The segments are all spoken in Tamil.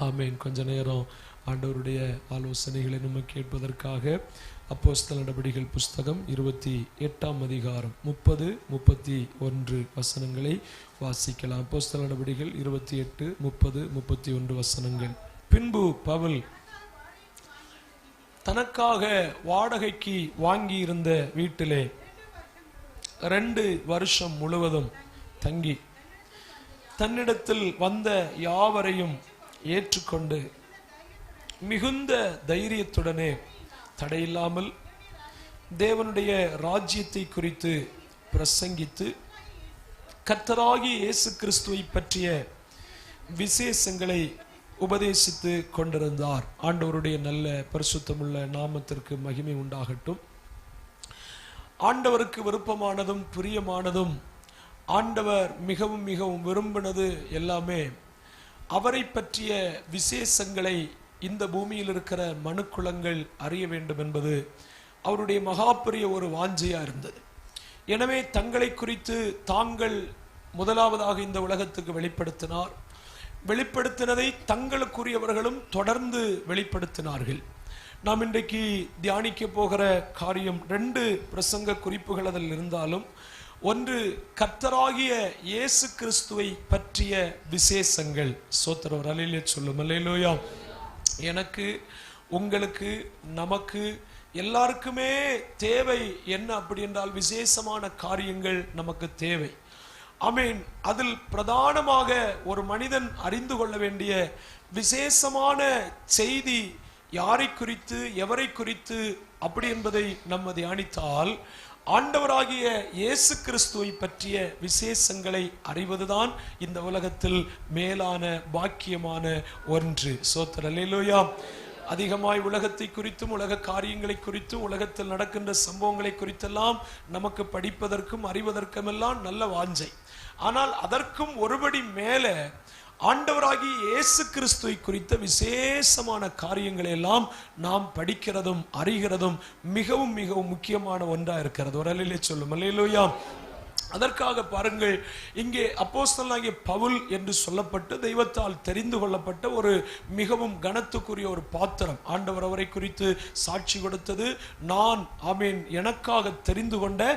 ஆமேன். கொஞ்ச நேரம் ஆண்டவருடைய ஆலோசனைகளை நம்ம கேட்பதற்காக அப்போஸ்தலர் நடபடிகள் புஸ்தகம் 28ஆம் அதிகாரம் 30, 31 வசனங்களை வாசிக்கலாம். அப்போஸ்தலர் நடபடிகள் 28, 30, 31 வசனங்கள். பின்பு பவுல் தனக்காக வாடகைக்கு வாங்கியிருந்த வீட்டிலே 2 வருஷம் முழுவதும் தங்கி தன்னிடத்தில் வந்த யாவரையும் ஏற்றுக்கொண்டு மிகுந்த தைரியத்துடனே தடையில்லாமல் தேவனுடைய ராஜ்யத்தை குறித்து பிரசங்கித்து கர்த்தராகிய இயேசு கிறிஸ்துவை பற்றிய விசேஷங்களை உபதேசித்து கொண்டிருந்தார். ஆண்டவருடைய நல்ல பரிசுத்தமுள்ள நாமத்திற்கு மகிமை உண்டாகட்டும். ஆண்டவருக்கு விருப்பமானதும் பிரியமானதும் ஆண்டவர் மிகவும் மிகவும் விரும்பினது எல்லாமே அவரை பற்றிய விசேஷங்களை இந்த பூமியில் இருக்கிற மனுக்குலங்கள் அறிய வேண்டும் என்பது அவருடைய மகாபெரிய ஒரு வாஞ்சையா இருந்தது. எனவே தங்களை குறித்து தாங்கள் முதலாவதாக இந்த உலகத்துக்கு வெளிப்படுத்தினார். வெளிப்படுத்தினதை தங்களுக்குரியவர்களும் தொடர்ந்து வெளிப்படுத்தினார்கள். நாம் இன்றைக்கு தியானிக்க போகிற காரியம் 2 பிரசங்க குறிப்புகள் அதில் இருந்தாலும், ஒன்று கர்த்தராகிய இயேசு கிறிஸ்துவை பற்றிய விசேஷங்கள். சோத்திரம் அல்லேலூயா சொல்லும். அல்லேலூயா. எனக்கு, உங்களுக்கு, நமக்கு எல்லாருக்குமே தேவை என்ன அப்படி என்றால் விசேஷமான காரியங்கள் நமக்கு தேவை. ஆமென். அதில் பிரதானமாக ஒரு மனிதன் அறிந்து கொள்ள வேண்டிய விசேஷமான செய்தி யாரை குறித்து எவரை குறித்து அப்படி என்பதை நம்ம தியானித்தால், ஆண்டவராகிய இயேசு கிறிஸ்துவை பற்றிய விசேஷங்களை அறிவதுதான் இந்த உலகத்தில் மேலான பாக்கியமான ஒன்று. சோத்திரம் அல்லேலூயா. அதிகமாய் உலகத்தை குறித்தும் உலக காரியங்களை குறித்தும் உலகத்தில் நடக்கின்ற சம்பவங்களை குறித்தெல்லாம் நமக்கு படிப்பதற்கும் அறிவதற்கும் எல்லாம் நல்ல வாஞ்சை. ஆனால் அதற்கும் ஒருபடி மேலே ஆண்டவராகிய இயேசு கிறிஸ்துவை குறித்த விசேஷமான காரியங்களை எல்லாம் நாம் படிக்கிறதும் அறிகிறதும் மிகவும் மிகவும் முக்கியமான ஒன்றா இருக்கிறது. ஒரு அல்லேலூயா சொல்லும். அல்லேலூயா. அதற்காக பாருங்கள், இங்கே அப்போஸ்தலனாகிய பவுல் என்று சொல்லப்பட்டு தெய்வத்தால் தெரிந்து கொள்ளப்பட்ட ஒரு மிகவும் கனத்துக்குரிய ஒரு பாத்திரம். ஆண்டவர் அவரை குறித்து சாட்சி கொடுத்தது, நான் ஆமேன் எனக்காக தெரிந்து கொண்ட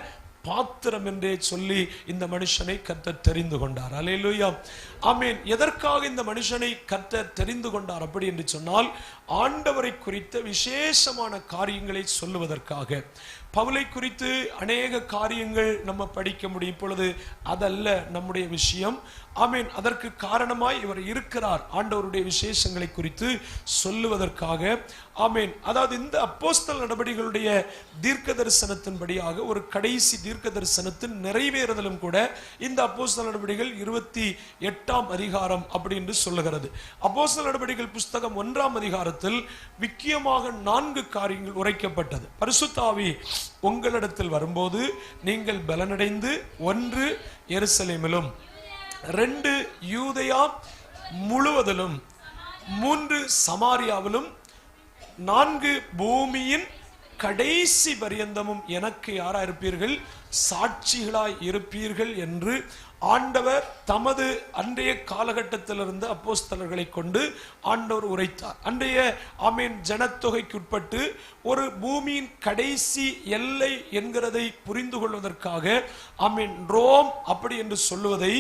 பாத்திரம் என்றே சொல்லி இந்த மனுஷனை கர்த்தர் தெரிந்து கொண்டார். அல்லேலூயா. ஆமென். எதற்காக இந்த மனுஷனை கர்த்தர் தெரிந்து கொண்டார் அப்படி என்று சொன்னால், ஆண்டவரை குறித்த விசேஷமான காரியங்களை சொல்லுவதற்காக. பவுலை குறித்து அநேக காரியங்கள் நம்ம படிக்க முடியும். இப்பொழுது அதல்ல நம்முடைய விஷயம். ஆமென். அதற்கு காரணமாய் இவர் இருக்கிறார் ஆண்டவருடைய விசேஷங்களை குறித்து சொல்லுவதற்காக. ஆமென். அதாவது இந்த அப்போஸ்தலர் நடபடிகளுடைய தீர்க்க தரிசனத்தின்படியாக ஒரு கடைசி தீர்க்க தரிசனத்தின் நிறைவேறுதலும் கூட இந்த அப்போஸ்தலர் நடபடிகள் 28ஆம் அதிகாரம் அப்படி என்று சொல்லுகிறது. அப்போஸ்தலர் நடபடிகள் புஸ்தகம் 1ஆம் அதிகாரத்தில் முக்கியமாக 4 காரியங்கள் உரைக்கப்பட்டது. பரிசுத்த ஆவி உங்களிடத்தில் வரும்போது நீங்கள் பலனடைந்து 1 எருசலேமிலும், 2 யூதேயா முழுவதிலும், 3 சமாரியாவிலும், 4 பூமியின் கடைசி பரியந்தமும் எனக்கு யாரா இருப்பீர்கள்? சாட்சிகளாய் இருப்பீர்கள் என்று ஆண்டவர் தமது அன்றைய காலகட்டத்திலிருந்து அப்போஸ்தலர்களை கொண்டு ஆண்டவர் உரைத்தார். அன்றைய ஆமீன் ஜனத்தொகைக்குட்பட்டு ஒரு பூமியின் கடைசி எல்லை என்கிறதை புரிந்து கொள்வதற்காக ஆமீன் ரோம் அப்படி என்று சொல்லுவதை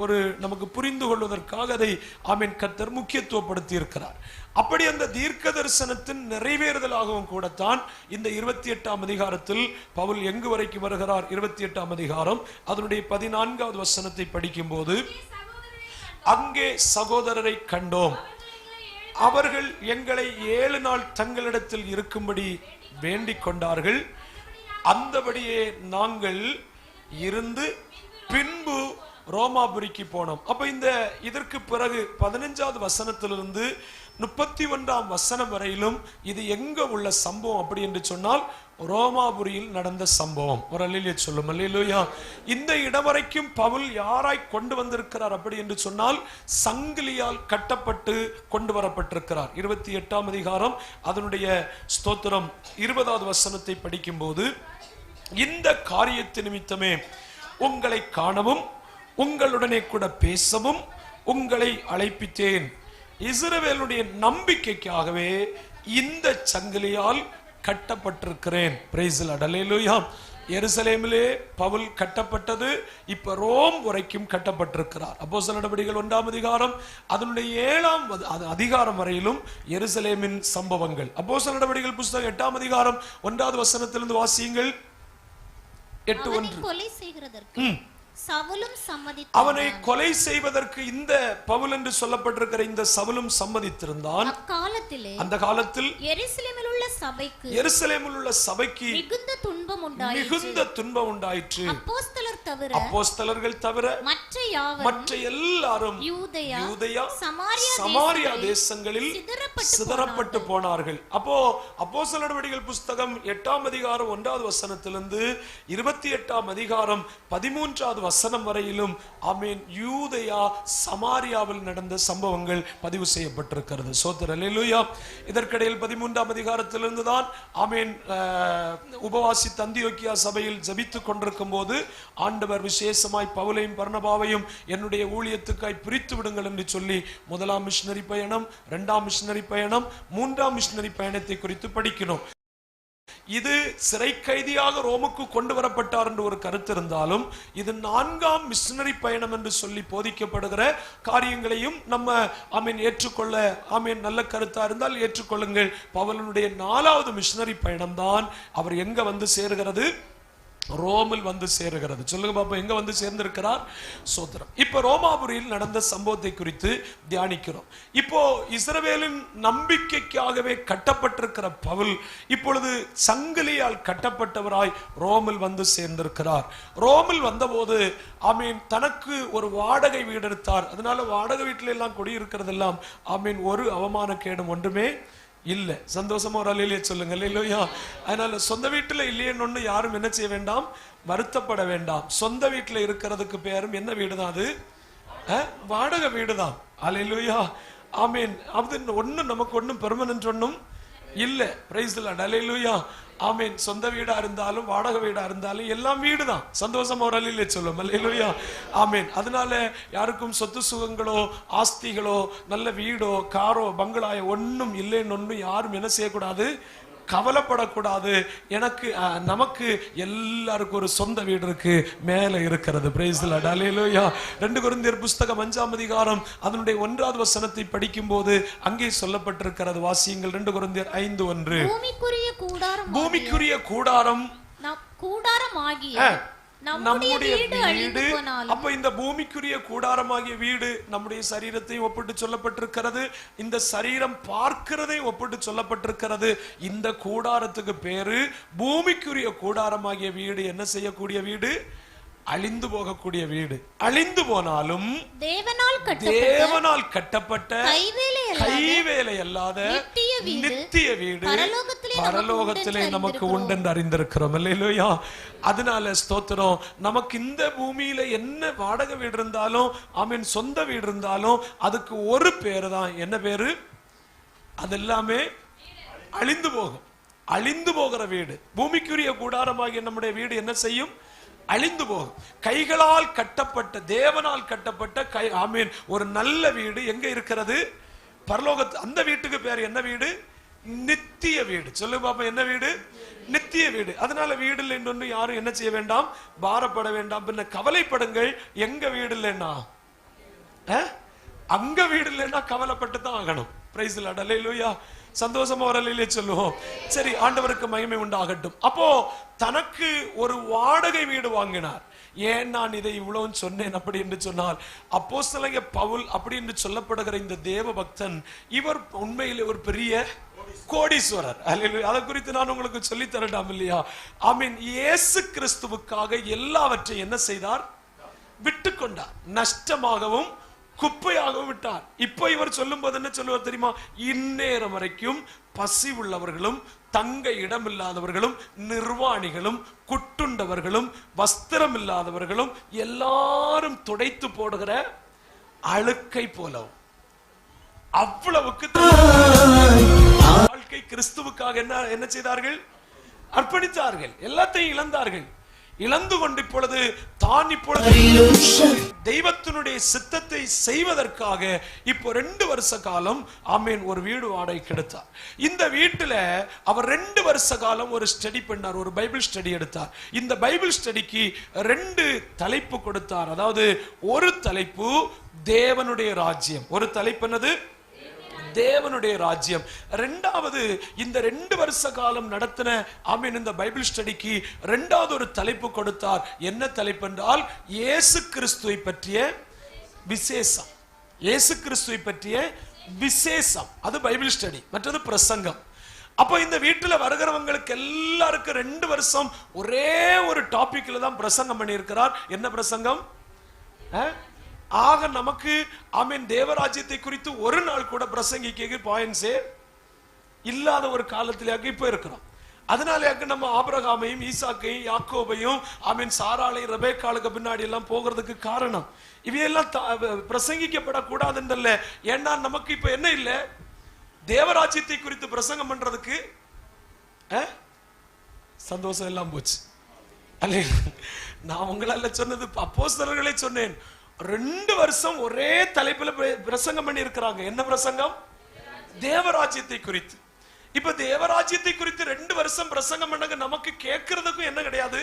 ஒரு நமக்கு புரிந்து கொள்வதற்காக அதை ஆமீன் கர்த்தர் முக்கியத்துவப்படுத்தி இருக்கிறார். அப்படி அந்த தீர்க்க தரிசனத்தின் நிறைவேறுதலாகவும் கூடத்தான் இந்த 28ஆம் அதிகாரத்தில் பவுல் எங்கு வரைக்கும் வருகிறார்? 28ஆம் அதிகாரம் அதனுடைய 14வது வசனத்தை படிக்கும் போது, அங்கே சகோதரரை கண்டோம், அவர்கள் எங்களை 7 நாள் தங்களிடத்தில் இருக்கும்படி வேண்டிக் கொண்டார்கள், அந்தபடியே நாங்கள் இருந்து பின்பு ரோமாபுரிக்கு போனோம். அப்ப இதற்கு பிறகு 15வது வசனத்திலிருந்து 31ஆம் வசனம் வரையிலும் இது எங்க உள்ள சம்பவம் அப்படி என்று சொன்னால் ரோமாபுரியில் நடந்த சம்பவம். ஒரு அல்லேலூயா சொல்லும். அல்லேலூயா. இந்த இடம் வரைக்கும் பவுல் யாராய் கொண்டு வந்திருக்கிறார் அப்படி என்று சொன்னால் சங்கிலியால் கட்டப்பட்டு கொண்டு வரப்பட்டிருக்கிறார். 28ஆம் அதிகாரம் அதனுடைய ஸ்தோத்திரம் 20வது வசனத்தை படிக்கும் போது, இந்த காரியத்து நிமித்தமே உங்களை காணவும் உங்களுடனே கூட பேசவும் உங்களை அழைப்பித்தேன். இஸ்ரவேலுடைய நம்பிக்கைக்காகவே இந்த சங்கிலியால் கட்டப்பட்டிருக்கிறேன். Price the Lord. அல்லேலூயா. எருசலேமிலே பவுல் கட்டப்பட்டது, இப்ப ரோம் வரைக்கும் கட்டப்பட்டிருக்கிறார். அப்போஸ்தலர் நடவடிக்கைகள் 1ஆம் அதிகாரம் அதனுடைய 7ஆம் அதிகாரம் வரையிலும் எருசலேமின் சம்பவங்கள். அப்போஸ்தலர் நடவடிக்கைகள் புத்தகம் 8ஆம் அதிகாரம் 1வது வசனத்திலிருந்து வாசியுங்கள். 8:1. கொலை செய்கிறதற்கு சவுலும் சம்மதித்தான். அவனை கொலை செய்வதற்கு இந்த பவுல் என்று சொல்லப்பட்டிருக்கிற இந்த சவுலும் சம்மதித்திருந்தான். அந்த காலத்தில் எருசலேமில் உள்ள சபைக்கு மிகுந்த துன்பம் உண்டாயிற்று. அப்போஸ்தலர்கள் தவிர மற்ற எல்லாரும் யூதேயா சமாரியா தேசங்களில் சிதறப்பட்டு போனார்கள். அப்போ அப்போஸ்தலர் நடவடிக்கைகள் புத்தகம் 8ஆம் அதிகாரம் 1வது வசனத்திலிருந்து 28ஆம் அதிகாரம் 13வது வசனம் வரையிலும் ஆமென் யூதேயா சமாரியாவில் நடந்த சம்பவங்கள் பதிவு செய்யப்பட்டிருக்கிறது. ஸ்தோத்திரம். அல்லேலூயா. இதற்கிடையில் 13ஆம் அதிகாரத்திலிருந்து தான் ஆமென் உபவாசி அந்தியோக்கியா சபையில் ஜெபித்துக் கொண்டிருக்கும் போது ஆண்டவர் விசேஷமாய் பவுலையும் பர்னபாவையும் என்னுடைய ஊழியத்துக்காய் பிரித்து விடுங்கள் என்று சொல்லி 1ஆம் மிஷனரி பயணம், 2ஆம் மிஷனரி பயணம், 3ஆம் மிஷனரி பயணத்தை குறித்து படிக்கணும். இது சிறை கைதியாக ரோமுக்கு கொண்டு வரப்பட்டார் என்று ஒரு கருத்து இருந்தாலும் இது 4ஆம் மிஷனரி பயணம் என்று சொல்லி போதிக்கப்படுகிற காரியங்களையும் நம்ம ஏற்றுக்கொள்ள நல்ல கருத்தா இருந்தால் ஏற்றுக்கொள்ளுங்கள். பவுலினுடைய 4வது மிஷனரி பயணம் தான் அவர் எங்க வந்து சேருகிறது? ரோமில் வந்து சேருகிறது. சொல்லுங்க பாப்பா, எங்க வந்து சேர்ந்திருக்கிறார்? சோதரம். இப்ப ரோமாபுரியில் நடந்த சம்பவத்தை குறித்து தியானிக்கிறோம். இப்போ இஸ்ரவேலின் நம்பிக்கைக்காகவே கட்டப்பட்டிருக்கிற பவுல் இப்பொழுது சங்கிலியால் கட்டப்பட்டவராய் ரோமில் வந்து சேர்ந்திருக்கிறார். ரோமில் வந்தபோது தனக்கு ஒரு வாடகை வீடு எடுத்தார். அதனால வாடகை வீட்டில எல்லாம் குடியிருக்கிறதெல்லாம் ஒரு அவமான கேடும் ஒன்றுமே இல்ல. சந்தோஷமா ஒரு அல்லேலூயா சொல்லுங்க. அல்லேலூயா. அதனால சொந்த வீட்டுல இல்லையேன்னு ஒண்ணு யாரும் என்ன செய்ய வேண்டாம், வருத்தப்பட வேண்டாம். சொந்த வீட்டுல இருக்கிறதுக்கு பேரும் என்ன வீடுதான்? அது வாடகை வீடுதான். அல்லேலூயா. ஆமென். அது ஒண்ணும் நமக்கு ஒண்ணும் பெர்மனன்ட் ஒண்ணும் இல்ல. Praise the Lord. அல்லேலூயா. ஆமென். சொந்த வீடா இருந்தாலும் வாடகை வீடா இருந்தாலும் எல்லாம் வீடுதான். சந்தோஷமா ஒரு அல்லேலூயா சொல்லுவோம். அல்லேலூயா. ஆமென். அதனால யாருக்கும் சொத்து சுகங்களோ ஆஸ்திகளோ நல்ல வீடோ காரோ பங்களாயோ ஒன்னும் இல்லைன்னு ஒன்னும் யாரும் என்ன செய்யக்கூடாது, கவலைப்படக்கூடாது. நமக்கு எல்லாருக்கும் ஒரு சொந்த வீடு இருக்கு, மேல இருக்கிறது. Price the Lord. அல்லேலூயா. 2 கொரிந்தியர் புத்தகம் 5ஆம் அதிகாரம் அதனுடைய 1வது வசனத்தை படிக்கும் போது அங்கே சொல்லப்பட்டிருக்கிறது. வாசியுங்கள். 2 கொரிந்தியர் 5:1. பூமிக்குரிய கூடாரம் நம்முடைய வீடு. அப்ப இந்த பூமிக்குரிய கூடாரமாகிய வீடு நம்முடைய சரீரத்தை ஒப்பிட்டு சொல்லப்பட்டிருக்கிறது. இந்த சரீரம் பார்க்கிறதை ஒப்பிட்டு சொல்லப்பட்டிருக்கிறது. இந்த கூடாரத்துக்கு பேரு பூமிக்குரிய கூடாரமாகிய வீடு. என்ன செய்யக்கூடிய வீடு? அழிந்து போகக்கூடிய வீடு. அழிந்து போனாலும் தேவனால் கட்டப்பட்ட கைவேலை அல்லாத நித்திய வீடு பரலோகத்திலே நமக்கு உண்டு என்று அறிந்திருக்கிறோம். அல்லேலூயா. அதனால ஸ்தோத்திரம். நமக்கு இந்த பூமியில என்ன வாடகை வீடு இருந்தாலும் சொந்த வீடு இருந்தாலும் அதுக்கு ஒரு பேரு தான். என்ன பேரு? அது எல்லாமே அழிந்து போகும். அழிந்து போகிற வீடு. பூமிக்குரிய கூடாரமாகிய நம்முடைய வீடு என்ன செய்யும்? அழிந்து போகும். கைகளால் கட்டப்பட்ட தேவனால் கட்டப்பட்ட ஒரு நல்ல வீடு எங்க இருக்கிறது? பரலோகத்து. அந்த வீட்டுக்கு பேர் என்ன வீடு? நித்திய வீடு. சொல்லு பாப்பா, என்ன வீடு? நித்திய வீடு. அதனால வீடு இல்லைன்னு யாரும் என்ன செய்ய வேண்டாம், பாரப்பட வேண்டாம். பின்ன கவலைப்படுங்கள். எங்க வீடு இல்லைன்னா அங்க வீடு இல்லைன்னா கவலைப்பட்டு தான் ஆகணும். Praise the Lord. அல்லேலூயா. சந்தோஷமா ஒரு அல்லேலூயா சொல்லுவோம். சரி, ஆண்டவருக்கு மகிமை உண்டாகட்டும். அப்போ தனக்கு ஒரு வாடகை வீடு வாங்கினார். ஏன் நான் இதை இவ்வளவு சொன்னேன் அப்படி என்று சொன்னால், அப்போஸ்தலனாகிய பவுல் அப்படி என்று சொல்லப்படுகிற இந்த தேவ பக்தன் இவர் உண்மையிலே ஒரு பெரிய கோடீஸ்வரர். அதை குறித்து நான் உங்களுக்கு சொல்லி தரலாம் இல்லையா? இயேசு கிறிஸ்துவுக்காக எல்லாவற்றையும் என்ன செய்தார்? விட்டுக்கொண்டார். நஷ்டமாகவும் குப்பையாகவும் விட்டார். இப்போ இவர் சொல்லும் போது என்ன சொல்லுவார் தெரியுமா? இந்நேரம் வரைக்கும் பசி உள்ளவர்களும் தங்க இடம் இல்லாதவர்களும் நிர்வாணிகளும் குட்டுண்டவர்களும் வஸ்திரம் இல்லாதவர்களும் எல்லாரும் துடைத்து போடுகிற அழுக்கை போலவும் அவ்வளவுக்கு வாழ்க்கை கிறிஸ்துவுக்காக என்ன செய்தார்கள்? அர்ப்பணித்தார்கள். எல்லாத்தையும் இழந்தார்கள். இழந்து கொண்டு இப்பொழுது தான் இப்பொழுது தெய்வத்தினுடைய சித்தத்தை செய்வதற்காக இப்போ 2 வருஷ காலம் ஆமீன் ஒரு வீடு வாடகைக்கு எடுத்தார். இந்த வீட்டுல அவர் 2 வருஷ காலம் ஒரு ஸ்டடி பண்ணார், ஒரு பைபிள் ஸ்டடி எடுத்தார். இந்த பைபிள் ஸ்டடிக்கு 2 தலைப்பு கொடுத்தார். அதாவது ஒரு தலைப்பு தேவனுடைய ராஜ்யம், ஒரு தலைப்பு என்னது தேவனுடைய ராஜ்யம். இரண்டாவது இந்த 2 வருஷ காலம் நடத்தின ஆமீன் இந்த பைபிள் ஸ்டடிக்கு இரண்டாவது ஒரு தலைப்பு கொடுத்தார். என்ன தலைப்பு என்றால் இயேசு கிறிஸ்துவை பற்றிய விசேஷம். இயேசு கிறிஸ்துவை பற்றிய விசேஷம், அது பைபிள் ஸ்டடி, மற்றது பிரசங்கம். அப்போ இந்த வீட்டுல வருகிறவங்களுக்கு எல்லாருக்கும் 2 வருஷம் ஒரே ஒரு டாபிக்ல தான் பிரசங்கம் பண்ணி இருக்கிறார். என்ன பிரசங்கம்? ஆக நமக்கு ஆமீன் தேவராஜ்யத்தை குறித்து ஒரு நாள் கூட பிரசங்கிக்க பாயிண்ட்ஸே இல்லாத ஒரு காலத்திலேயே இப்ப இருக்கிறோம். அதனாலேயாக்கு நம்ம ஆபிரகாமையும் ஈசாக்கையும் யாக்கோபையும் ஆமீன் சாராளையும் ரெபேக்காளுக்கு பின்னாடி எல்லாம் போகிறதுக்கு காரணம் இவையெல்லாம் பிரசங்கிக்கப்படக்கூடாதுன்றல்ல. ஏன்னா நமக்கு இப்ப என்ன இல்லை, தேவராஜ்யத்தை குறித்து பிரசங்கம் பண்றதுக்கு சந்தோஷம் எல்லாம் போச்சு. அல்ல, நான் உங்களால சொன்னது அப்போஸ்தலர்களே சொன்னேன். 2 வருஷம் ஒரே தலைப்புல பிரசங்கம் பண்ணி இருக்கிறாங்க. என்ன பிரசங்கம்? தேவராஜ்யத்தை குறித்து. இப்ப தேவராஜ்யத்தை குறித்து 2 வருஷம் பிரசங்கம் பண்ணாங்க. நமக்கு கேட்கறதுக்கும் என்ன கிடையாது.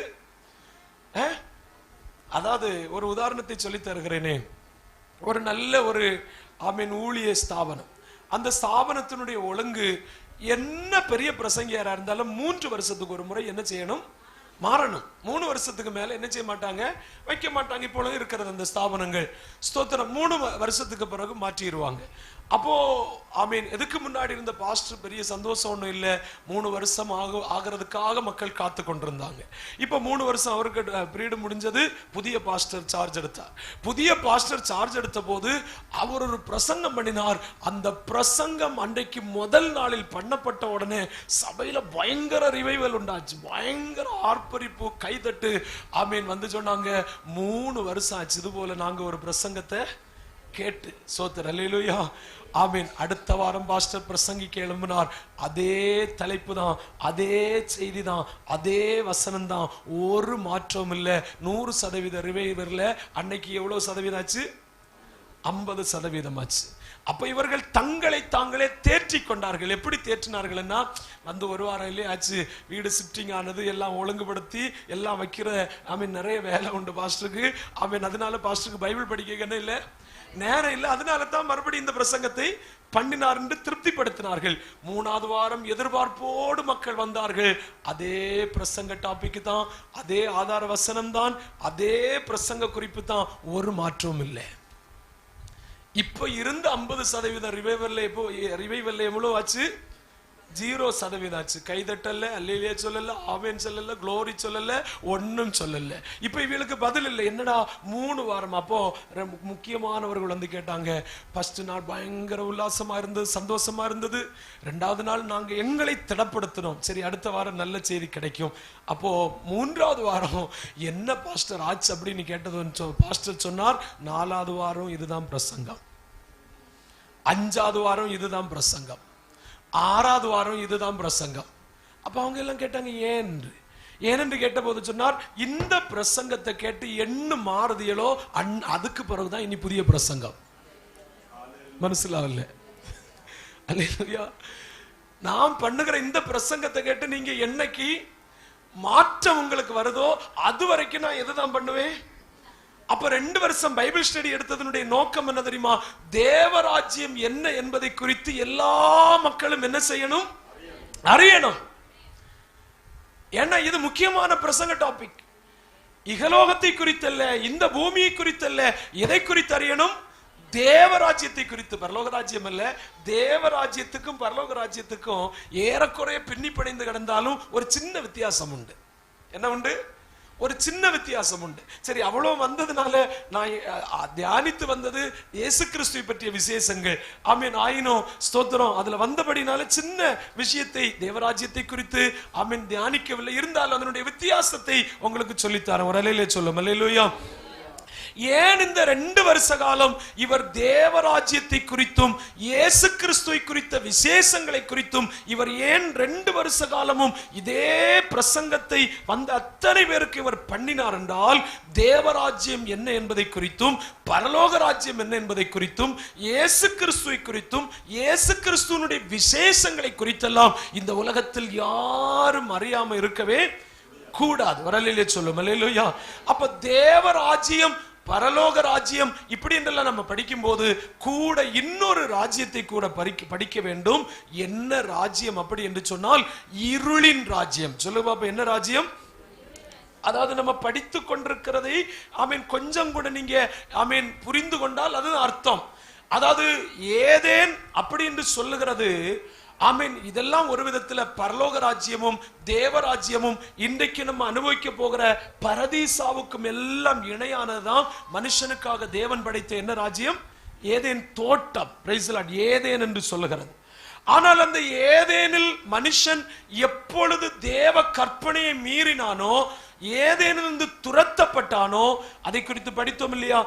அதாவது ஒரு உதாரணத்தை சொல்லி தருகிறேனே, ஒரு நல்ல ஒரு ஆமீன் ஊழிய ஸ்தாபனம், அந்த ஸ்தாபனத்தினுடைய ஒழுங்கு என்ன பெரிய பிரசங்கியாரா இருந்தாலும் 3 வருஷத்துக்கு ஒரு முறை என்ன செய்யணும்? மாறணும். 3 வருஷத்துக்கு மேல என்ன செய்ய மாட்டாங்க, வைக்க மாட்டாங்க. இப்போ இருக்கிறது அந்த ஸ்தாபனங்கள் ஸ்தோத்திரம் 3 வருஷத்துக்கு பிறகு மாற்றிடுவாங்க. அப்போ ஆமீன் எதுக்கு முன்னாடி இருந்த பாஸ்டர் பெரிய சந்தோஷம் ஒன்றும் இல்லை. 3 வருஷம் ஆகிறதுக்காக மக்கள் காத்து கொண்டிருந்தாங்க. இப்போ 3 வருஷம் அவருக்கு பீரியட் முடிஞ்சது. புதிய பாஸ்டர் சார்ஜ் எடுத்தார். புதிய பாஸ்டர் சார்ஜ் எடுத்த போது அவர் ஒரு பிரசங்கம் பண்ணினார். அந்த பிரசங்கம் அன்றைக்கு முதல் நாளில் பண்ணப்பட்ட உடனே சபையில பயங்கர ரிவைவல் உண்டாச்சு, பயங்கர ஆர்ப்பரிப்பு, கைதட்டு. ஆமீன் வந்து சொன்னாங்க 3 வருஷம் ஆச்சு இது போல நாங்க ஒரு பிரசங்கத்தை கேட்டு. சோத்திர அல்லேலூயா ஆமீன். அடுத்த வாரம் பாஸ்டர் பிரசங்கிக்க எழும்பினார். அதே தலைப்பு தான், அதே செய்தி தான், அதே வசனம் தான், ஒரு மாற்றம் இல்லை. 100% ரிவைவர்ல அன்னைக்கு எவ்வளவு சதவீதம் ஆச்சு? 50% ஆச்சு. அப்ப இவர்கள் தங்களை தாங்களே தேற்றி கொண்டார்கள். எப்படி தேற்றினார்கள்னா, வந்து ஒரு வாரம் இல்லையே ஆச்சு, வீடு ஷிஃப்டிங் ஆனது, எல்லாம் ஒழுங்குபடுத்தி எல்லாம் வைக்கிற ஆமீன் நிறைய வேலை உண்டு பாஸ்டருக்கு. ஆமீன் அதனால பாஸ்டருக்கு பைபிள் படிக்க இல்லை, நேரம் இல்லை. அதனால தான் மறுபடியும் இந்த பிரசங்கத்தை பண்ணினார் என்று திருப்திப்படுத்தினார்கள். 3வது வாரம் எதிர்பார்ப்போடு மக்கள் வந்தார்கள். அதே பிரசங்க டாபிக் தான், அதே ஆதார வசனம் தான், அதே பிரசங்க குறிப்பு தான், ஒரு மாற்றமும் இல்லை. இப்ப இருந்த 50% ரிவைவல்ல இப்போ ரிவைவல்ல எவ்வளவு ஆச்சு? 0% ஆச்சு. கைதட்டல்ல, அல்லேலியா சொல்லல, ஆமென் சொல்லல, குளோரி சொல்லல, ஒன்னும் சொல்லல. இப்ப இவங்களுக்கு பதில் இல்லை. என்னடா 3 வாரம்? அப்போ முக்கியமானவர்கள் வந்து கேட்டாங்க. ஃபர்ஸ்ட் நாள் பயங்கர உல்லாசமா இருந்தது, சந்தோஷமா இருந்தது. 2வது நாள் நாங்க எங்களை திடப்படுத்தினோம், சரி அடுத்த வாரம் நல்ல செய்தி கிடைக்கும். அப்போ 3வது வாரம் என்ன பாஸ்டர் ஆச்சு அப்படின்னு கேட்டது பாஸ்டர் சொன்னார், 4வது வாரம் இதுதான் பிரசங்கம், 5வது வாரம் இதுதான் பிரசங்கம், 6வது வாரம் இதுதான் பிரசங்கம். அப்ப அவங்க எல்லாம் கேட்டாங்க ஏனென்று கேட்ட போது சொன்னார், இந்த பிரசங்கத்தை கேட்டு என்ன மாறுதியலோ அதுக்கு பிறகுதான் இனி புதிய பிரசங்கம். மனசிலாவில்லை. அல்லேலூயா. நாம் பண்ணுகிற இந்த பிரசங்கத்தை கேட்டு நீங்க என்னைக்கு மாற்றம் உங்களுக்கு வருதோ அது வரைக்கும் நான் எதுதான் பண்ணுவேன். அப்ப 2 வருஷம் பைபிள் ஸ்டடி எடுத்ததனுடைய நோக்கம் என்ன தெரியுமா? தேவராஜ்யம் என்ன என்பதை குறித்து எல்லா மக்களும் என்ன செய்யணும்? அறியணும். ஏன்னா இது முக்கியமான பிரசங்க டாபிக். இகலோகத்தை குறித்தல்ல, இந்த பூமியை குறித்தல்ல, எதை குறித்து அறியணும்? தேவராஜ்யத்தை குறித்து. பரலோக ராஜ்யம் அல்ல, தேவராஜ்யத்துக்கும் பரலோக ராஜ்யத்துக்கும் ஏறக்குறைய பின்னி பிணைந்து கிடந்தாலும் ஒரு சின்ன வித்தியாசம் உண்டு. என்ன உண்டு? ஒரு சின்ன வித்தியாசம் உண்டு. சரி, அவ்வளவு வந்ததுனால நான் தியானித்து வந்தது இயேசு கிறிஸ்துவை பற்றிய விசேஷங்கள். ஆமீன். ஆயினும் ஸ்தோத்திரம், அதுல வந்தபடினால சின்ன விஷயத்தை தேவராஜ்யத்தை குறித்து ஆமீன் தியானிக்கவில்லை. இருந்தாலும் அதனுடைய வித்தியாசத்தை உங்களுக்கு சொல்லித்தாரேன். ஒரு அலையிலே சொல்லும். அல்லேலூயா. ஏன் இந்த 2 வருஷ காலம் இவர் தேவராஜ்யத்தை குறித்தும் இயேசு கிறிஸ்துவை குறித்த விசேஷங்களை குறித்தும் இவர் ஏன் 2 வருஷ காலமும் இதே பிரசங்கத்தை வந்த அத்தனை பேருக்கு இவர் பண்ணினார் என்றால், தேவராஜ்யம் என்ன என்பதை குறித்தும் பரலோக ராஜ்யம் என்ன என்பதை குறித்தும் இயேசு கிறிஸ்துவை குறித்தும் இயேசு கிறிஸ்துவினுடைய விசேஷங்களை குறித்தெல்லாம் இந்த உலகத்தில் யாரும் அறியாம இருக்கவே கூடாது. வரலிலே சொல்லும் அல்லேலூயா. அப்ப தேவராஜ்யம் பரலோக ராஜ்யம் இப்படி என்றெல்லாம் நம்ம படிக்கும் போது கூட இன்னொரு ராஜ்யத்தை கூட படிக்க வேண்டும். என்ன ராஜ்யம் அப்படி என்று சொன்னால் இருளின் ராஜ்யம். சொல்லு பாப்பா, என்ன ராஜ்யம்? அதாவது நம்ம படித்து கொண்டிருக்கிறதை கொஞ்சம் கூட நீங்க புரிந்து கொண்டால் அது அர்த்தம். அதாவது ஏதேன் அப்படி என்று சொல்லுகிறது. இதெல்லாம் ஒரு விதத்துல பரலோக ராஜ்யமும் தேவராஜ்யமும் இன்றைக்கு நம்ம அனுபவிக்க போகிற பரதீசாவுக்கும் எல்லாம் இணையானதுதான் மனுஷனுக்காக தேவன் படைத்த என்ன ராஜ்யம்? ஏதேன் தோட்டம். Price the Lord. ஏதேன் என்று சொல்லுகிறது. ஆனால் அந்த ஏதேனில் மனுஷன் எப்பொழுது தேவ கற்பனையை மீறினானோ, ஏதேனிலிருந்து துரத்தப்பட்டானோ, அதை குறித்து படித்தோம் இல்லையா?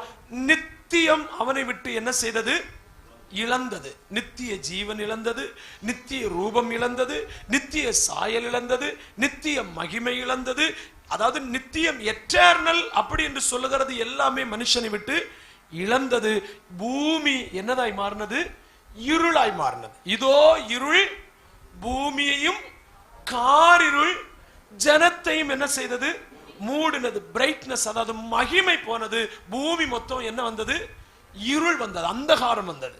நித்தியம் அவனை விட்டு என்ன செய்தது? இழந்தது. நித்திய ஜீவன் இழந்தது, நித்திய ரூபம் இழந்தது, நித்திய சாயல் இழந்தது, நித்திய மகிமை இழந்தது. அதாவது நித்தியம், எட்டர்னல் அப்படி என்று சொல்லுகிறது எல்லாமே மனுஷனை விட்டு இழந்தது. பூமி என்னதாய் மாறினது? இருளாய் மாறினது. இதோ இருள் பூமியையும் காரிருள் ஜனத்தையும் என்ன செய்தது? மூடினது. பிரைட்னஸ், அதாவது மகிமை போனது. பூமி மொத்தம் என்ன வந்தது? இருள் வந்தது, அந்தகாரம் வந்தது.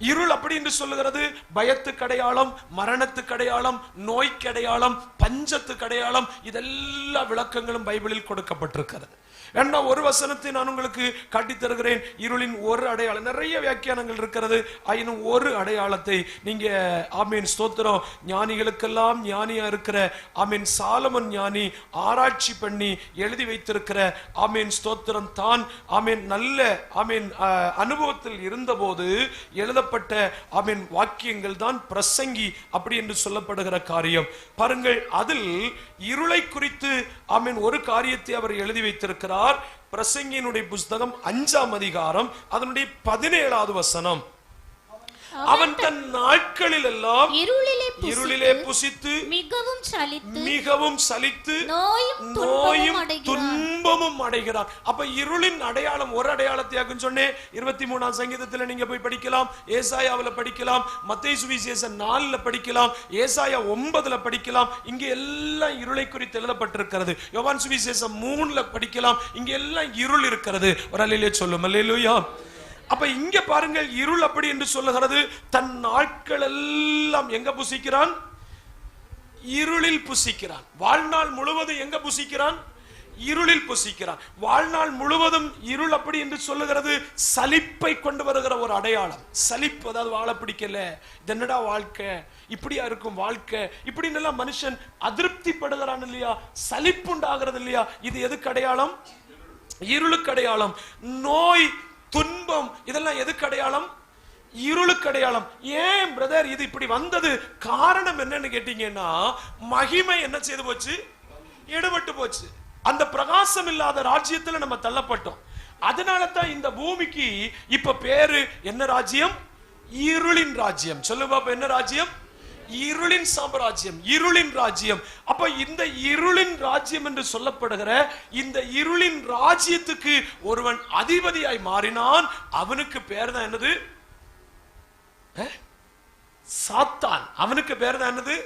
இருள் அப்படி என்று சொல்லுகிறது பயத்துக்கு அடையாளம், மரணத்துக்கு அடையாளம், நோய்க்கு அடையாளம், பஞ்சத்துக்கு அடையாளம். இதெல்லாம் விளக்கங்களும் பைபிளில் கொடுக்கப்பட்டிருக்கிறது. ஏன்னா ஒரு வசனத்தை நான் உங்களுக்கு காட்டி தருகிறேன். இருளின் ஒரு அடையாளம், நிறைய வியாக்கியானங்கள் இருக்கிறது. ஆயினும் ஒரு அடையாளத்தை நீங்க ஸ்தோத்திரம், ஞானிகளுக்கெல்லாம் ஞானியா இருக்கிற சாலமன் ஞானி ஆராய்ச்சி பண்ணி எழுதி வைத்திருக்கிற ஸ்தோத்திரம் தான் நல்ல அனுபவத்தில் இருந்தபோது எழுதப்பட்ட வாக்கியங்கள் தான் பிரசங்கி அப்படி என்று சொல்லப்படுகிற காரியம். பாருங்கள், அதில் இருளை குறித்து ஒரு காரியத்தை அவர் எழுதி வைத்திருக்கிறார். பிரசங்கியினுடைய புஸ்தகம் 5ஆம் அதிகாரம் அதனுடைய 17வது வசனம். அவன் தன் நாட்களில் எல்லாம் இருளிலே புசித்து மிகவும் சலித்து நோயும் துன்பமும் அடைகிறான். அப்ப இருளின் அடையாளம் ஒரு அடையாளத்தை சொன்னேன். 23ஆம் சங்கீதத்தில் நீங்க போய் படிக்கலாம், ஏசாயாவில் படிக்கலாம், மத்தேயு சுவிசேஷம் 4ல படிக்கலாம், ஏசாயா 9ல படிக்கலாம். இங்க எல்லாம் இருளை குறித்து எழுதப்பட்டிருக்கிறது. யோவான் சுவிசேஷம் 3ல படிக்கலாம். இங்க எல்லாம் இருள் இருக்கிறது. ஒரு அல்லேலூயா சொல்லும். அல்லேலூயா. அப்ப இங்க பாருங்கள், இருள் அப்படி என்று சொல்லுகிறது தன் நாட்கள் எல்லாம் எங்க புசிக்கிறான்? இருளில் புசிக்கிறான். வாழ்நாள் முழுவதும் எங்க புசிக்கிறான்? இருளில் புசிக்கிறான். வாழ்நாள் முழுவதும் இருள் அப்படி என்று சொல்லுகிறது சலிப்பை கொண்டு வருகிற ஒரு அடையாளம். சலிப்பு, அதாவது வாழ பிடிக்கல, என்னடா வாழ்க்கை, இப்படியா இருக்கும் வாழ்க்கை, இப்படின்னு எல்லாம் மனுஷன் அதிருப்தி படுகிறான் இல்லையா? சலிப்புண்டாகிறது இல்லையா? இது எதுக்கு அடையாளம்? இருளுக்கு அடையாளம். நோய், துன்பம், இதெல்லாம் எதுக்கு அடையாளம்? இருளுக்கு அடையாளம். ஏன் பிரதர் இது இப்படி வந்தது? காரணம் என்னன்னு கேட்டீங்கன்னா, மகிமை என்ன செய்து போச்சு? எடுபட்டு போச்சு. அந்த பிரகாசம் இல்லாத ராஜ்யத்துல நம்ம தள்ளப்பட்டோம். அதனால தான் இந்த பூமிக்கு இப்ப பேரு என்ன ராஜ்யம்? இருளின் ராஜ்யம். சொல்லு பாப்பா, என்ன ராஜ்யம்? இருளின் சாம்ராஜ்யம், இருளின் ராஜ்யம். அப்ப இந்த இருளின் ராஜ்யம் என்று சொல்லப்படுகிற இந்த இருளின் ராஜ்யத்துக்கு ஒருவன் அதிபதியாய் மாறினான். அவனுக்கு பேர் தான் என்னது? சாத்தான். அவனுக்கு பேர் தான் என்னது?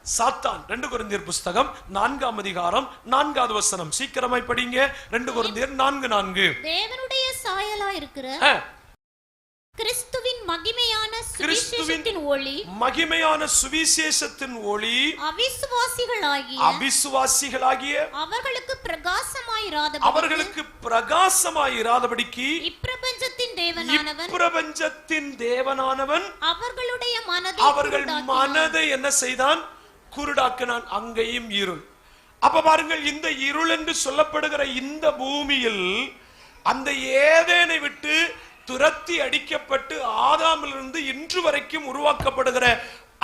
சாத்தான். 2 கொரிந்தியர் புஸ்தகம் 4ஆம் அதிகாரம் 4வது வசனம். சீக்கிரமாய் படிங்க. 2 கொரிந்தியர் 4:4. தேவனுடைய சாயலா இருக்கிற கிறிஸ்துவின் மகிமையான சுவிசேஷத்தின் ஒளி அவிசுவாசிகளாகிய அவர்களுக்கு பிரகாசமாயிராதபடிக்கு இப்பிரபஞ்சத்தின் தேவனானவன் அவர்கள் மனதை என்ன செய்தான்? குருடாக்கினான். அங்கேயும் இருள். அப்ப பாருங்கள், இந்த இருள் என்று சொல்லப்படுகிற இந்த பூமியில் அந்த ஏதேனை விட்டு துரத்தி அடிக்கப்பட்டு ஆதாமிலிருந்து இன்று வரைக்கும் உருவாக்கப்படுகிற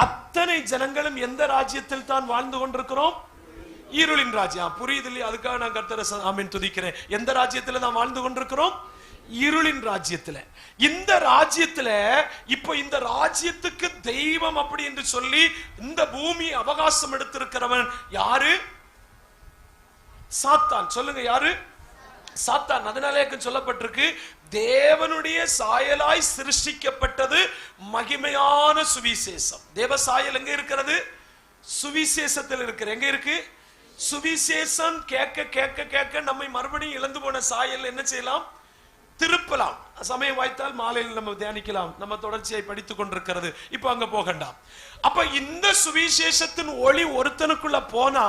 அத்தனை ஜனங்களும் எந்த ராஜ்யத்தில் தான் வாழ்ந்து கொண்டிருக்கிறோம்? இருளின் ராஜ்யம். புரியுது இல்லையா? அதுக்காக நான் கர்த்தரை ஆமென் துதிக்கிறேன். எந்த ராஜ்யத்துல நாம் வாழ்ந்து கொண்டிருக்கிறோம்? இருளின் ராஜ்யத்துல. இந்த ராஜ்யத்துல இப்போ இந்த ராஜ்யத்துக்கு தெய்வம் அப்படி என்று சொல்லி இந்த பூமி அவகாசம் எடுத்திருக்கிறவன் யாரு? சாத்தான். சொல்லுங்க, யாரு? சாத்தான். அதனாலே சொல்லப்பட்டிருக்கு, தேவனுடைய சாயலாய் சிருஷ்டிக்கப்பட்டது மகிமையான சுவிசேஷம். தேவ சாயல் எங்க இருக்கிறது? சுவிசேஷத்தில் இருக்கிற. எங்க இருக்கு? சுவிசேஷம் கேட்க கேட்க கேட்க நம்மை மறுபடியும் இழந்து போன சாயல் என்ன செய்யலாம்? திருப்பலாம். சமயம் வாய்த்தால் மாலையில் நம்ம தியானிக்கலாம். நம்ம தொடர்ச்சியை படித்துக் கொண்டிருக்கிறது. இப்ப அங்க போகண்டாம். அப்ப இந்த சுவிசேஷத்தின் ஒளி ஒருத்தனுக்குள்ள போனா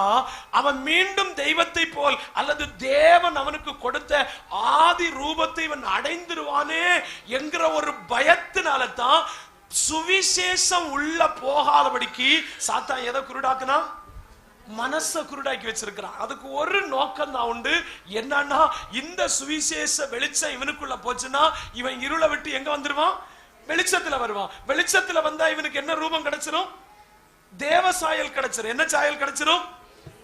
அவன் மீண்டும் தெய்வத்தை போல் அல்லது தேவன் அவனுக்கு கொடுத்த ஆதி ரூபத்தை இவன் அடைந்துருவானே என்கிற ஒரு பயத்தினால தான் சுவிசேஷம் உள்ள போகாதபடிக்கு சாத்தான் எதை குருடாக்குனா? மனச குருடாக்கி வச்சிருக்கிறான். அதுக்கு ஒரு நோக்கம் தான் உண்டு. என்னன்னா, இந்த சுவிசேஷ வெளிச்சம் இவனுக்குள்ள போச்சுன்னா இவன் இருளை விட்டு எங்க வந்துருவான்? வெளிச்சத்துல வருவான். வெளிச்சத்துல வந்தா இவனுக்கு என்ன ரூபம் கிடைச்சிரும்? தேவ சாயல் கிடைச்சிரும். என்ன சாயல் கிடைச்சிரும்?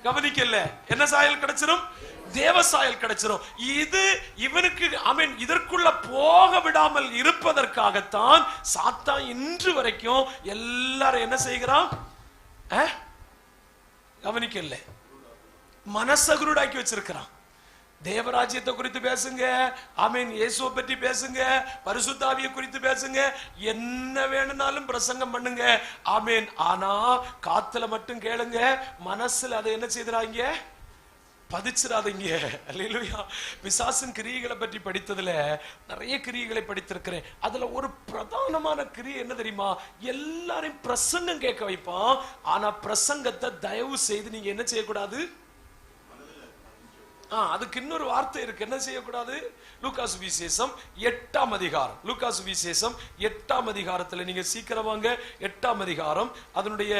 கவனிக்கல. என்ன சாயல் கிடைச்சிரும்? தேவ சாயல் கிடைச்சிரும். இது இவனுக்கு ஆமென் இதற்குள்ள போக விடாமல் இருப்பதற்காகத்தான் சாத்தான் இன்று வரைக்கும் எல்லாரும் என்ன செய்கிறான்? கவனிக்கல. மனச குருடாக்கி வச்சிருக்கிறான். தேவராஜ்யத்தை குறித்து பேசுங்க, ஆமென், இயேசுவை பற்றி பேசுங்க, பரிசுத்தாவியை குறித்து பேசுங்க, என்ன வேணும்னாலும் பிரசங்கம் பண்ணுங்க, ஆமென். ஆனா காத்துல மட்டும் கேளுங்க, மனசுல அதை என்ன செய்யறாங்க? பதிச்சிடாதீங்க. அல்லேலூயா. பிசாசின் கிரியைகளை பற்றி படித்ததுல நிறைய கிரியைகளை படித்திருக்கிறேன். அதுல ஒரு பிரதானமான கிரியை என்ன தெரியுமா? எல்லாரையும் பிரசங்கம் கேட்க வைப்பான். ஆனா பிரசங்கத்தை தயவு செய்து நீங்க என்ன செய்யக்கூடாது? அதுக்கு இன்னொரு வார்த்தை இருக்கு. என்ன செய்யக்கூடாது? லூக்காசு விசேஷம் 8ஆம் அதிகாரம். லூக்காசு விசேஷம் 8ஆம் அதிகாரத்துல நீங்க சீக்கிரம் வாங்க. 8ஆம் அதிகாரம் அதனுடைய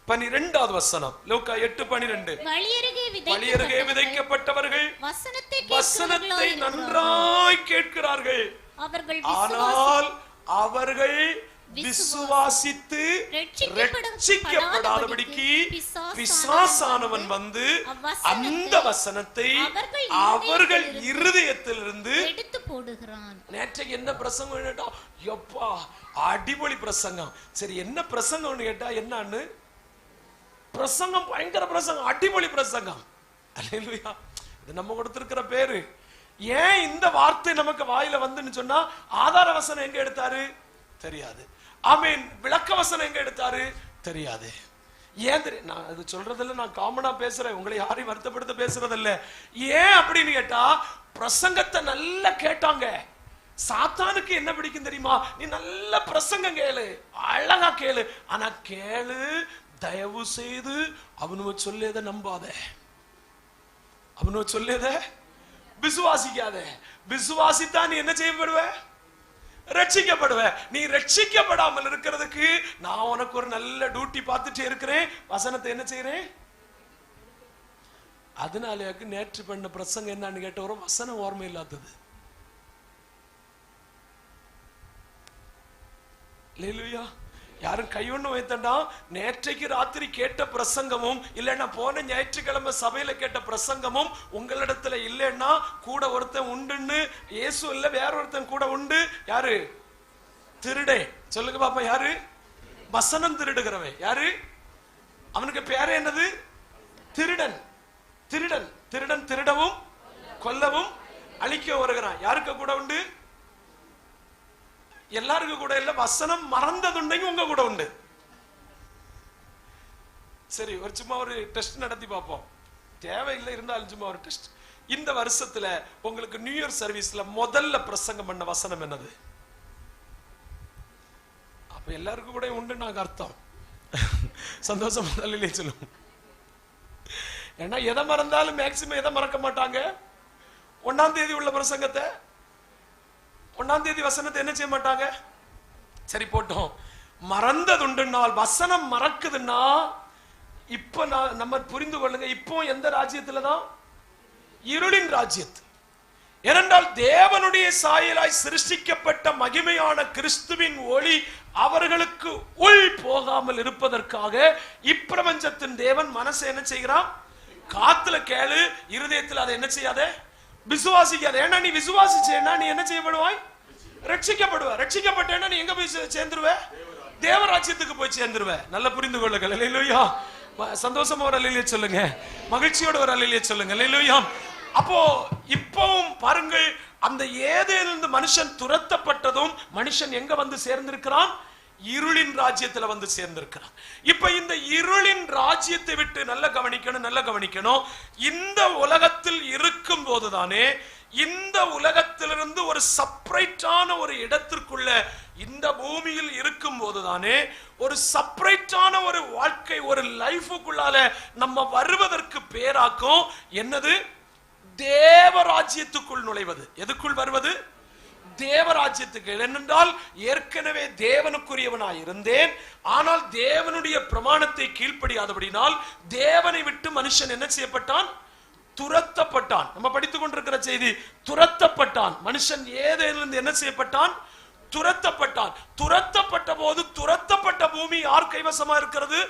12வது வசனம். லூக்கா 8:12. வழியருகே விதைக்கப்பட்டவர்கள் வசனத்தை நன்றாய் கேட்கிறார்கள், ஆனால் அவர்கள் விசுவாசித்து ரட்சிக்கப்படாதபடிக்கு பிசாசானவன் வந்து அந்த வசனத்தை அவர்கள் இருதயத்திலிருந்து எடுத்து போடுகிறான். நேற்றைக்கு என்ன பிரசங்கம் கேட்டா, எப்பா அடிபொலி பிரசங்கம். சரி, என்ன பிரசங்கம் கேட்டா என்னன்னு? பிரசங்கம் பயங்கர பிரசங்கம், அடிபொலி பிரசங்கம். அல்லேலூயா. இது நம்ம கொடுத்திருக்கிற பேரு. ஏன் இந்த வார்த்தை நமக்கு வாயில வந்துன்னு சொன்னா, ஆதார வசனம் எங்க எடுத்தாரு தெரியாது. ஆமென். விளக்க வசனம் எங்க எடுத்தாரு தெரியாது. ஏன் தெரியும்? நான் அது சொல்றதில்ல, நான் காமனா பேசுறேன், உங்களை யாரையும் வருத்தப்படுத்த பேசுறதில்ல. ஏன் அப்படின்னு கேட்டா, பிரசங்கத்தை நல்லா கேட்டாங்க. சாத்தானுக்கு என்ன பிடிக்கும் தெரியுமா? நீ நல்ல பிரசங்கம் கேளு, அழகா கேளு, ஆனா கேளு, தயவு செய்து அவனுவ சொல்லேத நம்பாத, அவனுவ சொல்லேத விசுவாசிக்காத. விசுவாசித்தா நீ என்ன செய்யப்படுவ? ரட்சிக்கப்படுவ. நீ ரட்சிக்கப்படாமல் இருக்கிறதுக்கு நான் உனக்கு ஒரு நல்ல டியூட்டி பார்த்துட்டே இருக்கிறேன். வசனத்தை என்ன செய்யறேன்? அதனால நேற்று பண்ண பிரசங்கம் என்னன்னு கேட்ட ஒரு வசனம் ஓர்மை இல்லாதது. அல்லேலூயா. யாரும் கையொன்னு வைத்தண்டா. நேற்றைக்கு ராத்திரி கேட்ட பிரசங்கமும் இல்லைன்னா போன ஞாயிற்றுக்கிழமை சபையில கேட்ட பிரசங்கமும் உங்களிடத்துல இல்லைன்னா கூட ஒருத்தன் உண்டுன்னு இயேசு இல்ல, வேற ஒருத்தன் கூட உண்டு. யாரு? திருடே. சொல்லுங்க பாப்பா, யாரு? வசனம் திருடுகிறவன். யாரு? அவனுக்கு பேரு என்னது? திருடன். திருடன் திருடன் திருடவும் கொல்லவும் அழிக்க வருகிறான். யாருக்கு கூட உண்டு? எல்லாருக்கும் கூட இல்ல. வசனம் மறந்ததுண்டையும் உங்க கூட உண்டு. சரி, ஒரு சும்மா ஒரு டெஸ்ட் நடத்தி பார்ப்போம். தேவையில்லை இருந்தாலும் சும்மா ஒரு டெஸ்ட். இந்த வருஷத்துல உங்களுக்கு நியூ இயர் சர்வீஸ்ல முதல்ல பிரசங்கம் பண்ண வசனம் என்னது? அப்ப எல்லாருக்கும் கூட உண்டு நாங்க அர்த்தம். சந்தோஷம் முதல்ல சொல்லுவோம். ஏன்னா எதை மறந்தாலும் மேக்சிமம் எதை மறக்க மாட்டாங்க? 1ஆம் தேதி உள்ள பிரசங்கத்தை, 1ஆம் தேதி வசனத்தை என்ன செய்ய மாட்டாங்க? சரி போட்டோம். மறந்ததுண்டுனால் வசனம் மறக்குதுன்னா இப்ப நம்ம புரிந்து கொள்ளுங்க. இப்போ எந்த ராஜ்யத்துல தான்? இருளின் ராஜ்யத்து. ஏனென்றால் தேவனுடைய சாயலாய் சிருஷ்டிக்கப்பட்ட மகிமையான கிறிஸ்துவின் ஒளி அவர்களுக்கு உள் போகாமல் இருப்பதற்காக இப்பிரபஞ்சத்தின் தேவன் மனசை என்ன செய்கிறான்? காத்துல கேளு, இருதயத்தில் அதை என்ன செய்யாத, விசுவாசிக்காத. ஏன்னா நீ விசுவாசிச்சேன்னா நீ என்ன செய்யப்படுவாய்? ரட்சிக்கப்படுவ. ரட்சிக்கப்பட்டேன்னா நீ எங்க போய் சேர்ந்துருவ? தேவராஜ்யத்துக்கு போய் சேர்ந்துருவ. நல்லா புரிந்து கொள்ளுங்கள். அல்லேலூயா. சந்தோஷமா ஒரு அல்லேலூயா சொல்லுங்க, மகிழ்ச்சியோட ஒரு அல்லேலூயா சொல்லுங்க. அல்லேலூயா. அப்போ இப்பவும் பாருங்கள், அந்த ஏதேனிலிருந்து மனுஷன் துரத்தப்பட்டதும் மனுஷன் எங்க வந்து சேர்ந்திருக்கிறான்? இருளின் ராஜ்யத்துல வந்து சேர்ந்திருக்கிறான். இப்ப இந்த இருளின் ராஜ்யத்தை விட்டு நல்ல கவனிக்கணும். இந்த உலகத்தில் இருக்கும் போதுதானே, இந்த உலகத்திலிருந்து ஒரு செப்பரேட்டான ஒரு இடத்திற்குள்ள இந்த பூமியில் இருக்கும் போதுதானே ஒரு செப்பரேட்டான ஒரு வாழ்க்கை, ஒரு லைஃபுக்குள்ளால நம்ம வருவதற்கு பேராக்கும் என்னது? தேவராஜ்யத்துக்குள் நுழைவது. எதுக்குள் வருவது? தேவராஜ்யத்துக்கு. ஏனென்றால் ஏற்கனவே தேவனுக்குரியவனாய் இருந்தேன், ஆனால் தேவனுடைய பிரமாணத்தை கீழ்ப்படியாதபடினால் தேவனை விட்டு மனுஷன் என்ன செய்யப்பட்டான்? துரத்தப்பட்டான். நம்ம படித்துக் கொண்டிருக்கிற செய்தி, துரத்தப்பட்டான். மனுஷன் ஏதேனிலிருந்து என்ன செய்யப்பட்டான்? துரத்தப்பட்டான். துரத்தப்பட்ட போது துரத்தப்பட்ட பூமி யார் கைவசமா இருக்கிறது?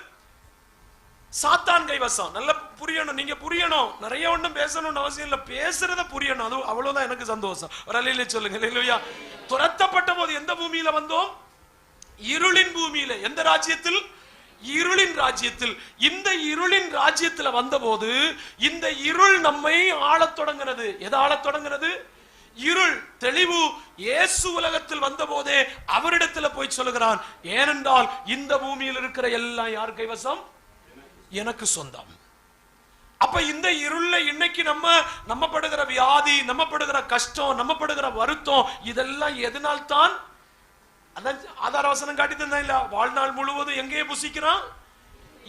சாத்தான் கைவசம். நல்லா புரியணும், நீங்க புரியணும். நிறைய ஒண்ணும் பேசணும்னு அவசியம் இல்ல, பேசுறத புரியணும். அது அவ்வளவுதான் எனக்கு சந்தோஷம். ஒரு அல்லேலூயா சொல்லுங்க. அல்லேலூயா. துரத்தப்பட்ட போது எந்த பூமியில வந்தோம்? இருளின் பூமியில. எந்த ராஜ்யத்தில்? இருளின் ராஜ்யத்தில். இந்த இருளின் ராஜ்யத்துல வந்தபோது இந்த இருள் நம்மை ஆளத் தொடங்குகிறது. எதை ஆளத் தொடங்குகிறது? இருள். தெளிவு. இயேசு உலகத்தில் வந்த போதே அவரிடத்துல போய் சொல்லுகிறான், ஏனென்றால் இந்த பூமியில் இருக்கிற எல்லாம் யார் கைவசம்? எனக்கு சொந்தம். அப்ப இந்த இருள்ல இன்னைக்கு நம்ம படுகிற வியாதி, நம்ம படுகிற கஷ்டம், நம்ம படுகிற வருத்தம், இதெல்லாம் எதனால் தான்? அதான் ஆதார வசனம் காட்டி தந்தா இல்ல, வாழ்நாள் முழுவதும் எங்கே புசிக்கிறான்?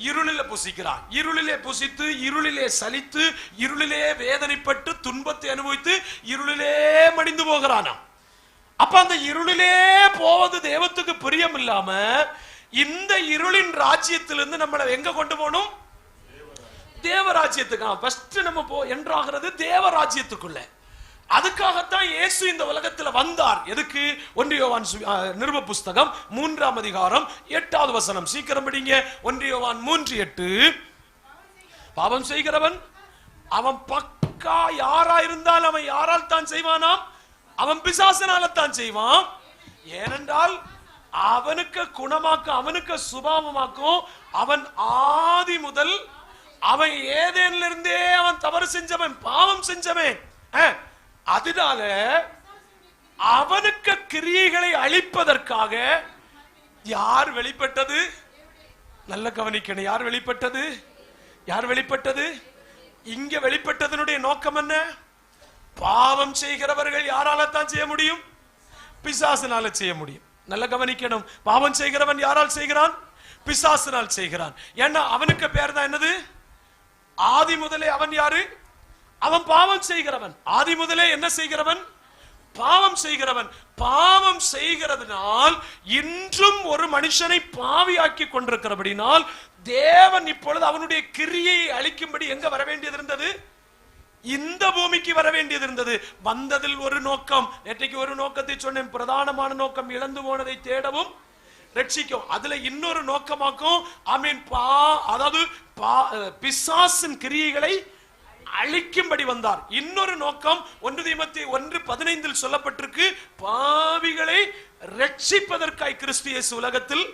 இருளில புசிக்கிறான். இருளிலே புசித்து, இருளிலே சலித்து, இருளிலே வேதனைப்பட்டு, துன்பத்தை அனுபவித்து, இருளிலே மடிந்து போகிறானா. அப்ப அந்த இருளிலே போவது தேவத்துக்கு பிரியம் இல்லாம, இந்த இருளின் ராஜ்யத்திலிருந்து நம்மளை எங்க கொண்டு போகணும்? தேவராஜ்யத்துக்கு. ஃபர்ஸ்ட் நம்ம என்றாகிறது தேவராஜ்யத்துக்குள்ள. அதுக்காகத்தான் இயேசு இந்த உலகத்துல வந்தார். எதுக்கு? 1 யோவான் நிருப புஸ்தகம் 3ஆம் அதிகாரம் 8வது வசனம். சீக்கிரம் படிங்க. 1 யோவான் 3:8. பாவம் செய்கிறவன் அவன் பக்கா யாரா இருந்தால் அவன் யாரால் தான் செய்வானாம்? அவன் பிசாசனால தான் செய்வான். ஏனென்றால் அவனுக்கு குணமாக்கும், அவனுக்கு சுபாவமாக்கும். அவன் ஆதி முதல் அவன் ஏதேன்ல இருந்தே அவன் தவறு செஞ்சவன், பாவம் செஞ்சவன். அதனால அவனுக்கு கிரியைகளை அழிப்பதற்காக யார் வெளிப்பட்டது? நல்ல கவனிக்கணும். யார் வெளிப்பட்டது? யார் வெளிப்பட்டது? இங்க வெளிப்பட்டதனுடைய நோக்கம் என்ன? பாவம் செய்கிறவர்கள் யாரால தான் செய்ய முடியும்? பிசாசினால செய்ய முடியும். நல்ல கவனிக்கணும். பாவம் செய்கிறவன் யாரால் செய்கிறான்? பிசாசினால் செய்கிறான். ஏன்னா அவனுக்கு பேர் தான் என்னது? ஆதி முதலே அவன் யாரு? அவன் பாவம் செய்கிறவன். ஆதி முதலே என்ன செய்கிறவன்? பாவம் செய்கிறவன். பாவம் செய்கிறதுனால் இன்றும் ஒரு மனுஷனை பாவியாக்கி கொண்டிருக்கிறபடினால் தேவன் இப்பொழுது அவனுடைய கிரியையை அழிக்கும்படி எங்க வர வேண்டியது இருந்தது? இந்த பூமிக்கு வர வேண்டியது இருந்தது. வந்ததில் ஒரு நோக்கம். நேற்றைக்கு ஒரு நோக்கத்தை சொன்னேன். பிரதானமான நோக்கம் இழந்து போனதை தேடவும் ரட்சிக்கும். அதுல இன்னொரு நோக்கமாக்கும். ஆமீன். அதாவது பிசாசின் கிரியைகளை அழிக்கும்படி வந்தார். இன்னொரு நோக்கம் 1 தீமோத்தேயு 1:15 சொல்லப்பட்டிருக்கு, பாவிகளை ரட்சிப்பதற்காய் கிறிஸ்து இயேசு உலகத்தில்.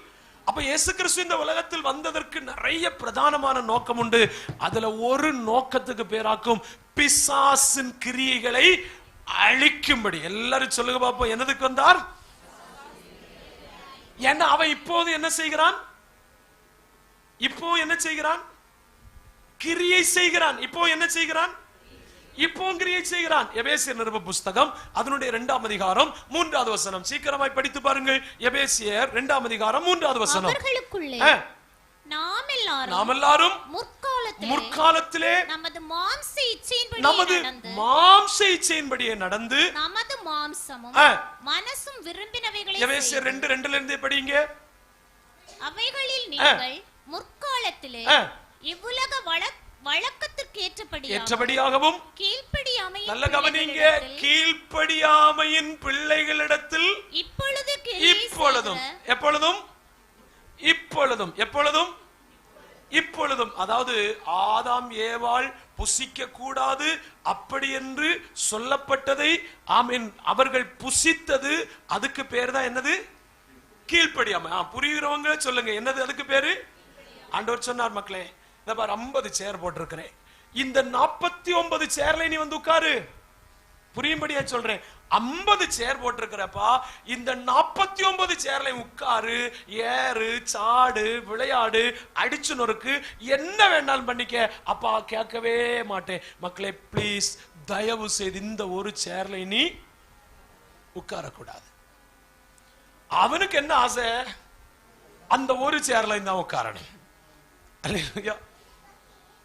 அப்ப இயேசு கிறிஸ்து இந்த உலகத்தில் வந்ததற்கு நிறைய பிரதானமான நோக்கம் உண்டு. அதுல ஒரு நோக்கத்துக்கு பேராக்கும் பிசாசின் கிரியைகளை அழிக்கும்படி. எல்லாரும் சொல்லுங்க பாப்போம், என்னதுக்கு வந்தார்? ஏன்னா அவன் இப்போது என்ன செய்கிறான்? இப்போ என்ன செய்கிறான்? கிரியை செய்கிறான். இப்போ என்ன செய்கிறான்? இப்போ கிரியை செய்கிறான். எபேசியர் நிருப புஸ்தகம் அதனுடைய 2ஆம் அதிகாரம் 3வது வசனம். சீக்கிரமாய் படித்து பாருங்கள். எபேசியர் 2ஆம் அதிகாரம் 3வது வசனம். அவர்களுக்குள்ளே நாம் எல்லாரும் முற்காலத்திலே நமது மாம்ச இச்சையின்படியே நடந்து நமது மாம்சமும் மனசும் விரும்பினவைகளை. எபேசியர் 2:2 இருந்தே படிங்க. அவைகளில் நீங்கள் முற்காலத்திலே இவ்வுலக வழக்கத்திற்கு ஏற்றபடியாகவும் நல்ல கவனிங்க, கீழ்ப்படியாமையின் பிள்ளைகளிடத்தில் இப்பொழுதும் எப்பொழுதும் இப்பொழுதும் எப்பொழுதும் இப்பொழுதும், அதாவது ஆதாம் ஏவாள் புசிக்க கூடாது அப்படி என்று சொல்லப்பட்டதை ஆமீன் அவர்கள் புசித்தது, அதுக்கு பேர் தான் என்னது? கீழ்ப்படியாமை. புரியுறவங்க சொல்லுங்க, என்னது அதுக்கு பேரு? ஆண்டவர் சொன்னார், மக்களே இந்த பாரு 50 சேர் போட்டிருக்கிறேன், இந்த 49 சேர்ல நீ வந்து உட்காரு. புரியும்படியா சொல்றேன், 50 சேர் போட்டிருக்கிறப்பா, இந்த 49 சேர்ல உட்காரு, ஏறு, சாடு, விளையாடு, அடிச்சு நொறுக்கு, என்ன வேண்டாலும் பண்ணிக்க. அப்பா கேட்கவே மாட்டேன். மக்களே பிளீஸ் தயவு செய்து இந்த ஒரு சேர்ல நீ உட்காரக்கூடாது. அவனுக்கு என்ன ஆசை? அந்த ஒரு சேர்ல தான் உட்காரணும். அல்லேலூயா.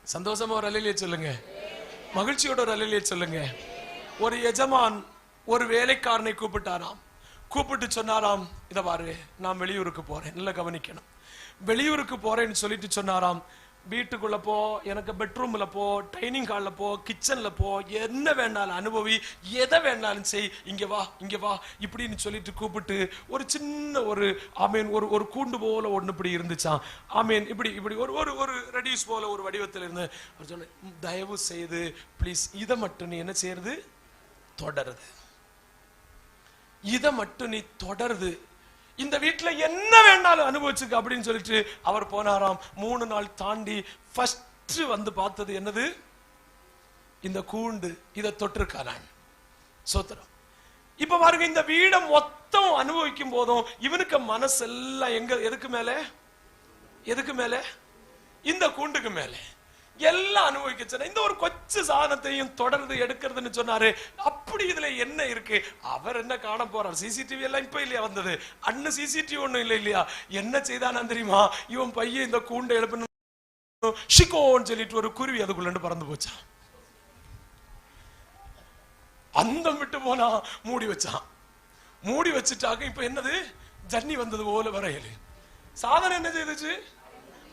சந்தோஷமா ஒரு அல்லேலூயா சொல்லுங்க, மகிழ்ச்சியோட ஒரு அல்லேலூயா சொல்லுங்க. ஒரு எஜமான் ஒரு வேலைக்காரனை கூப்பிட்டாராம். கூப்பிட்டு சொன்னாராம், இத பாரு நான் வெளியூருக்கு போறேன், நல்லா கவனிக்கணும், வெளியூருக்கு போறேன்னு சொல்லிட்டு சொன்னாராம், வீட்டுக்குள்ள போ, எனக்கு பெட்ரூம்ல போ, டைனிங் ஹால்ல போ, கிச்சன்ல போ, என்ன வேணாலும் அனுபவி, எதை வேணாலும் செய், இங்க வா இங்க வா இப்படின்னு சொல்லிட்டு கூப்பிட்டு ஒரு சின்ன ஒரு ஆமீன் ஒரு கூண்டு போல ஒண்ணு இப்படி இருந்துச்சான். ஆமீன் இப்படி இப்படி ஒரு ரெடியூஸ் போல ஒரு வடிவத்தில் இருந்து சொன்ன, தயவு செய்து பிளீஸ் இதை மட்டும் நீ என்ன செய்யறது? தொடருது. இதை மட்டும் நீ தொடருது, இந்த வீட்டுல என்ன வேணாலும் அனுபவிச்சுக்க அப்படின்னு சொல்லிட்டு அவர் போனாராம். 3 நாள் தாண்டி ஃபர்ஸ்ட் வந்து பார்த்தது என்னது? இந்த கூண்டு. இதை தொட்டிருக்கான். சோத்திரம். இப்ப பாருங்க, இந்த வீடை மொத்தம் அனுபவிக்கும் போதும் இவனுக்கு மனசெல்லாம் எங்க? எதுக்கு மேல? எதுக்கு மேல? இந்த கூண்டுக்கு மேல எல்லாம் அனுபவிக்க. இந்த ஒரு கொச்சு சாதனத்தையும் தொடர்ந்து எடுக்கிறதுன்னு சொன்னாரு. அப்படி இதுல என்ன இருக்கு? அவர் என்ன காண போறார்? சிசிடிவி எல்லாம் இப்ப இல்லையா வந்தது? அண்ணன் சிசிடிவி ஒண்ணும் இல்லை இல்லையா? என்ன செய்தானா தெரியுமா? இவன் பையன் இந்த கூண்டை எழுப்பணும் ஷிகோன்னு சொல்லிட்டு ஒரு குருவி அதுக்குள்ள பறந்து போச்சான். அந்த விட்டு போனா மூடி வச்சான். மூடி வச்சுட்டாங்க. இப்ப என்னது? ஜன்னி வந்தது போல வரையல. சாதனம் என்ன செய்துச்சு?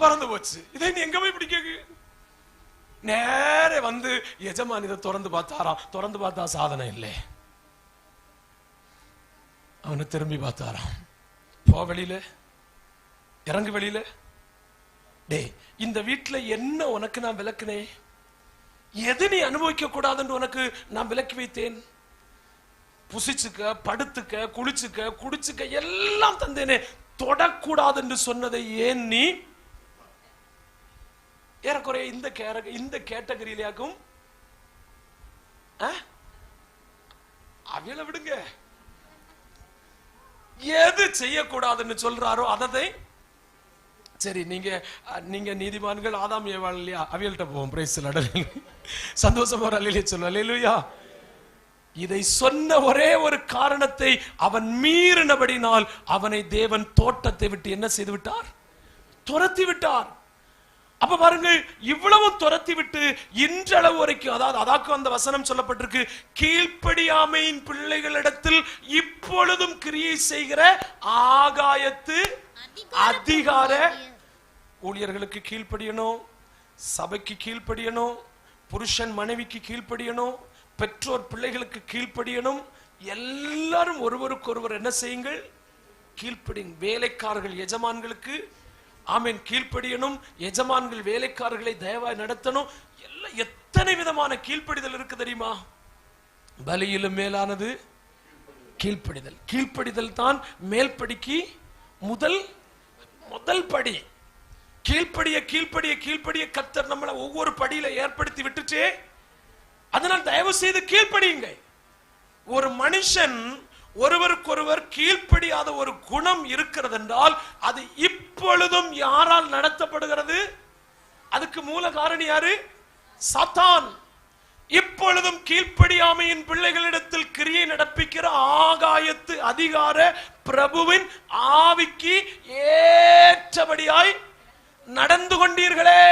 பறந்து போச்சு. இதை நீ எங்க போய் பிடிக்க? நேர வந்து எஜமான் இதை திறந்து பார்த்தாராம். திறந்து பார்த்தா சாதனம் இல்லை. அவனை திரும்பி பார்த்தாராம். போ வெளியில, இறங்கு வெளியில. டே, இந்த வீட்டுல என்ன உனக்கு நான் விளக்குனேன்? எது நீ அனுபவிக்க கூடாதுன்னு உனக்கு நான் விலக்கி வைத்தேன்? புசிச்சுக்க, படுத்துக்க, குளிச்சுக்க, குடிச்சுக்க எல்லாம் தந்தேனே. தொடக்கூடாது என்று சொன்னதை ஏன் நீ? ஏறக்குறைய இந்த கேட்டகரியிலாக்கும் அவியல விடுங்க. எது செய்யக்கூடாதுன்னு சொல்றாரோ அதை சரி. நீங்க நீதிமான்கள் ஆதாம் ஏவாள் இல்லையா? அவியல்கிட்ட போவோம். Praise Lord. சந்தோஷமா ஒரு அல்லேலூயா சொல்லு. அல்லேலூயா. இதை சொன்ன ஒரே ஒரு காரணத்தை அவன் மீறினபடினால் அவனை தேவன் தோட்டத்தை விட்டு என்ன செய்து விட்டார்? துரத்தி விட்டார். அப்ப பாருங்கள், இவ்வளவு துரத்தி விட்டு இன்றளவு வரைக்கும், அதாவது அதாக்கு அந்த வசனம் சொல்லப்பட்டிருக்கு, கீழ்ப்படியாமையின் பிள்ளைகளிடத்தில் இப்பொழுதும் கிரியை செய்கிற ஆகாயத்து அதிகார ஊழியர்களுக்கு கீழ்ப்படியணும், சபைக்கு கீழ்ப்படியணும், புருஷன் மனைவிக்கு கீழ்ப்படியணும், பெற்றோர் பிள்ளைகளுக்கு கீழ்ப்படியணும். எல்லாரும் ஒருவருக்கொருவர் என்ன செய்யுங்கள்? கீழ்ப்படியும். வேலைக்காரர்கள் எஜமான்களுக்கு ஆமீன் கீழ்ப்படியணும். எஜமான்கள் வேலைக்காரர்களை தயவாய் நடத்தணும். எல்லாம் எத்தனை விதமான கீழ்ப்படிதல் இருக்கு தெரியுமா? பலியிலும் மேலானது கீழ்ப்படிதல். கீழ்ப்படிதல் தான் மேல்படிக்கு முதல் படி. கீழ்ப்படிய கீழ்ப்படிய கீழ்ப்படிய கர்த்தர் நம்மளை ஒவ்வொரு படியில ஏற்படுத்தி விட்டுட்டே. அதனால் தயவு செய்து கீழ்ப்படியுங்க. ஒரு மனுஷன் ஒருவருக்கொருவர் கீழ்ப்படியாத ஒரு குணம் இருக்கிறது என்றால் அது இப்பொழுதும் யாரால் நடத்தப்படுகிறது? அதுக்கு மூல காரணி யாரு? சாத்தான். இப்பொழுதும் கீழ்ப்படியாமையின் பிள்ளைகளிடத்தில் கிரியை நடப்பிக்கிற ஆகாயத்து அதிகார பிரபுவின் ஆவிக்கு ஏற்றபடியாய் நடந்து கொண்டீர்களே.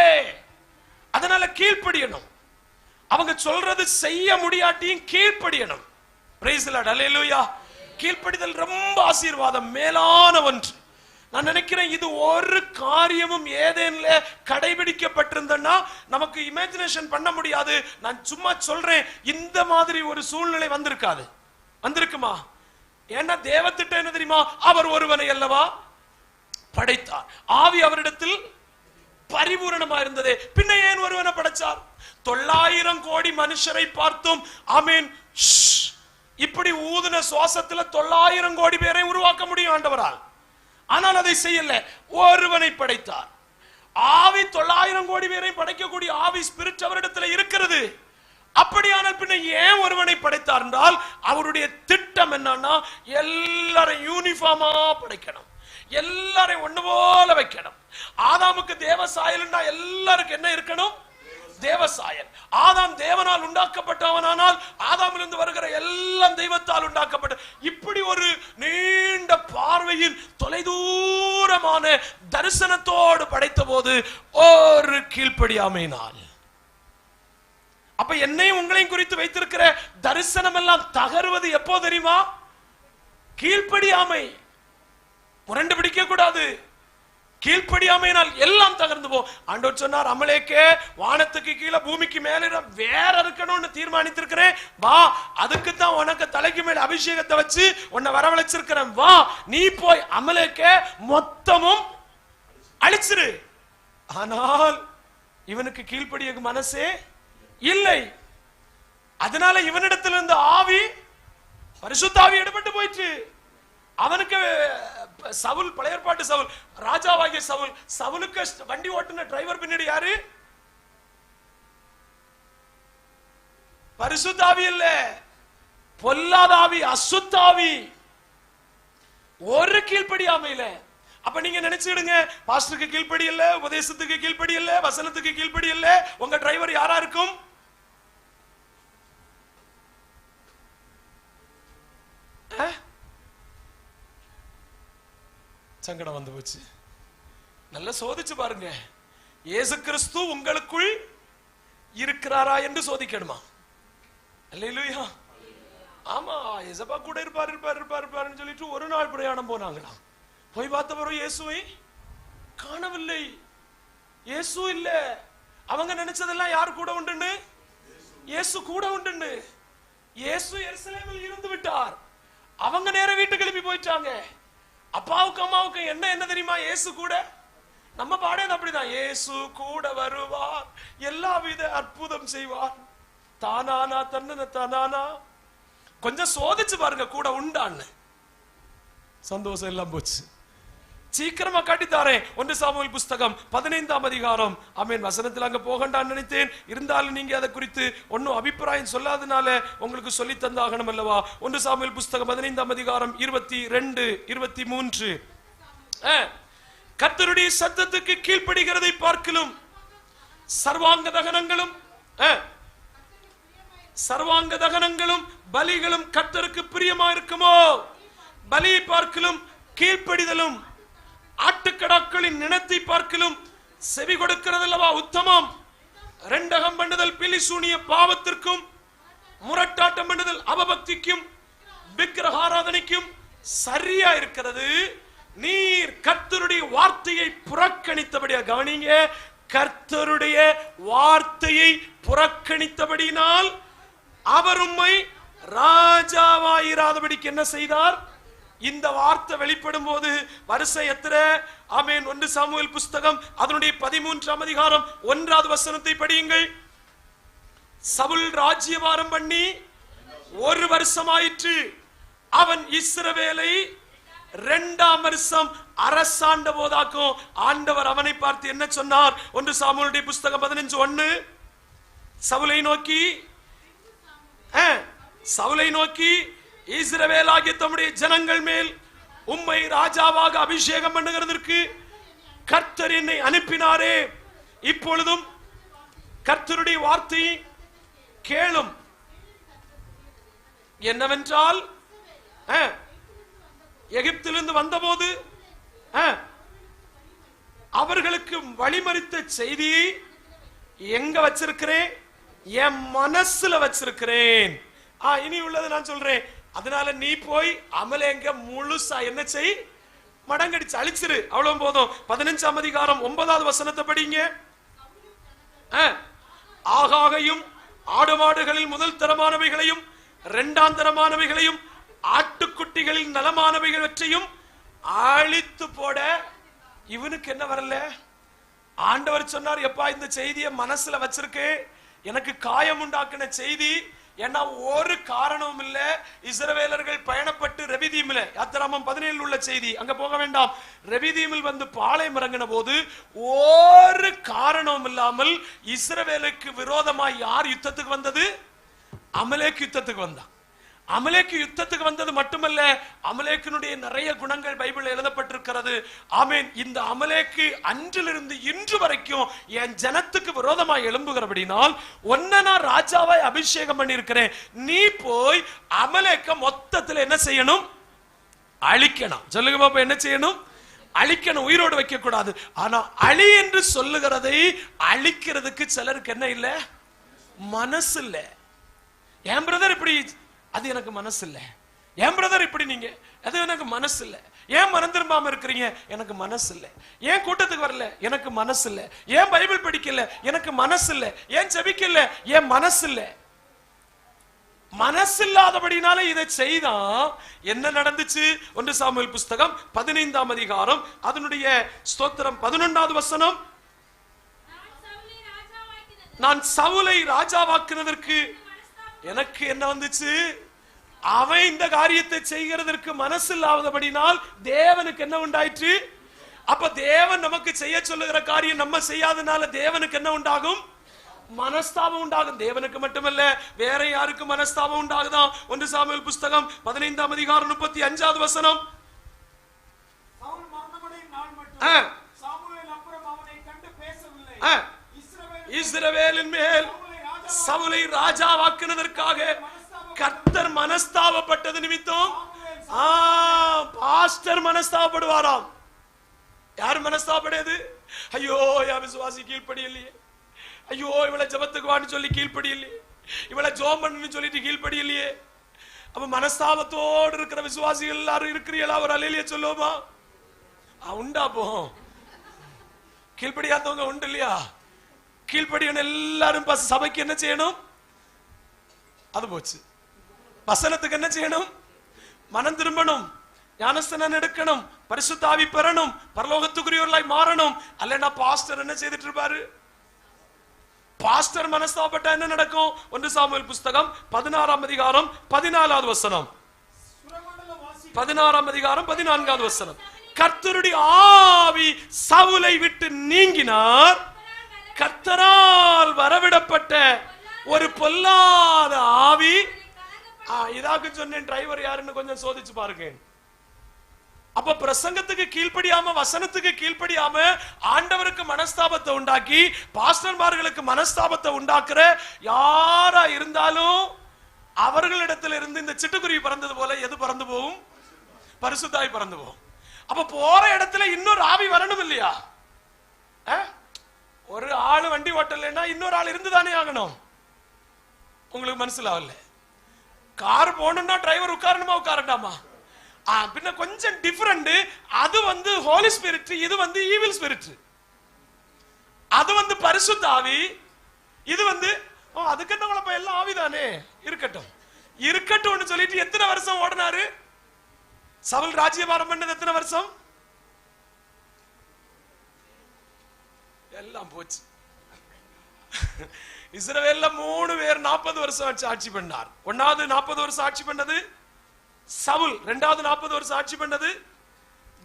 அதனால கீழ்ப்படியணும். அவங்க சொல்றது செய்ய முடியாட்டியும் கீழ்ப்படியணும். Praise the Lord. அல்லேலூயா. கீழ்ப்படிதல் ரொம்ப ஆசீர்வாதம், மேலான ஒன்று. நான் நினைக்கிறேன் இது ஒரு காரியமும் ஏதேன்ல கடைபிடிக்கப்பட்டிருந்தா நமக்கு இமேஜினேஷன் பண்ண முடியாது. நான் சும்மா சொல்றேன், இந்த மாதிரி ஒரு சூழ்நிலை வந்திருக்காது. வந்திருக்குமா? ஏன்னா தேவத்திட்ட என்ன தெரியுமா, அவர் ஒருவனை அல்லவா படைத்தார், ஆவி அவரிடத்தில் பரிபூரணமா இருந்ததே, பின்ன ஏன் ஒருவனை படைச்சார்? 900 கோடி மனுஷரை பார்த்தும் ஆமீன் இப்படி ஊதுன சுவாசத்துல 900 கோடி பேரை உருவாக்க முடியும் ஆண்டவரால். ஆனால் அதை செய்யல, ஒருவனை படைத்தார். ஆவி 900 கோடி பேரை படைக்கக்கூடிய ஆவி ஸ்பிரிட் அவரிடத்துல இருக்கிறது. அப்படியானால் பின்ன ஏன் ஒருவனை படைத்தார் என்றால், அவருடைய திட்டம் என்னன்னா எல்லாரும் யூனிஃபார்மா படைக்கணும், எல்லாரையும் ஒண்ணு போல வைக்கணும். ஆதாமுக்கு தேவசாயல்னா எல்லாருக்கும் என்ன இருக்கணும்? தேவசாயல். ஆதாம் தேவனால் உண்டாக்கப்பட்டவனானால் ஆதாமிலிருந்து வருகிற எல்லாம் தெய்வத்தால் உண்டாக்கப்பட்ட, இப்படி ஒரு நீண்ட பார்வையின் தொலைதூரமான தரிசனத்தோடு படைத்த போது ஒரு கீழ்ப்படியாமையினால், அப்ப என்னையும் உங்களையும் குறித்து வைத்திருக்கிற தரிசனம் எல்லாம் தகர்வது எப்போ தெரியுமா? கீழ்ப்படியாமை. முரண்டு பிடிக்க கூடாது. கீழ்ப்படியாமையினால் எல்லாம் தகர்ந்து போ. ஆண்டவர் சொன்னார், அமலேக்கே வானத்துக்கு கீழே பூமிக்கு மேல வேற இருக்கணும்னு தீர்மானித்திருக்கிறேன், வா, அதுக்கு தான் உனக்கு தலைக்கு மேல அபிஷேகத்தை வச்சு உன்னை வரவழைச்சிருக்கிறேன், வா, நீ போய் அமலேக்கே மொத்தமும் அழிச்சிரு. ஆனால் இவனுக்கு கீழ்ப்படிய மனசே இல்லை. அதனால இவனிடத்தில் இருந்த ஆவி, பரிசுத்த ஆவி எடுபட்டு போயிற்று. அவனுக்கு சவுல், பழைய ஏற்பாட்டு சவுல், ராஜாவாகிய சவுல், சவுலுக்கு வண்டி ஓட்டுன டிரைவர் பின்னாடி யாரு? பரிசுத்த ஆவி இல்ல, பொல்லாத ஆவி, அசுத்த ஆவி. ஒரு கீழ்ப்படியாமை இல்ல. அப்ப நீங்க நினைச்சுடுங்க, பாஸ்டருக்கு கீழ்ப்படி இல்ல, உபதேசத்துக்கு கீழ்ப்படி இல்ல, வசனத்துக்கு கீழ்ப்படி இல்ல, உங்க டிரைவர் யாரா இருக்கும்? சங்கடம் வந்து போச்சு. நல்லா சோதிச்சு பாருங்க, இயேசு கிறிஸ்து உங்களுக்குள் இருக்கிறாரா என்று சோதிக்கணுமா? அல்லேலூயா. ஆமா, இயேசப்பா கூட இருப்பாருன்னு சொல்லிட்டு ஒரு நாள் பிரயாணம் போனாங்களாம். போய் பார்த்த பிறகு இயேசுவை காணவில்லை. இயேசு இல்ல. அவங்க நினைச்சதெல்லாம் யார் கூட உண்டுன்னு? இயேசு கூட உண்டுன்னு. இயேசு எருசலேமில் இருந்து விட்டார். அவங்க நேர வீட்டுக்கு கிளம்பி போயிட்டாங்க. அப்பாவுக்கு அம்மாவுக்கு என்ன தெரியுமா? இயேசு கூட. நம்ம பாடேன் அப்படிதான், இயேசு கூட வருவார், எல்லா வித அற்புதம் செய்வார், தானானா தன்ன தானானா. கொஞ்சம் சோதிச்சு பாருங்க, கூட உண்டான்னு. சந்தோஷம் எல்லாம் போச்சு. சீக்கிரமா காட்டித்தாரேன். 1 சாமுவேல் புஸ்தகம் 15ஆம் அதிகாரம். ஆமென். வசனத்தில் அங்க போகண்டான்னு நினைத்தேன், இருந்தாலும் நீங்க அதை குறித்து ஒன்னும் அபிப்பிராயம் சொல்லாதனால உங்களுக்கு சொல்லி தந்தாகணும் அல்லவா. 1 சாமுவேல் புஸ்தகம் 15ஆம் அதிகாரம் 22, 23. கர்த்தருடைய சத்தத்துக்கு கீழ்ப்படுகிறதை பார்க்கலும் சர்வாங்க தகனங்களும் பலிகளும் கர்த்தருக்கு பிரியமா இருக்குமோ? பலியை பார்க்கலும் கீழ்ப்படிதலும் ஆட்டுக்கடாக்களின் நினத்தை பார்க்கலும் செவி கொடுக்கிறதல்லவா உத்தமம். ரெண்டகம் பண்ணுதல் பிலிசூனிய பாவத்திற்கும், முரட்டாட்டம் பண்ணுதல் அவபக்திக்கும், விக்கிரகாராதனைக்கும் சரியா இருக்கிறது. நீர் கர்த்தருடைய வார்த்தையை புறக்கணித்தபடியா, கவனிங்க, கர்த்தருடைய வார்த்தையை புறக்கணித்தபடியினால் அவர் உம்மை ராஜாவாயிராதபடிக்கு என்ன செய்தார்? இந்த வார்த்தை வெளிப்படும் போது வருஷம் எத்தனை? ஆமென். 1 சாமுவேல் புஸ்தகம் அதனுடைய 13ஆம் அதிகாரம் 1வது வசனத்தை படியுங்கள். சவுல் ராஜ்யபாரம் பண்ணி 1 வருஷம் ஆயிற்று. அவன் இஸ்ரவேலை 2ஆம் வருஷம் அரசாண்ட போதாக்கும் ஆண்டவர் அவனை பார்த்து என்ன சொன்னார்? 1 சாமுவேலுடைய புஸ்தகம் 15:1. சவுலை நோக்கி இஸ்ரவேலாகிய தம்முடைய ஜனங்கள் மேல் உம்மை ராஜாவாக அபிஷேகம் பண்ணுகிறதற்கு கர்த்தர் என்னை அனுப்பினாரே. இப்பொழுதும் கர்த்தருடைய வார்த்தை கேளும். என்னவென்றால், எகிப்திலிருந்து வந்தபோது அவர்களுக்கு வழிமறித்த செய்தியை எங்க வச்சிருக்கிறேன்? என் மனசுல வச்சிருக்கிறேன். இனி உள்ளது நான் சொல்றேன். அதனால நீ போய் அமலேங்க முழுசா என்ன செய்? மடங்கடிச்சு அழிச்சிரு, அவ்வளவு போதும். 15ஆம் அதிகாரம் 9வது வசனத்தை படிங்க. ஆகாகையும் ஆடு மாடுகளில் முதல் தரமானவைகளையும் 2ஆம் தரமானவைகளையும் ஆட்டுக்குட்டிகளில் நலமானவைகளையும் அழித்து போட இவனுக்கு என்ன வரல? ஆண்டவர் சொன்னார், எப்பா இந்த செய்தியை மனசுல வச்சிருக்கு, எனக்கு காயம் உண்டாக்குன செய்தி. ஏன்னா ஒரு காரணமும் இல்ல. இஸ்ரவேலர்கள் பயணப்பட்டு ரெவிதீமில், யாத்திராமம் 17 உள்ள செய்தி, அங்க போக வேண்டாம். ரெவிதீமில் வந்து பாளையம் இறங்கின போது ஒரு காரணமும் இல்லாமல் இஸ்ரவேலுக்கு விரோதமாய் யார் யுத்தத்துக்கு வந்தது? அமலேக்கு யுத்தத்துக்கு வந்தான். அமலேக்கு யுத்தத்துக்கு வந்தது மட்டுமல்ல, அமலேக்கினுடைய நிறைய குணங்கள் பைபிள் எழுதப்பட்டிருக்கிறது. ஆமேன். இந்த அமலேக்கு அன்றிலிருந்து இன்று வரைக்கும் என் ஜனத்துக்கு விரோதமாய் எழும்புகிறபடினால் ஒன்ன நான் ராஜாவாய் அபிஷேகம் பண்ணி இருக்கிறேன். நீ போய் அமலேக்க மொத்தத்தில் என்ன செய்யணும்? அழிக்கணும். சொல்லுங்க பாப்பா, என்ன செய்யணும்? அழிக்கணும், உயிரோடு வைக்க கூடாது. ஆனா அழி என்று சொல்லுகிறதை அழிக்கிறதுக்கு சிலருக்கு என்ன இல்ல? மனசு இல்ல. என் பிரதர் இப்படி, அது எனக்கு மனசு இல்ல. என் பிரதர் இப்படி, நீங்க அது எனக்கு மனசு இல்ல. ஏன் மனம் திரும்பாம இருக்கிறீங்க? எனக்கு மனசு இல்ல. ஏன் கூட்டத்துக்கு வரல? எனக்கு மனசு இல்ல. ஏன் பைபிள் படிக்கல? எனக்கு மனசு இல்ல. ஏன் ஜெபிக்கல? ஏன் மனசு இல்ல. மனசு இல்லாதபடினால இதை செய்தா என்ன நடந்துச்சு? 1 சாமுவேல் புஸ்தகம் 15ஆம் அதிகாரம் அதனுடைய ஸ்தோத்திரம் 11வது வசனம். நான் சவுலை ராஜாவாக்குனதற்கு எனக்கு என்ன வந்துச்சு? அவன் இந்த காரியத்தை செய்கிறதற்கு மனசு இல்லாதபடினால் தேவனுக்கு என்ன உண்டாயிற்று? அப்ப தேவன் நமக்கு செய்ய சொல்லுகிற காரியம் நம்ம செய்யாதனால தேவனுக்கு என்ன உண்டாகும்? மனஸ்தாபம் உண்டாகும். தேவனுக்கு மட்டுமல்ல, வேற யாருக்கு மனஸ்தாபம் உண்டாகுதான்? 1 சாமுவேல் புஸ்தகம் 15ஆம் அதிகாரம் 35வது வசனம். இஸ்ரவேலின் மேல் சவுலை ராஜாவாக்குனதற்காக கர்த்தர் மனஸ்தாபப்பட்டது நிமித்தம் பாஸ்டர் மனஸ்தாபப்படுவாராம். யார் மனஸ்தாபப்படுது? ஐயோ என் விசுவாசி கீழ்ப்படி இல்லையே, ஐயோ இவளை ஜபத்துக்கு வான்னு சொல்லி கீழ்ப்படி இல்லையே, இவளை ஜோம் பண்ணு சொல்லிட்டு கீழ்ப்படி இல்லையே. அப்ப மனஸ்தாபத்தோடு இருக்கிற விசுவாசிகள் எல்லாரும் இருக்கிறீங்களா? ஒரு அலையிலேயே சொல்லுவோமா? உண்டா? போ கீழ்ப்படியாதவங்க உண்டு இல்லையா? கீழ்ப்படியணும் எல்லாரும். சபைக்கு என்ன செய்யணும்? அது போச்சு. வசனத்துக்கு என்ன செய்யணும்? மனம் திரும்பணும், ஞானஸ்நானம் எடுக்கணும், பரிசுத்த ஆவி பெறணும், பரலோகத்துக்குரியவர்களாய் மாறணும். அல்லனா பாஸ்டர் என்ன செய்துட்டு இருப்பாரு? பாஸ்டர் மனஸ்தாபப்பட்டா என்ன நடக்கும்? 1 சாமுவேல் புஸ்தகம் 16ஆம் அதிகாரம் 14வது வசனம். 16ஆம் அதிகாரம் 14வது வசனம். கர்த்தருடைய ஆவி சவுலை விட்டு நீங்கினார். கர்த்தரால் வரவிடப்பட்ட ஒரு பொல்லாத ஆவி. இதாக்கு சொன்னேன், டிரைவர் யாருன்னு கொஞ்சம் சோதிச்சு பாருங்க. அப்ப பிரசங்கத்துக்கு கீழ்ப்படியாம, வசனத்துக்கு கீழ்ப்படியாம ஆண்டவருக்கு மனஸ்தாபத்தை உண்டாக்கி பாஸ்டர்மார்களுக்கு மனஸ்தாபத்தை உண்டாக்குற யாரா இருந்தாலும் அவர்களிடத்தில் இருந்து இந்த சிட்டுக்குருவி பறந்தது போல எது பறந்து போகும்? பரிசுத்தாய் பறந்து போகும். அப்ப போற இடத்துல இன்னொரு ஆவி வரணும் இல்லையா? ஒரு ஆளு வண்டி ஓட்டலைன்னா இன்னொரு ஆள் இருந்துதானே ஆகணும். உங்களுக்கு மனசிலாவல? கார் போகணும்னா டிரைவர் உட்காரணுமா உட்காரண்டாமா? பின்ன கொஞ்சம் டிஃபரெண்ட். அது வந்து ஹோலி ஸ்பிரிட், இது வந்து ஈவில் ஸ்பிரிட். அது வந்து பரிசுத்த ஆவி, இது வந்து அதுக்கு என்ன குழப்பம்? எல்லாம் ஆவிதானே, இருக்கட்டும் இருக்கட்டும் சொல்லிட்டு எத்தனை வருஷம் ஓடினாரு? சவுல் ராஜ்யபாரம் பண்ணது எத்தனை வருஷம்? எல்லாம் போச்சு. இஸ்ரவேல்ல 3 பேர் 40 வருஷம் ஆட்சி பண்ணார். 1வது 40 வருஷம் ஆட்சி பண்ணது சவுல், 2வது 40 வருஷம் ஆட்சி பண்ணது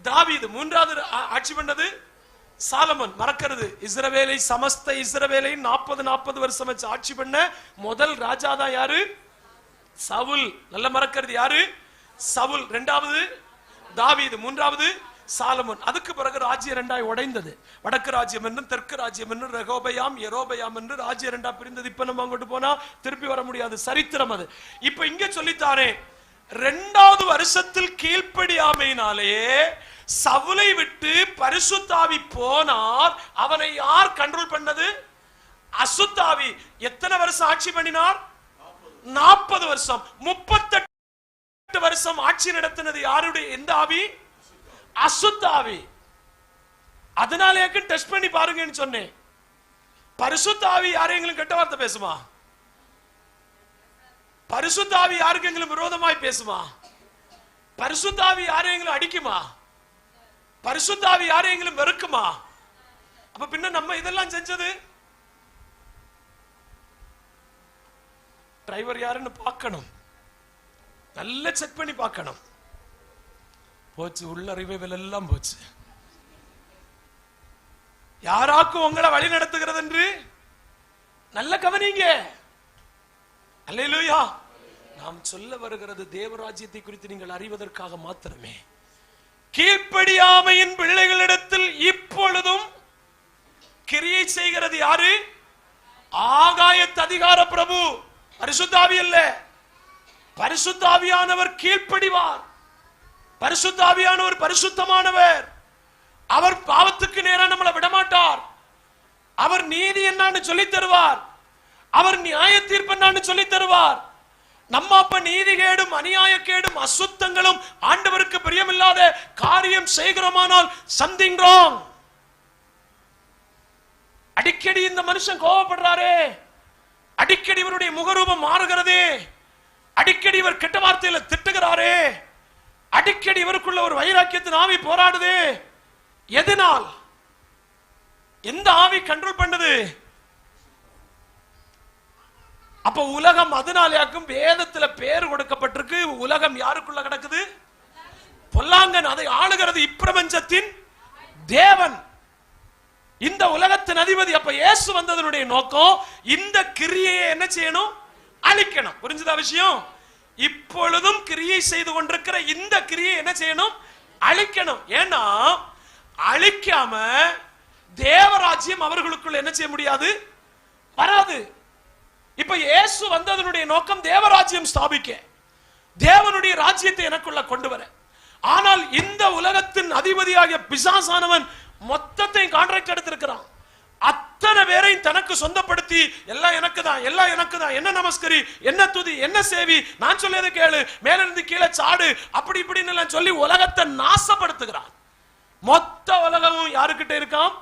தாவீது, 3வது ஆட்சி பண்ணது சாலமன். மறக்கிறது, இஸ்ரவேலை சமஸ்த இஸ்ரவேலை 40 வருஷம் வச்சு ஆட்சி பண்ண முதல் ராஜா தான் யாரு? சவுல். நல்ல மறக்கிறது, யாரு? சவுல். 2வது தாவீது, 3வது சாலமன். அதுக்கு பிறகு ராஜ்யம் 2ஆய் உடைந்தது. வடக்கு ராஜ்யம் என்றும் தெற்கு ராஜ்யம் என்றும் ரெகோபயாம் எரோபயாம் என்று ராஜ்யம் 2ஆ பிரிந்தது. இப்ப நம்ம அங்கிட்டு போனா திருப்பி வர முடியாது, சரித்திரம் அது. இப்ப இங்க சொல்லித்தாரே, 2வது வருஷத்தில் கீழ்ப்படியாமையினாலே சவுலை விட்டு பரிசுத்தாவி போனார். அவனை யார் கண்ட்ரோல் பண்ணது? அசுத்தாவி. எத்தனை வருஷம் ஆட்சி பண்ணினார்? 40 வருஷம். 38 வருஷம் ஆட்சி நடத்தினது யாருடைய? எந்த ஆவி? அசுத்தாவி. அதனாலேக்கு டெஸ்ட் பண்ணி பாருங்கன்னு சொன்னேன். பரிசுத்தாவி யாரையும் கெட்ட வார்த்தை பேசுமா? பரிசுத்தாவி யாருக்கு எங்களுக்கு விரோதமாய் பேசுமா? பரிசுத்தாவி யாரையும் அடிக்குமா? பரிசுத்தாவி யாரையும் வெறுக்குமா? அப்ப பின்ன நம்ம இதெல்லாம் செஞ்சது? டிரைவர் யாருன்னு பார்க்கணும், நல்ல செக் பண்ணி பார்க்கணும். போச்சு, உள்ள ரிவைவல் எல்லாம் போச்சு. யாராக்கும் உங்களை வழி நடத்துகிறது என்று நல்ல கவனிங்க. அல்லேலூயா. நாம் சொல்ல வருகிறது தேவராஜ்யத்தை குறித்து நீங்கள் அறிவதற்காக மாத்திரமே. கீழ்ப்படியாமையின் பிள்ளைகளிடத்தில் இப்பொழுதும் கிரியை செய்கிறது யாரு? ஆகாயத்து அதிகார பிரபு, பரிசுத்தாவி அல்ல. பரிசுத்தாவியானவர் கீழ்ப்படிவார். பரிசுத்தாவியானவர் பரிசுத்தமானவர். அவர் பாவத்துக்கு நேரா நம்மளை விடமாட்டார். அவர் நீதி என்னன்னு சொல்லி தருவார். அவர் நியாய தீர்ப்பு என்னன்னு சொல்லி தருவார். நம்ம அப்ப நீதி கேடும் அநியாய கேடும் அசுத்தங்களும் ஆண்டவருக்கு பிரியமில்லாத காரியம் செய்கிறோமானால் something wrong. அடிக்கடி இந்த மனுஷன் கோபப்படுறாரே, அடிக்கடி இவருடைய முகரூபம் மாறுகிறதே, அடிக்கடி இவர் கெட்ட வார்த்தையில திட்டுகிறாரே, அடிக்கடி இவருக்குள்ள ஒரு வைராக்கியத்தின் ஆவி போராடுதே. எதனால்? எந்த ஆவி கண்ட்ரோல் பண்ணது? அப்ப உலகம் அதனாலேயாக்கும் வேதத்துல பேர் கொடுக்கப்பட்டிருக்கு. உலகம் யாருக்குள்ள கிடக்குது? பொல்லாங்கன். அதை ஆளுகிறது இப்பிரபஞ்சத்தின் தேவன், இந்த உலகத்தின் அதிபதி. அப்ப இயேசு வந்ததனுடைய நோக்கம் இந்த கிரியையை என்ன செய்யணும்? அழிக்கணும். புரிஞ்சுதா விஷயம்? இப்பொழுதும் கிரியை செய்து கொண்டிருக்கிற இந்த கிரியை என்ன செய்யணும்? அழிக்கணும். ஏன்னா அழிக்காம தேவராஜ்யம் அவர்களுக்குள்ள என்ன செய்ய முடியாது? வராது. இப்ப இயேசு வந்ததனுடைய நோக்கம் தேவராஜ்யம் ஸ்தாபிக்க, தேவனுடைய ராஜ்யத்தை எனக்குள்ள கொண்டு வர. ஆனால் இந்த உலகத்தின் அதிபதியாகிய பிசாசானவன் மொத்தத்தை கான்ட்ராக்ட் எடுத்திருக்கிறான். அத்தனை பேரையும் தனக்கு சொந்தப்படுத்தி எல்லாம் எனக்கு தான், எல்லாம் எனக்கு தான், என்ன நமஸ்கரி, என்ன துதி, என்ன சேவி, நான் சொல்லியதை கேளு, மேல இருந்து கீழே சாடு, அப்படி இப்படின்னு எல்லாம் சொல்லி உலகத்தை நாசப்படுத்துகிறான். மொத்த உலகமும் யாருக்கிட்ட இருக்கான்?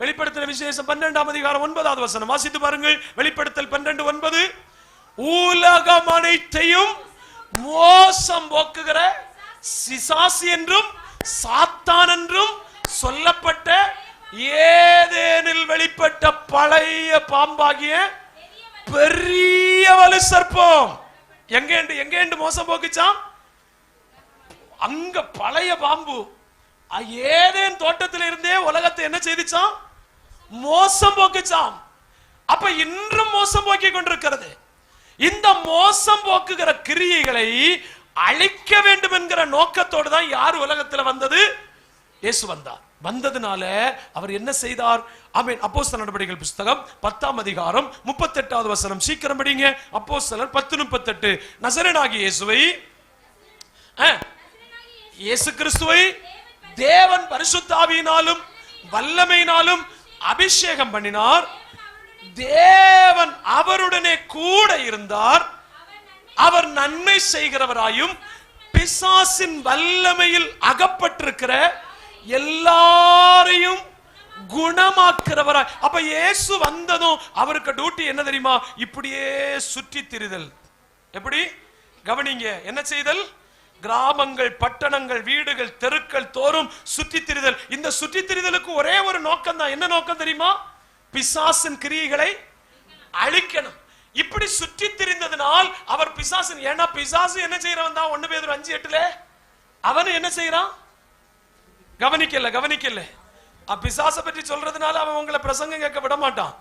வெளிப்படுத்தல் விசேஷம் 12ஆம் அதிகாரம் 9வது வசனம் வாசித்து பாருங்கள். வெளிப்படுத்தல் 12:9. உலகம் அனைத்தையும் மோசம் போக்குகிற பிசாசு என்றும் சாத்தான் என்றும் சொல்லப்பட்ட ஏதேனில் வெளிப்பட்ட பழைய பாம்பாகிய பெரிய வலு சர்ப்பம் எங்கேண்டு மோசம் போக்குச்சாம்? அங்க பழைய பாம்பு ஏதேன் தோட்டத்தில் இருந்தே உலகத்தை என்ன செய்துச்சாம்? மோசம் போக்குச்சாம். அப்ப இன்றும் மோசம் போக்கி கொண்டிருக்கிறது. இந்த மோசம் போக்குகிற கிரியைகளை அழிக்க வேண்டும் என்கிற நோக்கத்தோடு தான் யார் உலகத்தில் வந்தது? இயேசு வந்தார். வந்ததுனால அவர் என்ன செய்தார்? ஆமென். அப்போஸ்தலர் நடபடிகள் புத்தகம் 10ஆம் அதிகாரம் 38வது வசனம் சீக்கிரம் படிங்க. அப்போஸ்தலர் 10:38. நசரேயனாகிய இயேசுவை, இயேசு கிறிஸ்துவை தேவன் பரிசுத்த ஆவியினாலும் வல்லமையினாலும் அபிஷேகம் பண்ணினார். தேவன் அவருடனே கூட இருந்தார். அவர் நன்மை செய்கிறவராயும் பிசாசின் வல்லமையில் அகப்பட்டிருக்கிற எல்லாரையும் குணமாக்குறவராய். அப்ப இயேசு வந்ததும் அவருக்கு டியூட்டி என்ன தெரியுமா? இப்படியே சுற்றி திரிதல். எப்படி? கவனிங்க. என்ன செய்தல்? கிராமங்கள், பட்டணங்கள், வீடுகள், தெருக்கள் தோறும் சுற்றி திரிதல். இந்த சுற்றி திரிதலுக்கு ஒரே ஒரு நோக்கம் தான். என்ன நோக்கம் தெரியுமா? பிசாசின் கிரியைகளை அழிக்கணும். இப்படி சுற்றி திரிந்ததனால் அவர் பிசாசின், ஏன்னா பிசாசு என்ன செய்யறவன் தான் 1 பேதுரு 5:8 அவன் என்ன செய்யறான்? கவனிக்கல. பிசாசை பற்றி சொல்றதுனால அவன் உங்களை பிரசங்கம் கேட்க விட மாட்டான்.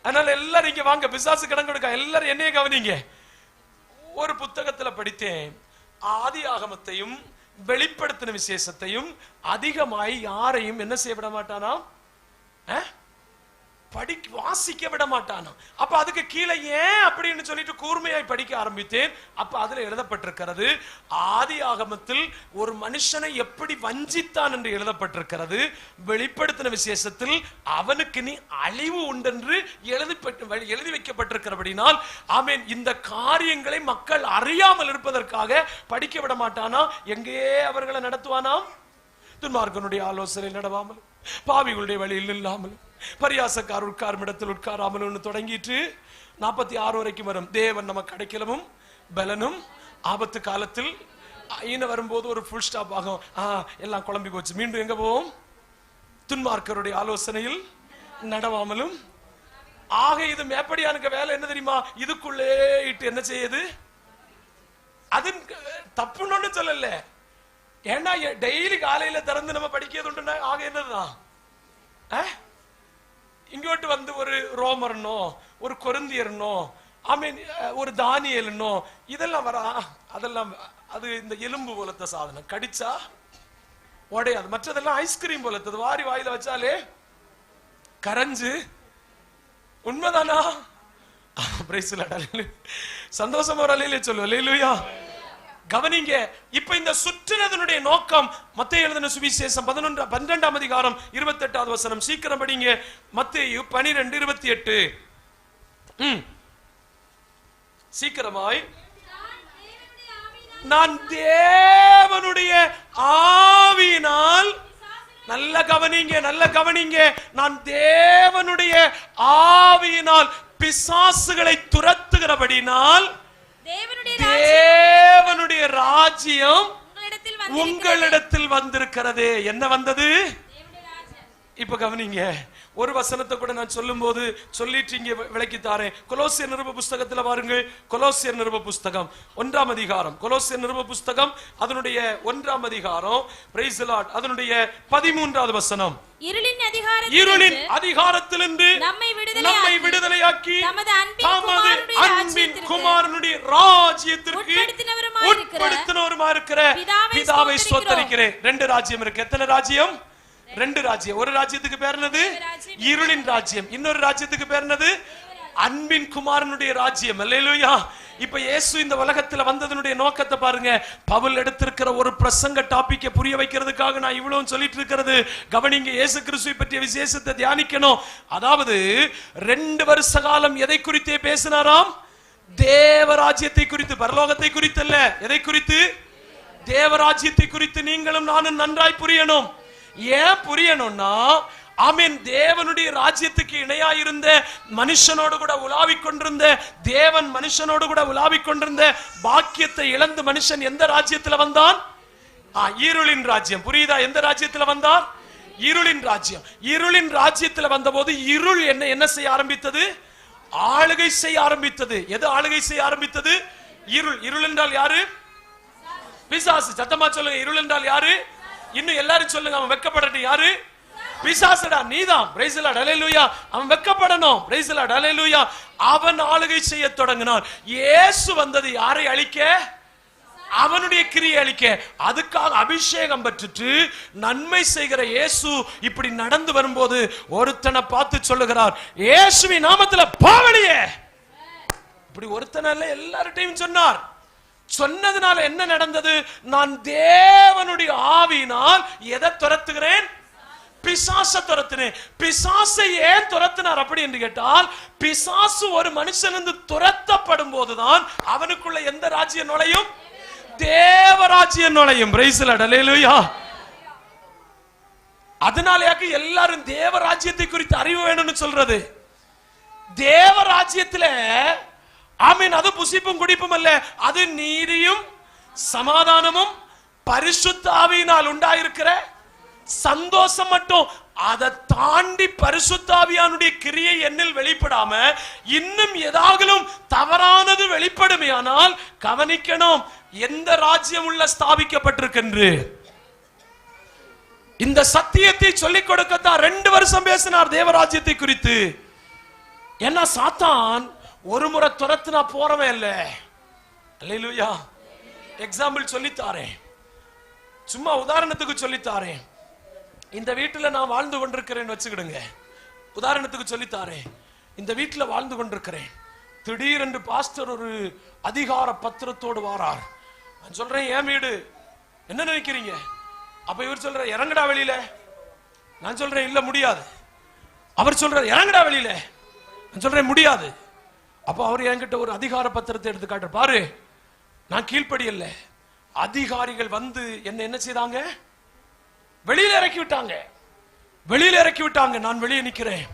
அதனால எல்லாரும் இங்க வாங்க, பிசாசு கடன் கொடுக்க, எல்லாரும் என்னைய கவனிங்க. ஒரு புத்தகத்துல படித்தேன், ஆதி ஆகமத்தையும் வெளிப்படுத்தின விசேஷத்தையும் அதிகமாய் யாரையும் என்ன செய்ய விட மாட்டானா? வாசிக்க விட மாட்டானா? அப்ப அதுக்கு கீழே ஏன் அப்படின்னு சொல்லிட்டு கூர்மையாய் படிக்க ஆரம்பித்தேன். அப்ப அதுல எழுதப்பட்டிருக்கிறது, ஆதி ஆகமத்தில் ஒரு மனுஷனை எப்படி வஞ்சித்தான் என்று எழுதப்பட்டிருக்கிறது. வெளிப்படுத்தின விசேஷத்தில் அவனுக்கு நீ அழிவு உண்டென்று எழுதி வைக்கப்பட்டிருக்கிறபடினால், ஆமென், இந்த காரியங்களை மக்கள் அறியாமல் இருப்பதற்காக படிக்க விட மாட்டானா? எங்கே அவர்களை நடத்துவானாம்? துன்மார்க்கனுடைய ஆலோசனை நடவாமலும் பாவிகளுடைய வழியில் இல்லாமலும் பரியாசக்கார் உட்காரும் இடத்தில் உட்காராமலும் தொடங்கிட்டு 46 வரைக்கும் வரும். தேவன் நமக்கு அடைக்கலமும் பலனும் ஆபத்து காலத்தில் வரும்போது ஒரு ஃபுல் ஸ்டாப் ஆகும். எல்லாம் குழம்பி போச்சு. மீண்டும் எங்க போவோம்? துன்மார்க்கருடைய ஆலோசனையில் நடவாமலும். ஆக இது மேப்படியானுக்கு வேலை என்ன தெரியுமா? இதுக்குள்ளே இட்டு என்ன செய்யுது? அது தப்புன்னு சொல்லல. ஏன்னா டெய்லி காலையில திறந்து நம்ம படிக்கிறது உண்டு. ஆக என்னதுதான் இங்கோட்டு வந்து ஒரு ரோமர்னோ ஒரு கொரிந்தியர்னோ ஒரு தானியேலனோ இதெல்லாம் வரா. அதெல்லாம் அது இந்த எலும்பு போலத்த சாதனம், கடிச்சா உடையாது. மற்றதெல்லாம் ஐஸ்கிரீம் போலத்தது, வாரி வாயில வச்சாலே கரைஞ்சு. உண்மைதானா? சந்தோஷமா ஒரு அலையிலே சொல்லுவா. கவனிங்க. இப்ப இந்த சுற்றினதனுடைய நோக்கம் மத்தேயு எழுதின சுவிசேஷம் 12ஆம் அதிகாரம் 28வது வசனம். சீக்கிரம் படிங்க. மத்தேயு 12:28. சீக்கிரமாய். நான் தேவனுடைய ஆவியினால், நல்ல கவனிங்க, நல்ல கவனிங்க, நான் தேவனுடைய ஆவியினால் பிசாசுகளை துரத்துகிறபடினால் தேவனுடைய ராஜ்யம் உங்களிடத்தில் வந்திருக்கிறதே. என்ன வந்தது? இப்ப கவனிங்க. ஒரு வசனத்தை கூட நான் சொல்லும் போது சொல்லிட்டு விளக்கி தாரேன். கொலோசியர் நிருப புஸ்தகத்துல பாருங்கள். கொலோசியர் நிருப புஸ்தகம் 1ஆம் அதிகாரம். கொலோசியர் நிருப புஸ்தகம் அதனுடைய 1ஆம் அதிகாரம், பிரைஸ் தி லார்ட், அதனுடைய 13வது வசனம். இருளின் அதிகாரத்திலிருந்து நம்மை விடுதலையாக்கி தமது அன்பின் குமாரனுடைய ராஜ்யத்திற்கு உட்படுத்தினவருமா இருக்கிற பிதாவை ஸ்தோத்திரிக்கிறேன். 2 ராஜ்யம் இருக்கு. எத்தனை ராஜ்யம்? 2 ராஜ்யம். ஒரு ராஜ்யத்துக்கு பேர் என்னது? இருளின் ராஜ்யம். இன்னொரு ராஜ்யத்துக்கு பேர் என்னது? அன்பின் குமாரனுடைய ராஜ்யம். அல்லேலூயா. இப்ப இயேசு இந்த உலகத்துல வந்ததனுடைய நோக்கத்தை பாருங்க. பவுல் எடுத்திருக்கிற ஒரு பிரசங்க டாபிக்கை புரிய வைக்கிறதுக்காக நான் இவ்வளவு சொல்லிட்டு இருக்கிறது. கவனிங்க. இயேசு கிறிஸ்துவை பற்றிய விசேஷத்தை தியானிக்கணும். அதாவது 2 வருஷ காலம் எதை குறித்தே பேசினாராம்? தேவராஜ்யத்தை குறித்து, பரலோகத்தை குறித்து அல்ல. எதை குறித்து? தேவராஜ்யத்தை குறித்து நீங்களும் நானும் நன்றாய் புரியணும். ஏன் புரியணும்னா, ஆமென், தேவனுடைய ராஜ்யத்துக்கு இணையாயிருந்த மனுஷனோடு கூட உலாவிக் கொண்டிருந்த தேவன் மனுஷனோடு கூட உலாவிக் கொண்டிருந்த பாக்கியத்தை இழந்து மனுஷன் எந்த ராஜ்யத்துல வந்தான்? இருளின் ராஜ்யம். புரியுதா? எந்த ராஜ்யத்துல வந்தான்? இருளின் ராஜ்யம். இருளின் ராஜ்யத்துல வந்தபோது இருள் என்ன செய்ய ஆரம்பித்தது? ஆளுகை செய்ய ஆரம்பித்தது. எது ஆளுகை செய்ய ஆரம்பித்தது? இருள். இருள் என்றால் யாரு? பிசாசு. சத்தமா சொல்லுங்க. இருள் என்றால் யாரு? இன்னும் எல்லாரும் சொல்லுங்க. அவன் வெட்கப்படட்டும். யாரு? பிசாசுடா, நீதான். பிரைஸ் தி லார்ட், ஹல்லேலூயா. அவன் வெட்கப்படணும். பிரைஸ் தி லார்ட், ஹல்லேலூயா. அவன் ஆளுகை செய்ய தொடங்கினான். இயேசு வந்தது யாரை அழிக்க? அவனுடைய கிரியை அழிக்க. அதுக்காக அபிஷேகம் பெற்றுட்டு நன்மை செய்கிற இயேசு இப்படி நடந்து வரும்போது ஒருத்தனை பார்த்து சொல்லுகிறார், இயேசுவின் நாமத்துல பாவலியே. இப்படி ஒருத்தனை இல்ல, எல்லார்ட்டையும் சொன்னார். சொன்னதுனால என்ன நடந்தது? நான் தேவனுடைய ஆவியினால் எதை துரத்துகிறேன்? பிசாசை துரத்தினேன். பிசாசை ஏன் துரத்தினார் அப்படி என்று கேட்டால், பிசாசு ஒரு மனுஷனிருந்து துரத்தப்படும் போதுதான் அவனுக்குள்ள எந்த ராஜ்யம் நுழையும்? தேவராஜ்யம் நுழையும். பிரைஸ் தி லார்ட், ஹல்லேலூயா. அதனாலயாக்கு எல்லாரும் தேவராஜ்யத்தை குறித்து அறிவு வேணும்னு சொல்றது. தேவராஜ்யத்துல ஆமென், அது புசிப்பும் குடிப்பும் அல்ல, அது நீதியும் சமாதானமும் பரிசுத்த ஆவியினால் உண்டாயிருக்கிற சந்தோஷம் மட்டும். அதை தாண்டி பரிசுத்த ஆவியானுடைய கிரியை என்னில் வெளிப்படாம இன்னும் ஏதாவது தவறானது வெளிப்படுமே ஆனால் கவனிக்கணும், எந்த ராஜ்யம் உள்ள ஸ்தாபிக்கப்பட்டிருக்கின்ற இந்த சத்தியத்தை சொல்லிக் கொடுக்கத்தான் 2 வருஷம் பேசினார் தேவராஜ்யத்தை குறித்து. ஏன்னா சாத்தான் ஒரு முறை துரத்துனா போறவே இல்லை. அல்லேலூயா. எக்ஸாம்பிள் சொல்லித்தாரேன், சும்மா உதாரணத்துக்கு சொல்லித்தாரேன். இந்த வீட்டுல நான் வாழ்ந்து கொண்டிருக்கிறேன் வச்சுக்கிடுங்க. உதாரணத்துக்கு சொல்லித்தாரேன். இந்த வீட்டுல வாழ்ந்து கொண்டிருக்கிறேன். திடீரென்று பாஸ்டர் ஒரு அதிகார பத்திரத்தோடு வாரார். நான் சொல்றேன், என் வீடு, என்ன நினைக்கிறீங்க? அப்ப இவர் சொல்ற, இறங்கடா வெளியில. நான் சொல்றேன், இல்ல முடியாது. அவர் சொல்ற, இறங்கடா வெளியில. நான் சொல்றேன், முடியாது. அப்ப அவர் என்கிட்ட ஒரு அதிகார பத்திரத்தை எடுத்து காட்டுற, பாரு, நான் கீழ்ப்படி இல்ல. அதிகாரிகள் வந்து என்ன செய்தாங்க? வெளியில இறக்கி விட்டாங்க. வெளியில இறக்கி விட்டாங்க. நான் வெளியே நிக்கிறேன்.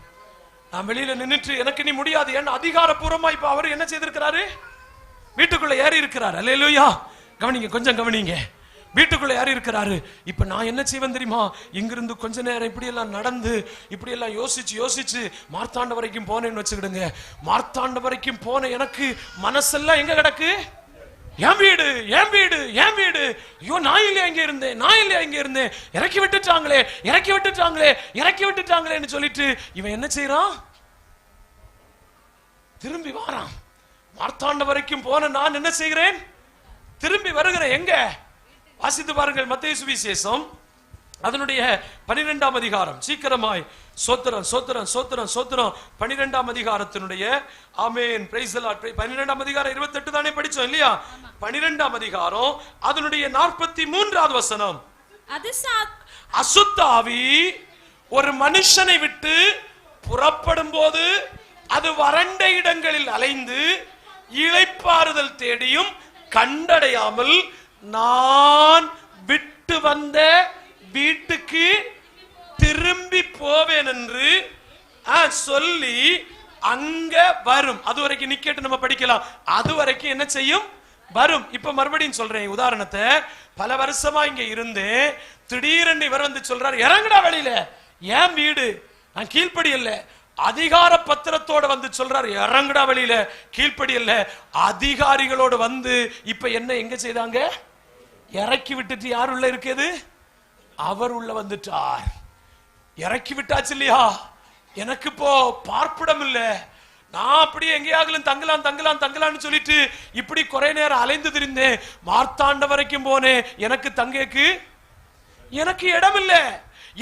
நான் வெளியில நின்னுட்டு எனக்கு நீ முடியாது. ஏன்னா அதிகாரப்பூர்வமா இப்ப அவர் என்ன செய்திருக்கிறாரு? வீட்டுக்குள்ள ஏறி இருக்கிறார். அல்லேலூயா. கவனிங்க, கொஞ்சம் கவனிங்க. வீட்டுக்குள்ள யார் இருக்கிறாரு? இப்ப நான் என்ன செய்வேன் தெரியுமா? இங்கிருந்து கொஞ்ச நேரம் இப்படி எல்லாம் நடந்து இப்படி எல்லாம் யோசிச்சு மார்த்தாண்ட வரைக்கும் போனேன்னு வச்சுக்கிடுங்க. மார்த்தாண்ட வரைக்கும் போன எனக்கு மனசெல்லாம் எங்க கிடக்கு? என் வீடு, என் வீடு, என் வீடு. ஐயோ, நான் இல்லையா இங்க இருந்தேன், நான் இல்லையா இங்க இருந்தேன், இறக்கி விட்டுட்டாங்களே, இறக்கி விட்டுட்டாங்களே, இறக்கி விட்டுட்டாங்களேன்னு சொல்லிட்டு இவன் என்ன செய்யறான்? திரும்பி வாரான். மார்த்தாண்ட வரைக்கும் போன நான் என்ன செய்கிறேன்? திரும்பி வருகிறேன். எங்க? வாசித்து பாருங்கள். மத்தேயு சுவிசேஷம் அதனுடைய 12ஆம் அதிகாரம். சீக்கிரமாய். சோத்திரம் சோத்திரம் சோத்திரம் சோத்திரம். 12ஆம் அதிகாரத்தினுடைய ஆமென் பிரைஸ் தி லார்ட். 12ஆம் அதிகாரம் 28 தானே படிச்சோம் இல்லையா? 12ஆம் அதிகாரம் அதனுடைய 43வது வசனம். அசுத்த ஆவி ஒரு மனுஷனை விட்டு புறப்படும் போது அது வறண்ட இடங்களில் அலைந்து இளைப்பாறுதல் தேடியும் கண்டடையாமல் நான் விட்டு வந்த வீட்டுக்கு திரும்பி போவேன் என்று சொல்லி அங்க வரும். அது வரைக்கும் நிக்கட்டு நம்ம படிக்கலாம். அது வரைக்கும் என்ன செய்யும்? வரும். இப்ப மறுபடியும் சொல்றேன் உதாரணத்தை. பல வருஷமா இங்க இருந்தேன். திடீரென்று இவர் வந்து சொல்றாரு, இறங்குடா வெளியில, ஏன் வீடு, நான் கீழ்ப்படி இல்ல. அதிகார பத்திரத்தோட வந்து சொல்றாரு, இறங்குடா வெளியில, கீழ்ப்படி இல்ல. அதிகாரிகளோடு வந்து இப்ப என்ன எங்க செய்தாங்க? இறக்கி விட்டுட்டு யார் உள்ள இருக்குது? அவர் உள்ள வந்துட்டார். இறக்கி விட்டாச்சு இல்லையா? எனக்கு இப்போ பார்ப்பிடம் இல்ல. நான் அப்படியே எங்கேயாகலும் தங்கலாம் தங்கலாம் தங்கலாம்னு சொல்லிட்டு இப்படி குறை நேரம் அலைந்து திரிந்தேன். மார்த்தாண்ட வரைக்கும் போனேன். எனக்கு தங்கேக்கு எனக்கு இடம் இல்ல.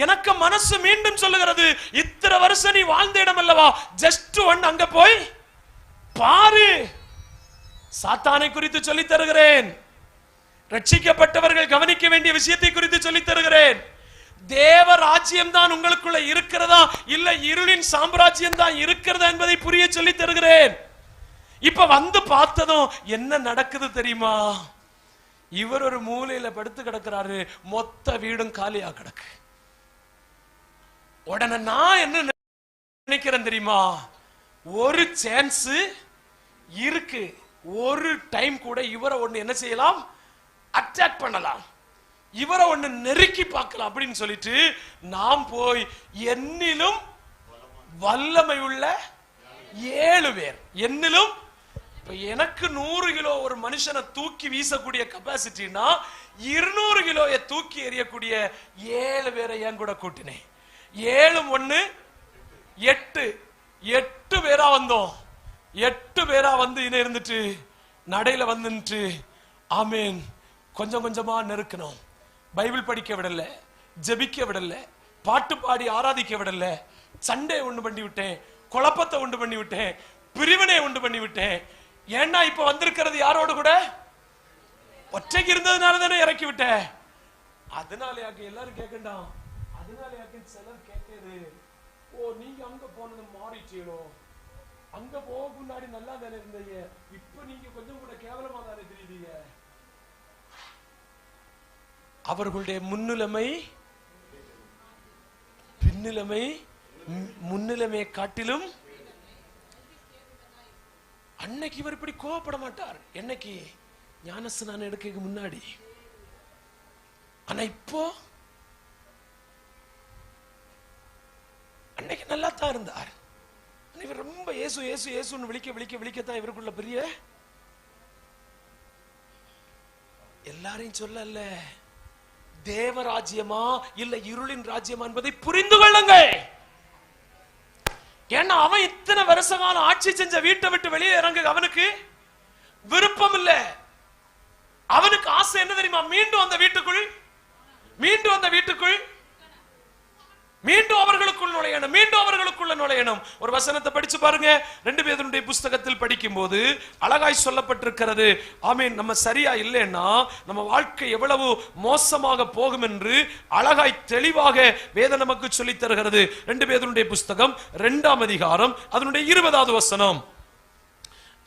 எனக்கு மனசு மீண்டும் சொல்லுகிறது, இத்தனை வருஷம் நீ வாழ்ந்த இடம் அல்லவா, ஜஸ்ட் ஒன் அங்க போய் பாரு. சாத்தானை குறித்து சொல்லி தருகிறேன். ரட்சிக்கப்பட்டவர்கள் கவனிக்க வேண்டிய விஷயத்தை குறித்து சொல்லி தருகிறேன். தேவ ராஜ்யம் தான் உங்களுக்குள்ள இருக்கிறதா இல்ல இருளின் சாம்ராஜ்யம் தான் இருக்கிறதா என்பதை புரிய சொல்லி தருகிறேன். இப்ப வந்து பார்த்ததும் என்ன நடக்குது தெரியுமா? இவர் ஒரு மூலையில படுத்து கிடக்கிறாரு. மொத்த வீடும் காலியா கிடக்கு. உடனே நான் என்ன நினைக்கிறேன் தெரியுமா? ஒரு சான்ஸ் இருக்கு, ஒரு டைம் கூட இவரை ஒண்ணு என்ன செய்யலாம்? அட்டாக் பண்ணலாம், இவரை ஒண்ணு நெருக்கி பார்க்கலாம் அப்படின்னு சொல்லிட்டு நாம் போய் என்னிலும் வல்லமை உள்ள 7 பேர், என்னிலும் இப்ப எனக்கு 100 கிலோ ஒரு மனுஷனை தூக்கி வீசக்கூடிய கெபாசிட்டினா 200 கிலோயை தூக்கி எறியக்கூடிய 7 பேரை என் கூட கூட்டினேன். 7 1 8 8 பேரா வந்தோம். 8 பேரா வந்து இன்னும் இருந்துட்டு நடையில வந்துட்டு ஆமேன் கொஞ்சம் கொஞ்சமா நெருக்கணும். பைபிள் படிக்க விடல, ஜெபிக்க விடல, பாட்டு பாடி ஆராதிக்க விடல. சண்டை உண்டு பண்ணி விட்டேன், குழப்பத்தை உண்டு பண்ணி விட்டேன், பிரிவினை உண்டு பண்ணி விட்டேன். ஏன்னா இப்ப வந்திருக்கிறது யாரோடு கூட? ஒற்றைக்கு இருந்ததுனால தானே இறக்கி விட்டேன். அதனால யாக்கு எல்லாரும் கேட்கண்டாம். அதனால யாக்கு சிலர் கேட்கறது, ஓ நீங்க அங்க போனது மாறிட்டீங்களோ, அங்க போக முன்னாடி நல்லா தானே இருந்தீங்க, இப்ப நீங்க கொஞ்சம் கூட கேவலமா தானே தெரியுதீங்க. அவர்களுடைய முன்னிலைமை பின்னிலைமை முன்னிலைமையை காட்டிலும் அன்னைக்கு இவர் இப்படி கோவப்பட மாட்டார். என்னைக்கு? ஞானஸ்நானம் எடுக்க முன்னாடி. ஆனா இப்போ அன்னைக்கு நல்லா தான் இருந்தார். இவர் ரொம்ப இயேசு இயேசு இயேசுன்னு விழிக்கத்தான் இவருக்குள்ள பெரிய எல்லாரையும் சொல்லல. தேவராஜ்யமா இல்ல இருளின் ராஜ்யமா என்பதை புரிந்து கொள்ளுங்கள். ஏன்னா அவன் இத்தனை வருஷமான ஆட்சி செஞ்ச வீட்டை விட்டு வெளியே இறங்க அவனுக்கு விருப்பம் இல்ல. அவனுக்கு ஆசை என்ன தெரியுமா? மீண்டும் அந்த வீட்டுக்குள் மீண்டும் அவர்களுக்குள் நுழையணும், மீண்டும் அவர்களுக்குள்ள நுழையணும். ஒரு வசனத்தை படிச்சு பாருங்க. 2 பேதுருடைய புஸ்தகத்தில் படிக்கும் போது அழகாய் சொல்லப்பட்டிருக்கிறது. ஆமீன். நம்ம சரியா இல்லைன்னா நம்ம வாழ்க்கை எவ்வளவு மோசமாக போகும் என்று அழகாய் தெளிவாக வேதம் நமக்கு சொல்லி தருகிறது. 2 பேதுருடைய புஸ்தகம் 2ஆம் அதிகாரம் அதனுடைய 20வது வசனம்.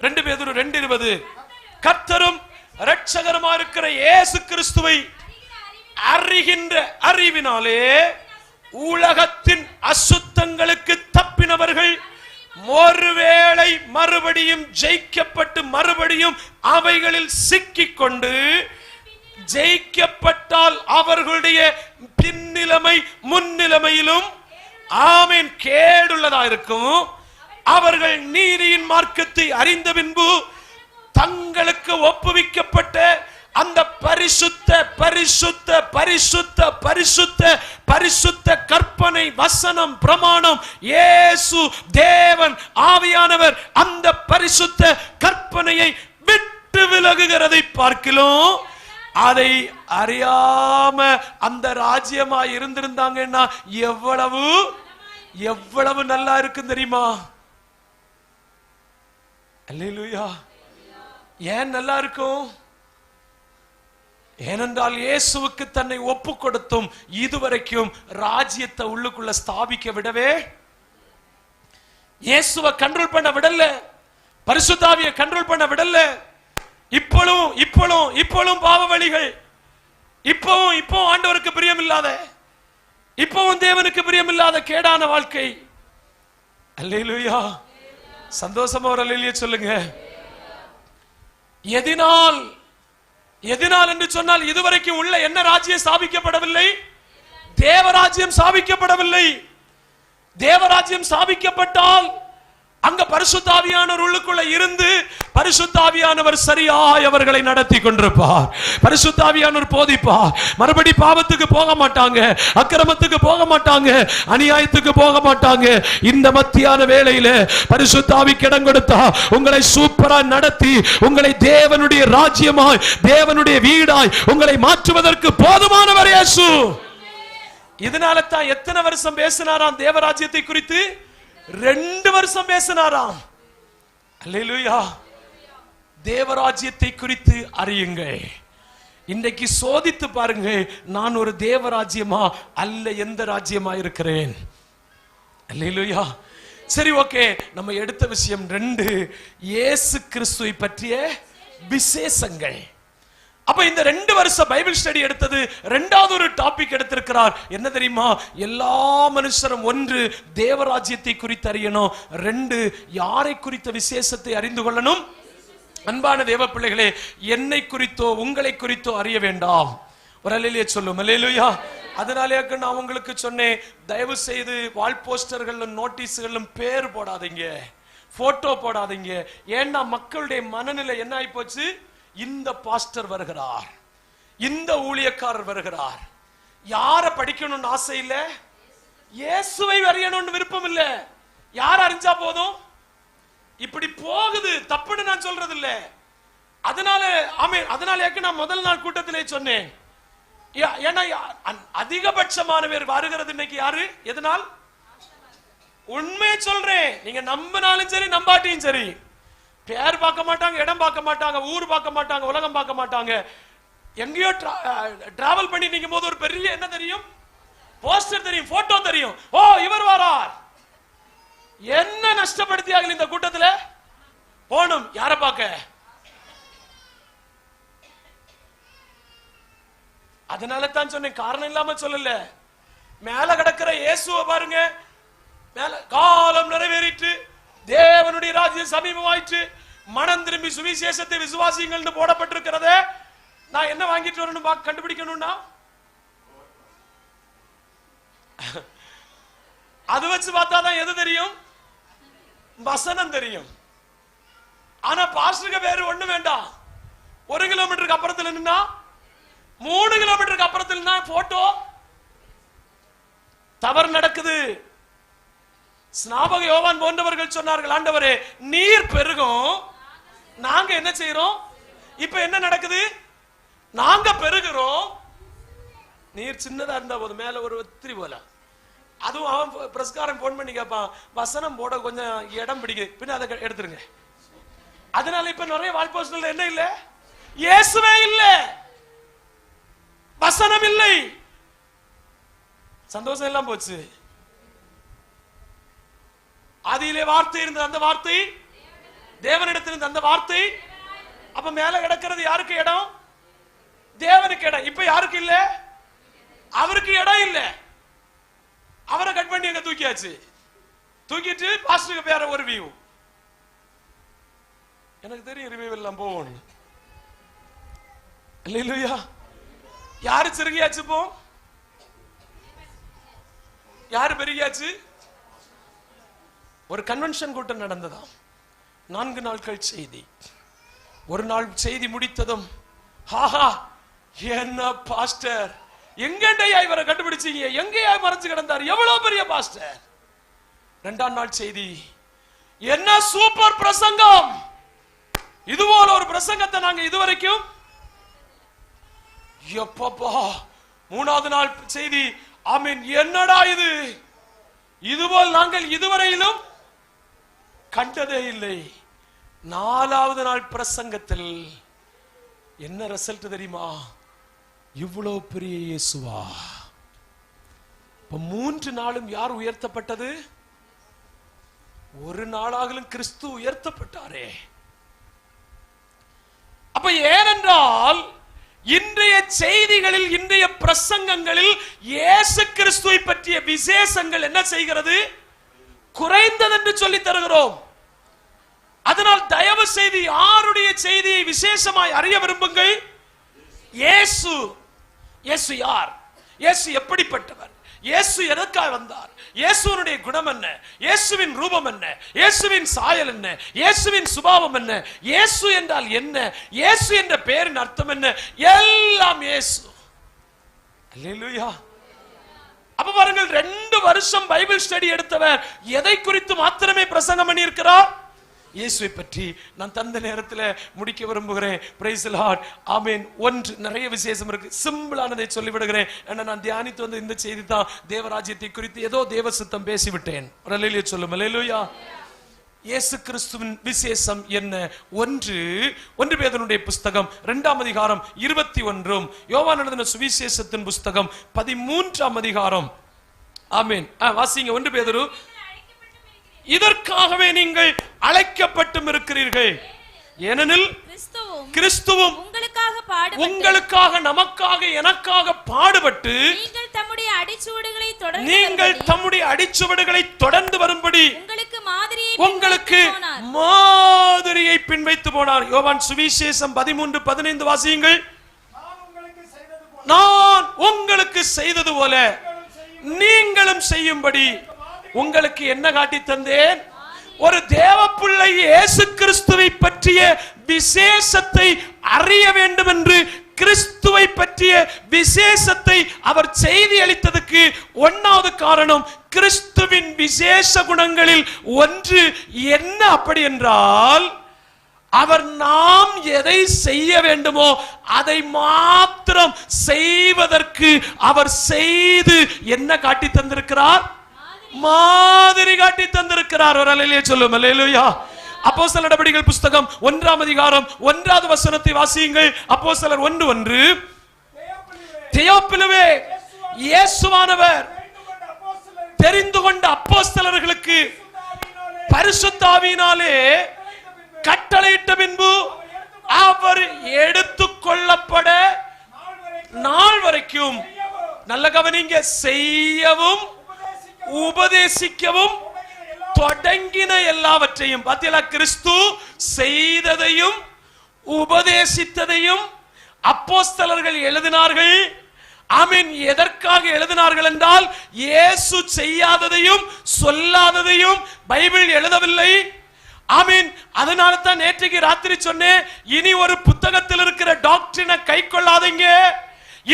2 பேதுரு 2:20. கர்த்தரும் இரட்சகருமா இருக்கிற இயேசு கிறிஸ்துவை அறிகின்ற அறிவினாலே உலகத்தின் அசுத்தங்களுக்கு தப்பினவர்கள் ஒருவேளை மறுபடியும் ஜெயிக்கப்பட்டு மறுபடியும் அவைகளில் சிக்கிக்கொண்டு ஜெயிக்கப்பட்டால் அவர்களுடைய பின்னிலைமை முன்னிலைமையிலும் ஆமென் கேடுள்ளதா இருக்கும். அவர்கள் நீதியின் மார்க்கத்தை அறிந்த பின்பு தங்களுக்கு ஒப்புவிக்கப்பட்ட அந்த பரிசுத்த பரிசுத்த பரிசுத்த பரிசுத்த பரிசுத்த கற்பனை வசனம் பிரமாணம் இயேசு தேவன் ஆவியானவர் அந்த பரிசுத்த கற்பனையை விட்டு விலகுகிறதை பார்க்கிறோம். அதை அறியாம அந்த ராஜ்யமா இருந்திருந்தாங்கன்னா எவ்வளவு எவ்வளவு நல்லா இருக்கும் தெரியுமா? அல்லேலூயா. ஏன் நல்லா இருக்கும்? ஏனென்றால் இயேசுவுக்கு தன்னை ஒப்பு கொடுத்தும் இதுவரைக்கும் ராஜ்யத்தை உள்ளுக்குள்ள ஸ்தாபிக்க விடவே, இயேசுவை கண்ட்ரோல் பண்ண விடல, பரிசுத்தாவியை கண்ட்ரோல் பண்ண விடல. இப்பொழுதும் பாவ வழிகள், இப்பவும் ஆண்டவருக்கு பிரியமில்லாத, இப்பவும் தேவனுக்கு பிரியமில்லாத கேடான வாழ்க்கை. அல்லேலூயா. சந்தோஷமா ஒரு அல்லேலூயா சொல்லுங்க. எதனால் என்று சொன்னால் இதுவரைக்கும் உள்ள என்ன ராஜ்யம் ஸ்தாபிக்கப்படவில்லை? தேவராஜ்யம் ஸ்தாபிக்கப்படவில்லை. தேவராஜ்யம் ஸ்தாபிக்கப்பட்டால் அங்க பரிசுத்த ஆவியானவர் உள்ளுக்குள்ள இருந்து பரிசுத்த ஆவியானவர் சரியாய் அவர்களை நடத்தி கொண்டிருப்பார். பரிசுத்த ஆவியானவர் போதிப்பார். மறுபடி பாவத்துக்கு போக மாட்டாங்க, அக்கிரமத்துக்கு போக மாட்டாங்க, அநியாயத்துக்கு போக மாட்டாங்க. இந்த மத்தியான வேளையில பரிசுத்த ஆவிக்கு இடம் கொடுத்தா உங்களை சூப்பரா நடத்தி உங்களை தேவனுடைய ராஜ்யமாய் தேவனுடைய வீடாய் உங்களை மாற்றுவதற்கு போதுமானவர் இயேசு. இதனால தான் எத்தனை வருஷம் பேசினாராம் தேவராஜ்யத்தை குறித்து? 2 வருஷம் பேசினாராம். அல்லேலூயா. தேவராஜ்யத்தை குறித்து அறியுங்கள். இன்றைக்கு சோதித்து பாருங்க, நான் ஒரு தேவராஜ்யமா அல்ல எந்த ராஜ்யமா இருக்கிறேன். அல்லேலூயா. சரி, ஓகே. நம்ம எடுத்த விஷயம் 2, இயேசு கிறிஸ்துவை பற்றிய விசேஷங்கள். அப்ப இந்த 2 வருஷ பைபிள் ஸ்டடி எடுத்தது 2வது ஒரு டாபிக் எடுத்திருக்கிறார். என்ன தெரியுமா? எல்லா மனுஷரும் 1 தேவராஜ்யத்தை குறித்து அறியணும், 2 யாரை குறித்த விசேஷத்தை அறிந்து கொள்ளணும். அன்பான தேவ பிள்ளைகளே, என்னை குறித்தோ உங்களை குறித்தோ அறிய வேண்டாம். ஒரு அல்லேலூயா சொல்லும். அல்லேலூயா. அதனாலே நான் உங்களுக்கு சொன்னேன், தயவு செய்து வால் போஸ்டர்களும் நோட்டீஸ்களும் பேர் போடாதீங்க, போட்டோ போடாதீங்க. ஏன்னா மக்களுடைய மனநிலை என்ன ஆகி போச்சு? இந்த பாஸ்டர் வருகிறார், இந்த ஊழியக்காரர் வருகிறார். யார படிக்கணும்னு ஆசை இல்ல, இயேசுவை அறியணும்னு விருப்பம் இல்ல. யார் அறிஞ்சா போதும்? இப்படி போகுது. தப்புன்னு நான் சொல்றது இல்ல. அதனால நான் முதல் நாள் கூட்டத்திலே சொன்னேன், ஏன்னா அதிகபட்சமான பேர் வருகிறது இன்னைக்கு யாரு? எதனால்? உண்மையை சொல்றேன். நீங்க நம்பினாலும் சரி நம்பாட்டியும் சரி, பேர் பார்க்க மாட்டாங்க, இடம் பார்க்க மாட்டாங்க, ஊர் பார்க்க மாட்டாங்க, உலகம் பார்க்க மாட்டாங்க. எங்கேயோ டிராவல் பண்ணி நிற்கும் போது ஒரு பெரிய என்ன தெரியும்? போஸ்டர் தெரியும், போட்டோ தெரியும். ஓ, இவர் வரார். என்ன நஷ்டப்படுத்தியார்கள் இந்த கூட்டத்தில் போனும்? யாரை பார்க்க? அதனால தான் சொன்னேன், காரணம் இல்லாம சொல்லல. மேல கிடக்கிற இயேசுவை பாருங்க. மேல காலம் நிறைவேறிட்டு, தேவனுடைய ராஜ்யம் சமீபமாயிற்று, மனம் திரும்பி சுவிசேஷத்தை விசுவாசிங்கள் போடப்பட்டிருக்கிறத நான் என்ன வாங்கிட்டு வரணும் கண்டுபிடிக்கணும்னா அது வச்சு பார்த்தாதான் எது தெரியும்? வசனம் தெரியும். ஆனா பாஸ்டருக்கு வேறு ஒண்ணு வேண்டாம். 1 கிலோமீட்டருக்கு அப்புறத்துல நின்னா, 3 கிலோமீட்டருக்கு அப்புறத்துல நின்னா போட்டோ தவறு நடக்குது. ஸ்நாபக யோவான் போன்றவர்கள் சொன்னார்கள், ஆண்டவரே நீர் பெருகும், நாங்க என்ன செய்யறோம்? இப்ப என்ன நடக்குது? நாங்க பெருகிறோம், நீர் சின்னதா இருந்தா போதும், மேல ஒரு ஒத்திரி போல. அதுவும் அவன் பிரஸ்காரன் போன் பண்ணி கேட்பான், வசனம் போட கொஞ்சம் இடம் பிடிக்குது, பின்ன அதை எடுத்துருங்க. அதனால இப்ப நிறைய வால்போஸ்டர்ல என்ன இல்ல? இயேசுவே இல்ல, வசனம் இல்லை. சந்தோஷம் எல்லாம் போச்சு. ஆதியிலே வார்த்தை இருந்தது, அந்த வார்த்தை தேவனிடத்தில் இருந்த அந்த வார்த்தை. அப்ப மேல கிடக்கிறது யாருக்கு இடம்? தேவனுக்கு இடம். இப்ப யாருக்கு இல்ல? அவருக்கு இடம் இல்ல, அவரை கட் பண்ணி எங்க தூக்கியாச்சு. தூக்கிட்டு பாஸ்டருக்கு பேர ஒரு வியூ. எனக்கு தெரியும் ரிவைவல் எல்லாம் போவோம். அல்லேலூயா. யாரு சிறுகியாச்சு? போ யாரு பெருகியாச்சு? ஒரு கன்வென்ஷன் கூட்டம் நடந்ததாம். 4 நாட்கள் செய்தி. ஒரு நாள் செய்தி முடித்ததும், ஹாஹா என்ன பாஸ்டர், எங்கண்டையா இவரை கண்டுபிடிச்சீங்க, எங்கேயா மறைஞ்சு கிடந்தார், எவ்வளவு பெரிய பாஸ்டர். 2ஆம் நாள் செய்தி, என்ன சூப்பர் பிரசங்கம், இதுபோல ஒரு பிரசங்கத்தை நாங்க இதுவரைக்கும் எப்பப்பா. 3வது நாள் செய்தி, ஆமீன், என்னடா இது, இதுபோல் நாங்கள் இதுவரையிலும் கண்டதே இல்லை. 4வது நாள் பிரசங்கத்தில் என்ன ரிசல்ட் தெரியுமா? இவ்வளவு பெரிய இயேசுவா. 3 நாளும் யார் உயர்த்தப்பட்டது? ஒரு நாளாகலும் கிறிஸ்து உயர்த்தப்பட்டாரே. அப்ப ஏனென்றால் இன்றைய செய்திகளில், இன்றைய பிரசங்கங்களில் இயேசு கிறிஸ்துவை பற்றிய விசேஷங்கள் என்ன செய்கிறது? குறைந்தது என்று சொல்லி தருகிறோம். அதனால் தயவு செய்து யாருடைய செய்தியை விசேஷமாய் அறிய விரும்புங்கள். இயேசு. இயேசு யார்? இயேசு எப்படிப்பட்டவர்? இயேசு எதற்காக வந்தார்? இயேசுவினுடைய குணம் என்ன? இயேசுவின் ரூபம் என்ன? இயேசுவின் சாயல் என்ன? இயேசுவின் சுபாவம் என்ன? இயேசு என்றால் என்ன? இயேசு என்ற பெயரின் அர்த்தம் என்ன? எல்லாம் இயேசு. அல்லேலூயா. அப்ப பாருங்கள், 2 வருஷம் பைபிள் ஸ்டடி எடுத்தவர் எதை குறித்து மாத்திரமே பிரசங்கம் பண்ணி இருக்கிறார்? இயேசுவை பற்றி. நான் தந்த நேரத்தில் முடிக்க விரும்புகிறேன். Praise the Lord. ஆமென். ஒன்று, நிறைய விசேஷம் இருக்கு, சிம்பிளானதை சொல்லிவிடுகிறேன். நான் தியானித்து வந்து இந்த செய்தி தான் தேவராஜ்யத்தை குறித்து ஏதோ தேவ சித்தம் பேசிவிட்டேன். ஒரு அல்லேலூயா சொல்லும். அல்லேலூயா. இயேசு கிறிஸ்துவின் விசேஷம் என்ன? 1 பேதுருடைய புஸ்தகம் 2ஆம் அதிகாரம் 21, யோவான் எழுதின சுவிசேஷத்தின் புஸ்தகம் 13ஆம் அதிகாரம். ஆமென். வாசிங்க. 1 பேதுரு, இதற்காகவே நீங்கள் அழைக்கப்பட்டும் இருக்கிறீர்கள், ஏனெனில் கிறிஸ்துவும் உங்களுக்காக, நமக்காக, எனக்காக பாடுபட்டு நீங்கள் தம்முடைய அடிச்சுவடுகளை தொடர்ந்து வரும்படி உங்களுக்கு மாதிரியை பின்வைத்து போனார். யோவான் சுவிசேஷம் 13:15 வாசியுங்கள். நான் உங்களுக்கு செய்தது போல நீங்களும் செய்யும்படி உங்களுக்கு என்ன காட்டி தந்தேன்? ஒரு தேவப்பிள்ளை இயேசு கிறிஸ்துவை பற்றிய விசேஷத்தை அறிய வேண்டும் என்று கிறிஸ்துவை பற்றிய விசேஷத்தை அவர் செய்தி அளித்ததுக்கு 1வது காரணம், கிறிஸ்துவின் விசேஷ குணங்களில் ஒன்று என்ன அப்படி என்றால், அவர் நாம் எதை செய்ய வேண்டுமோ அதை மாத்திரம் செய்வதற்கு அவர் செய்து என்ன காட்டி தந்திருக்கிறார்? மாதிரி காட்டி தந்திருக்கிறார். ஒரு அல்லேலூயா சொல்லும். அல்லேலூயா. அப்போஸ்தலர் நடபடிகள் புஸ்தகம் 1ஆம் அதிகாரம் 1வது வசனத்தை வாசியுங்கள். அப்போஸ்தலர் 1:1, தெயோப்பிலுவே, இயேசுவானவர் தெரிந்து கொண்ட அப்போஸ்தலர்களுக்கு பரிசுத்த ஆவியினாலே கட்டளையிட்ட பின்பு அவர் எடுத்துக் கொள்ளப்பட நாள் வரைக்கும், நல்ல கவனிங்க, செய்யவும் உபதேசிக்கவும் தொடங்கின எல்லாவற்றையும். பார்த்தீங்களா? கிறிஸ்து செய்ததையும் உபதேசித்ததையும் அப்போஸ்தலர்கள் எழுதினார்கள். ஆமென். எதற்காக எழுதினார்கள் என்றால், இயேசு செய்யாததையும் சொல்லாததையும் பைபிள் எழுதவில்லை. ஆமென். அதனால தான் நேற்றைக்கு ராத்திரி சொன்னேன், இனி ஒரு புத்தகத்தில் இருக்கிற டாக்டரினை கை கொள்ளாதீங்க,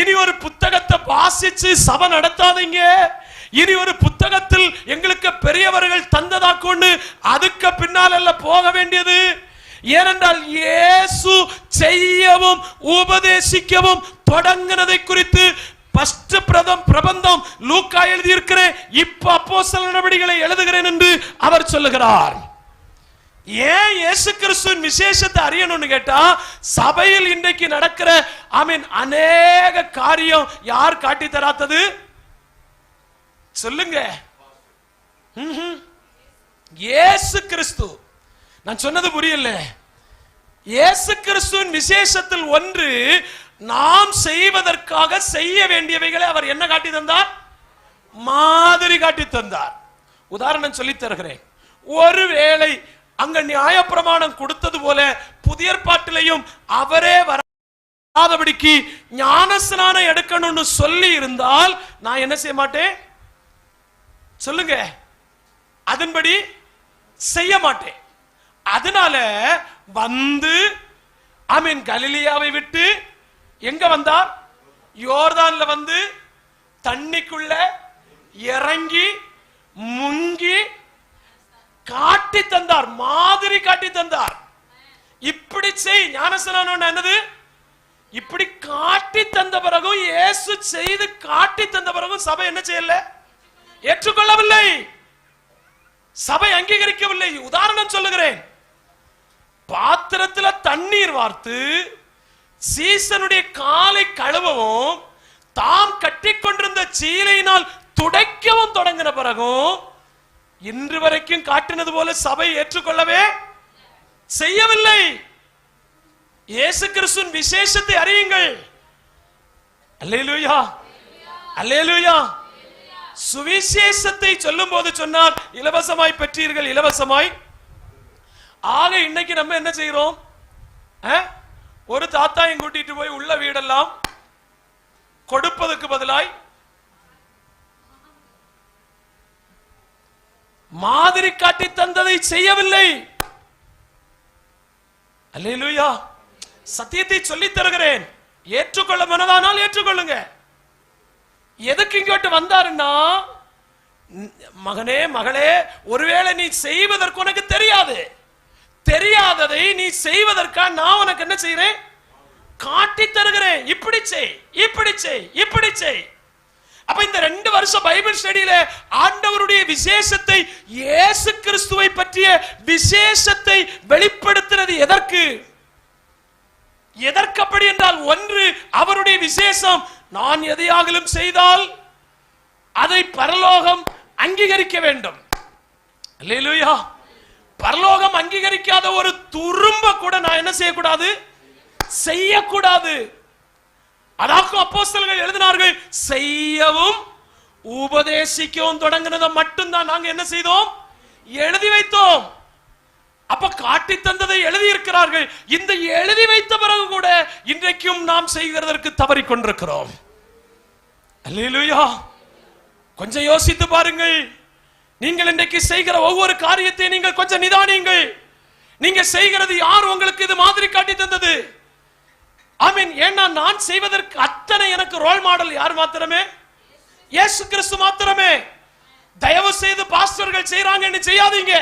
இனி ஒரு புத்தகத்தை வாசிச்சு சபை நடத்தாதீங்க, இனி ஒரு புத்தகத்தில் எங்களுக்கு பெரியவர்கள் தந்ததா கொண்டு அதுக்கு பின்னால் அல்ல போக வேண்டியது. ஏனென்றால் இயேசு செய்யவும் உபதேசிக்கவும் தொடங்கினதை குறித்து ஃபர்ஸ்ட் பிரபந்தம் லூக்கா எழுதி இருக்கிறேன், இப்ப அப்போஸ்தலர் நடபடிகளை எழுதுகிறேன் என்று அவர் சொல்லுகிறார். ஏன் இயேசு கிறிஸ்துவின் விசேஷத்தை அறியணும்னு கேட்டா, சபையில் இன்றைக்கு நடக்கிற ஆமென் அநேக காரியம் யார் காட்டி தராத்தது? சொல்லுங்க. இயேசு கிறிஸ்து. நான் சொன்னது புரியல. இயேசு கிறிஸ்துவின் விசேஷத்தில் ஒன்று, நாம் செய்வதற்காக செய்ய வேண்டியவைகளை அவர் என்ன காட்டி தந்தார்? மாதிரி காட்டி தந்தார். உதாரணம் சொல்லி தருகிறேன். ஒருவேளை அங்க நியாயப்பிரமாணம் கொடுத்தது போல புதிய ஏற்பாட்டிலையும் அவரே வராதபடிக்கு ஞானஸ்நானம் எடுக்கணும்னு சொல்லி இருந்தால் நான் என்ன செய்ய மாட்டேன்? சொல்லுங்க. அதன்படி செய்ய மாட்டேன். அதனால வந்து கலிலியாவை விட்டு எங்க வந்தார்? யோர்தான்ல வந்து தண்ணிக்குள்ள இறங்கி முங்கி காட்டி தந்தார், மாதிரி காட்டி தந்தார். இப்படி செய். ஞானஸ்நானம் என்னது? இப்படி காட்டி தந்த பிறகும், இயேசு செய்து காட்டி தந்த பிறகும் சபை என்ன செய்யல? ஏற்றுக்கொள்ளவில்லை. சபை அங்கீகரிக்கவில்லை. உதாரணம் சொல்லுகிறேன். பாத்திரத்துல தண்ணீர் வார்த்து சீசனுடைய காலை கழுவவும் தாம் கட்டிக்கொண்டிருந்த சீலையினால் துடைக்கவும் தொடங்கின பிறகும் இன்று வரைக்கும் காட்டினது போல சபை ஏற்றுக்கொள்ளவே செய்யவில்லை. இயேசு கிறிஸ்துவின் விசேஷத்தை அறியுங்கள். அல்லேலூயா, அல்லேலூயா. சுவிசேஷத்தை சொல்லும் போது சொன்னார், இலவசமாய் பெற்றீர்கள், இலவசமாய். ஆக இன்னைக்கு நம்ம என்ன செய்யறோம்? ஒரு தாத்தாயும் கூட்டிட்டு போய் உள்ள வீடெல்லாம் கொடுப்பதற்கு பதிலாய் மாதிரி காட்டி தந்ததை செய்யவில்லை. அல்லேலூயா. சத்தியத்தை சொல்லி தருகிறேன். ஏற்றுக்கொள்ள மனதானால் ஏற்றுக்கொள்ளுங்க. எதுக்கு இங்கோட்டு வந்தாருன்னா, மகனே மகளே, ஒருவேளை நீ செய்வதற்கு உனக்கு தெரியாது, தெரியாததை நீ செய்வதற்கா நான் உனக்கு என்ன செய்றேன்? காட்டி தருகிறேன். இப்படி செய், இப்படி செய், இப்படி செய். அப்ப இந்த 2 வருஷம் பைபிள் ஸ்டடியில ஆண்டவருடைய விசேஷத்தை, இயேசு கிறிஸ்துவை பற்றிய விசேஷத்தை வெளிப்படுத்தினது எதற்கு? எதற்கப்படி என்றால், ஒன்று அவருடைய விசேஷம், நான் எதையாகிலும் செய்தால் அதை பரலோகம் அங்கீகரிக்க வேண்டும். அல்லேலூயா. பரலோகம் அங்கீகரிக்காத ஒரு துரும்ப கூட நான் என்ன செய்யக்கூடாது? செய்யக்கூடாது. அதாக்கும் அப்போஸ்தலர்கள் எழுதினார்கள், செய்யவும் உபதேசிக்கவும் தொடங்கினதை மட்டும்தான் நாங்க என்ன செய்தோம்? எழுதி வைத்தோம். அப்ப காட்டி தந்ததை எழுதி இருக்கிறார்கள். இந்த எழுதி வைத்த பிறகு கூட இன்றைக்கும் நாம் செய்கிறதற்கு தவறி கொண்டிருக்கிறோம். அல்லேலூயா. கொஞ்சம் யோசித்து பாருங்கள். நீங்கள் இன்றைக்கு செய்கிற ஒவ்வொரு காரியத்தை நீங்கள் கொஞ்சம் நிதானியுங்கள். நீங்க செய்கிறது யார் உங்களுக்கு இது மாதிரி காட்டி தந்தது? ஆமென். ஏன்னா நான் செய்வதற்கு அத்தனை எனக்கு ரோல் மாடல் யார் மாத்திரமே? இயேசு கிறிஸ்து மாத்திரமே. தயவு செய்து பாஸ்டர்கள் செய்றாங்கன்னு செய்யாதீங்க.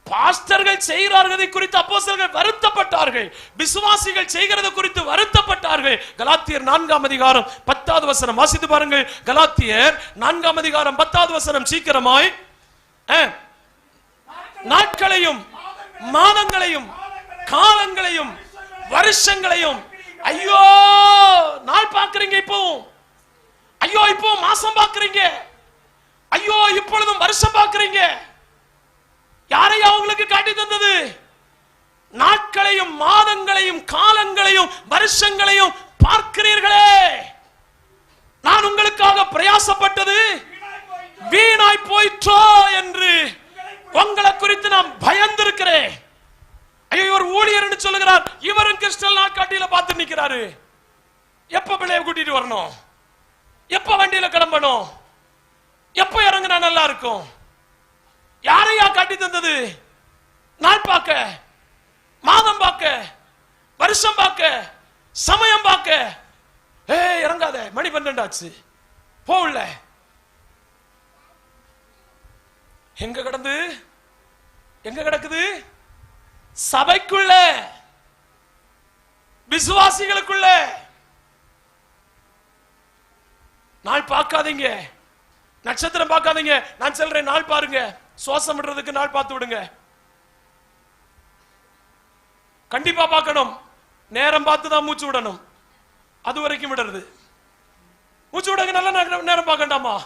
பாஸ்டர்கள் செய்கிறார்கள் குறித்து அப்போஸ்தலர்கள் வருத்தப்பட்டார்கள். விசுவாசிகள் செய்கிறது குறித்து வருத்தப்பட்டார்கள். கலாத்தியர் 4ஆம் அதிகாரம் 10வது வசனம் வாசித்து பாருங்கள். கலாத்தியர் 4ஆம் அதிகாரம் 10வது வசனம். சீக்கிரமாய். நாட்களையும் மாதங்களையும் காலங்களையும் வருஷங்களையும், ஐயோ நாள் பார்க்கறீங்க, இப்போ ஐயோ இப்போ மாசம் பார்க்கறீங்க, ஐயோ இப்பொழுதும் வருஷம் பார்க்கறீங்க. யாரையா உங்களுக்கு காட்டி தந்தது? நாட்களையும் மாதங்களையும் காலங்களையும் வருஷங்களையும் பார்க்கிறீர்களே. நான் உங்களுக்காக பிரயாசப்பட்டது வீணாய் போயிற்றோ என்று உங்களை குறித்து நான் பயந்திருக்கிறேன். ஐயோ, இவர் ஊழியர்னு சொல்லுகிறார், இவரும் கிறிஸ்டல் நாட்காட்டியில பார்த்து நிக்கிறாரு. எப்ப பிள்ளைய கூட்டிட்டு வரணும்? எப்ப வண்டியில கிளம்பணும்? எப்ப இறங்குனா நல்லா இருக்கும்? யாரையா காட்டி தந்தது? நாள் பார்க்க, மாதம் பார்க்க, வருஷம் பார்க்க, சமயம் பார்க்க. இறங்காத, மணி 12 ஆச்சு, போகல. எங்க கிடந்து எங்க கிடக்குது? சபைக்குள்ள, விசுவாசிகளுக்குள்ள. நாள் பார்க்காதீங்க, நட்சத்திரம் பார்க்காதீங்க. நான் சொல்றேன், நாள் பாருங்க. சுவாசம் விடுறதுக்கு நாள் பார்த்து விடுங்க. கண்டிப்பா பார்க்கணும். நேரம் பார்த்து தான் மூச்சு விடணும். அது வரைக்கும் விடுறது. மூச்சு விடுங்க. நல்ல நேரம் பார்க்கண்டாமா?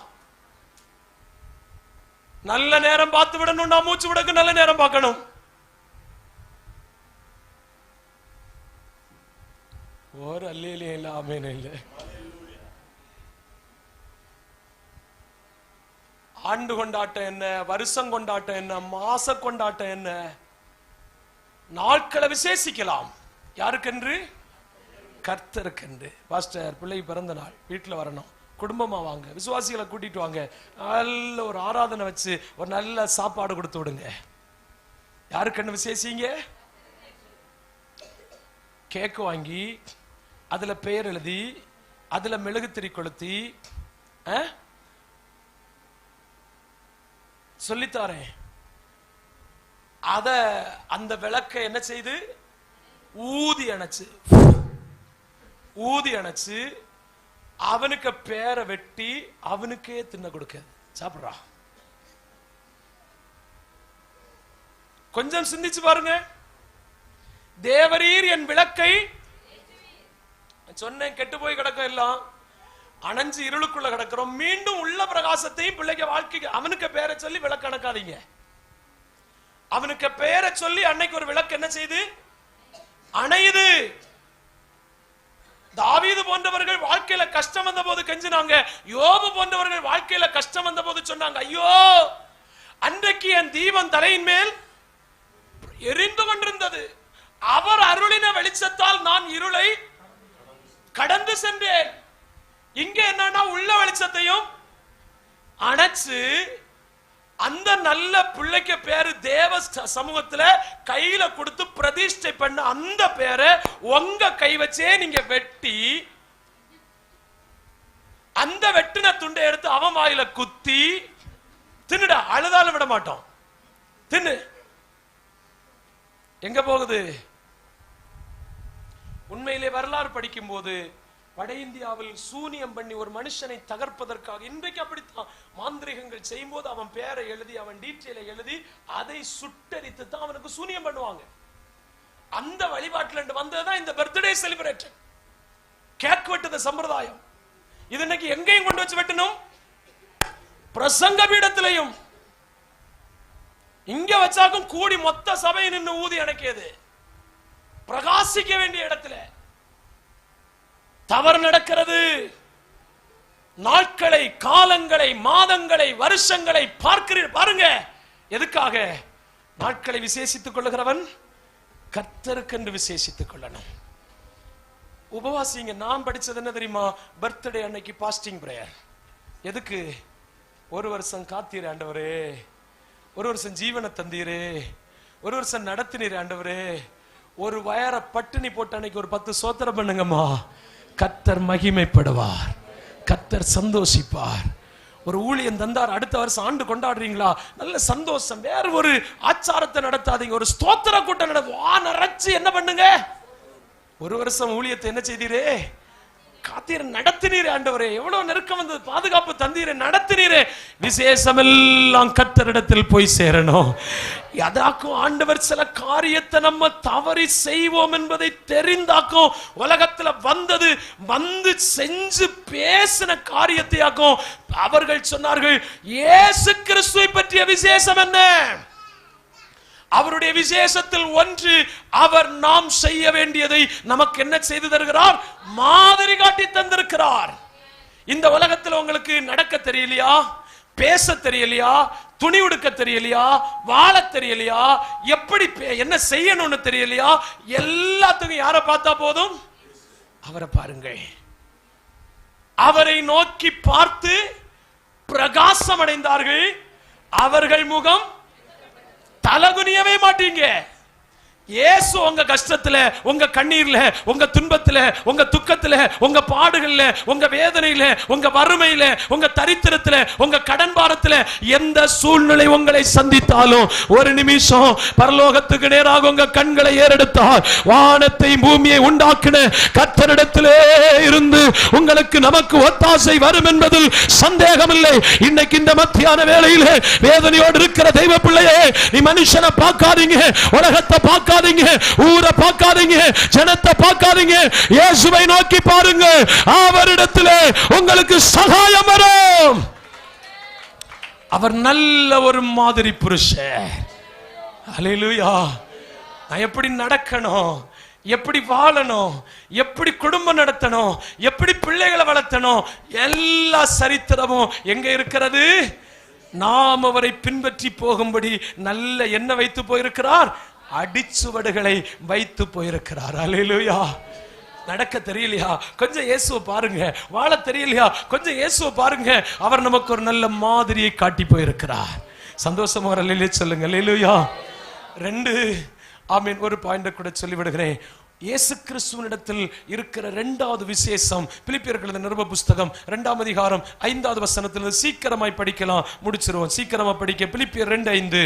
நல்ல நேரம் பார்த்து விடணும்னா மூச்சு விடக்கு நல்ல நேரம் பார்க்கணும். ஒரு அல்லேலூயா இல்ல, ஆமென் இல்ல. ஆண்டு கொண்டாட்டம் என்ன, வருஷம் கொண்டாட்டம் என்ன, மாச கொண்டாட்டம் என்ன, நாட்களை விசேஷிக்கலாம். யாருக்கென்று? கர்த்தருக்கென்று. பாஸ்டர் பிள்ளை பிறந்த நாள், வீட்டில் வரணும், குடும்பமா வாங்க, விசுவாசிகளை கூட்டிட்டு வாங்க, நல்ல ஒரு ஆராதனை வச்சு ஒரு நல்ல சாப்பாடு கொடுத்து விடுங்க. யாருக்கென்று விசேஷிங்க? கேக்கு வாங்கி அதுல பெயர் எழுதி அதுல மெழுகுத்திரி கொளுத்தி சொல்லித்தாரேன். அத அந்த விளக்க என்ன செய்து ஊதி அணைச்சு அவனுக்கு பேரை வெட்டி அவனுக்கே தின்ன கொடுக்க சாப்பிடுறா. கொஞ்சம் சிந்திச்சு பாருங்க. தேவரீர் என் விளக்கை சொன்னேன், கெட்டு போய் கிடக்கும், எல்லாம் அணைஞ்சு இருளுக்குள்ள கிடக்கிறோம். மீண்டும் உள்ள பிரகாசத்தையும் பிள்ளைக்கு வாழ்க்கைக்கு அவனுக்கு பேரை சொல்லி விளக்கு அணைக்காதீங்க. அவனுக்கு பேரை சொல்லி அன்னைக்கு ஒரு விளக்கு என்ன செய்து அணையுது. தாவீது போன்றவர்கள் வாழ்க்கையில கஷ்டம் வந்த போது கெஞ்சினாங்க. யோபு போன்றவர்கள் வாழ்க்கையில கஷ்டம் வந்த போது சொன்னாங்க, ஐயோ அன்றைக்கு என் தீபம் தலையின் மேல் எரிந்து கொண்டிருந்தது, அவர் அருளின வெளிச்சத்தால் நான் இருளை கடந்து சென்றேன். இங்க என்னன்னா உள்ள வெளிச்சத்தையும் அணைச்சு அந்த நல்ல பிள்ளைக்கு பேரு தேவ சமூகத்துல கையில கொடுத்து பிரதிஷ்டை பண்ண அந்த பேரை உங்க கை வச்சே நீங்க வெட்டி அந்த வெட்டின துண்டை எடுத்து அவன் வாயில குத்தி தின்னுடா, அழுதாலும் விட மாட்டோம், தின்னு. எங்க போகுது? உண்மையிலே வரலாறு படிக்கும் போது வட இந்தியாவில் சூனியம் பண்ணி ஒரு மனுஷனை தகர்ப்பதற்காக இன்றைக்கு அப்படித்தான் மாந்திரிகங்கள் செய்யும் போது அவன் பேரை எழுதி அவன் டீட்டெயிலை எழுதி அதை சுட்டரித்து தான் அவனுக்கு சூனியம் பண்ணுவாங்க. அந்த வழிபாட்டுல வந்ததுதான் இந்த பர்த்டே செலிப்ரேஷன், கேக் வெட்டுத சம்பிரதாயம். இது இன்னைக்கு எங்கேயும் கொண்டு வச்சு வெட்டணும், பிரசங்க பீடத்திலையும் இங்க வச்சாக்கும் கூடி மொத்த சபை நின்று ஊதி அணைக்கியது. பிரகாசிக்க வேண்டிய இடத்துல தவறு நடக்கிறது. நாட்களை, காலங்களை, மாதங்களை, வருஷங்களை பாருங்க. எதுக்காக? நாட்களை விசேஷித்துக் கொள்ளுகிறவன் கர்த்தருக்கென்று விசேஷித்துக் கொள்ளணும். உபவாசிங்க. நான் படிச்சது என்ன தெரியுமா? பர்த்டே அன்னைக்கு பாஸ்டிங் பிரேயர். எதுக்கு? ஒரு வருஷம் காத்தீர் ஆண்டவரே, ஒரு வருஷம் ஜீவனை தந்தீரே, ஒரு வருஷம் நடத்தினீர் ஆண்டவரே, ஒரு வயர பட்டினி போட்டு அன்னைக்கு ஒரு 10 சோத்திரம் பண்ணுங்கம்மா, கர்த்தர் மகிமைப்படுவார், கர்த்தர் சந்தோஷிப்பார். ஒரு ஊழியம் தந்தார், அடுத்த வருஷம் ஆண்டு கொண்டாடுறீங்களா, நல்ல சந்தோஷம். வேற ஒரு ஆச்சாரத்தை நடத்தாதீங்க, ஒரு ஸ்தோத்திர கூட்டம் நடச்சு என்ன பண்ணுங்க. ஒரு வருஷம் ஊழியத்தை என்ன செய்தீரே? காத்தீர், நடத்தினீரே ஆண்டவரே. எவ்வளவு நெருக்கம் வந்தது, பாதுகாப்பு தந்தீரே, நடத்தினீரே. விசேஷம் எல்லாம் கர்த்தரிடத்தில் போய் சேரணும். அதாக்கும் ஆண்டவர் சில காரியத்தை நம்ம தவறி செய்வோம் என்பதை தெரிந்தாக்கும் உலகத்துல வந்தது, வந்து செஞ்சு பேசின காரியத்தையாக்கும் அவர்கள் சொன்னார்கள், இயேசு கிறிஸ்துவை பற்றிய விசேஷம் என்ன? அவருடைய விசேஷத்தில் ஒன்று, அவர் நாம் செய்ய வேண்டியதை நமக்கு என்ன செய்து தருகிறார்? மாதிரி காட்டி தந்திருக்கிறார். இந்த உலகத்தில் உங்களுக்கு நடக்க தெரியலையா, பேச தெரியலையா, துணி உடுக்க தெரியலையா, வாழ தெரியலையா, எப்படி என்ன செய்யணும்னு தெரியலையா, எல்லாத்துக்கும் யாரை பார்த்தா போதும்? அவரை பாருங்கள். அவரை நோக்கி பார்த்து பிரகாசம் அடைந்தார்கள். அவர்கள் முகம் தலகுனியவே மாட்டீங்க. இயேசு உங்க கஷ்டத்துல, உங்க கண்ணீர்ல, உங்க துன்பத்துல, உங்க துக்கத்துல, உங்க பாடுகள்ல, உங்க வேதனையில, உங்க வறுமையில, உங்க தரித்திரத்துல, உங்க கடன் பாரத்துல, எந்த சூழ்நிலை உங்களை சந்தித்தாலும் ஒரு நிமிஷம் பரலோகத்துக்கு நேராக உங்க கண்களை ஏறெடுத்தால் வானத்தை பூமியை உண்டாக்கின கர்த்தரிடத்திலே இருந்து உங்களுக்கு நமக்கு ஒத்தாசை வரும் என்பதில் சந்தேகமில்லை. இன்னைக்கு இந்த மத்தியான வேளையில வேதனையோடு இருக்கிற தெய்வ பிள்ளையே, நீ மனுஷனை பார்க்காதீங்க, உலகத்தை பார்க்காதீங்க, ஊரை பார்க்காதீங்க, ஜனத்தை பார்க்காதீங்க, இயேசுவை நோக்கி பாருங்க. அவரிடத்திலே உங்களுக்கு சகாயம் வரும். அவர் நல்ல ஒரு மாதிரி புருஷர். ஹல்லேலூயா. நான் எப்படி நடக்கணும், எப்படி வாழணும், எப்படி குடும்பம் நடத்தணும், எப்படி பிள்ளைகளை வளர்த்தணும், எல்லா சரித்திரமும் எங்க இருக்கிறது? நாம் அவரை பின்பற்றி போகும்படி நல்ல என்ன வைத்து போயிருக்கிறார்? அடிச்சுவடுகளை வைத்து போயிருக்கிறார். அல்லேலூயா. நடக்க தெரியலையா? கொஞ்சம் இயேசுவை பாருங்க. வாழ தெரியலையா? கொஞ்சம் இயேசுவை பாருங்க. அவர் நமக்கு ஒரு நல்ல மாதிரியை காட்டி போயிருக்கிறார். சந்தோஷமா ஒரு அல்லேலூயா சொல்லுங்க. அல்லேலூயா. 2 ஆமீன். ஒரு பாயிண்ட் கூட சொல்லி விடுகிறேன். இயேசு கிறிஸ்துவினிடத்தில் இருக்கிற 2வது விசேஷம், பிலிப்பியர்கள் நிருப புஸ்தகம் 2ஆம் அதிகாரம் 5வது வசனத்தில் சீக்கிரமாய் படிக்கலாம், முடிச்சிருவோம். சீக்கிரமா படிக்க. பிலிப்பியர் 2:5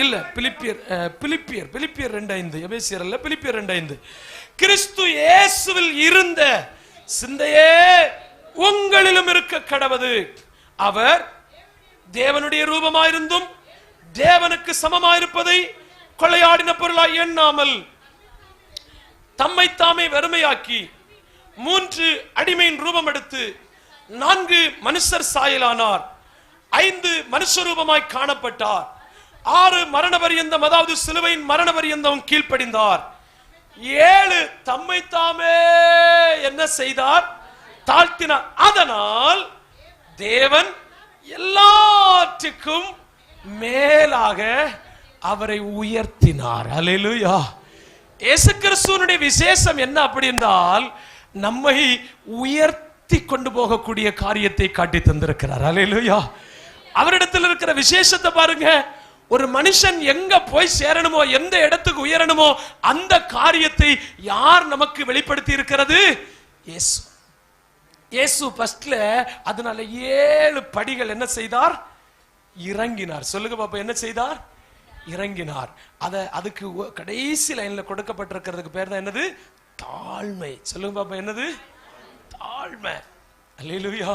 இல்ல, பிலிப்பியர் 2:5, எபேசியர் அல்ல, பிலிப்பியர் 2:5. கிறிஸ்து இயேசுவில் இருந்த சிந்தையே உங்களிலும் இருக்க கடவது. அவர் தேவனுடைய ரூபமாயிருந்தும் தேவனுக்கு சமமாயிருப்பதை கொள்ளையாடின பொருளாய் எண்ணாமல் தம்மை தாமே வெறுமையாக்கி 3 அடிமையின் ரூபம் எடுத்து 4 மனுஷர் சாயலானார். 5 மனுஷ ரூபமாய் காணப்பட்டார். 6 மரண பரியந்தம், அதாவது சிலுவையின் மரண பரியந்தம் கீழ்ப்படிந்தார். 7 தம்மை தாமே என்ன செய்தார்? தாழ்த்தினார். அதனால் தேவன் எல்லாற்றுக்கும் மேலாக அவரை உயர்த்தினார். அல்லேலூயா. இயேசு கிறிஸ்துவினுடைய விசேஷம் என்ன அப்படி என்றால், நம்மை உயர்த்தி கொண்டு போகக்கூடிய காரியத்தை காட்டி தந்திருக்கிறார். அல்லேலூயா. அவரிடத்தில் இருக்கிற விசேஷத்தை பாருங்க. ஒரு மனுஷன் எங்க போய் சேரணுமோ, எந்த இடத்துக்கு உயரணுமோ, அந்த காரியத்தை யார் நமக்கு வெளிப்படுத்தி இருக்கிறது? இயேசு. இயேசு ஃபர்ஸ்ட்ல அதனால 7 படிகள் என்ன செய்தார்? இறங்கினார். சொல்லுங்க பாப்பா, என்ன செய்தார்? இறங்கினார். அதுக்கு கடைசி லைன்ல கொடுக்கப்பட்டிருக்கிறதுக்கு பேர் தான் என்னது? தாழ்மை. சொல்லுங்க பாப்பா, என்னது? தாழ்மை. அல்லேலூயா.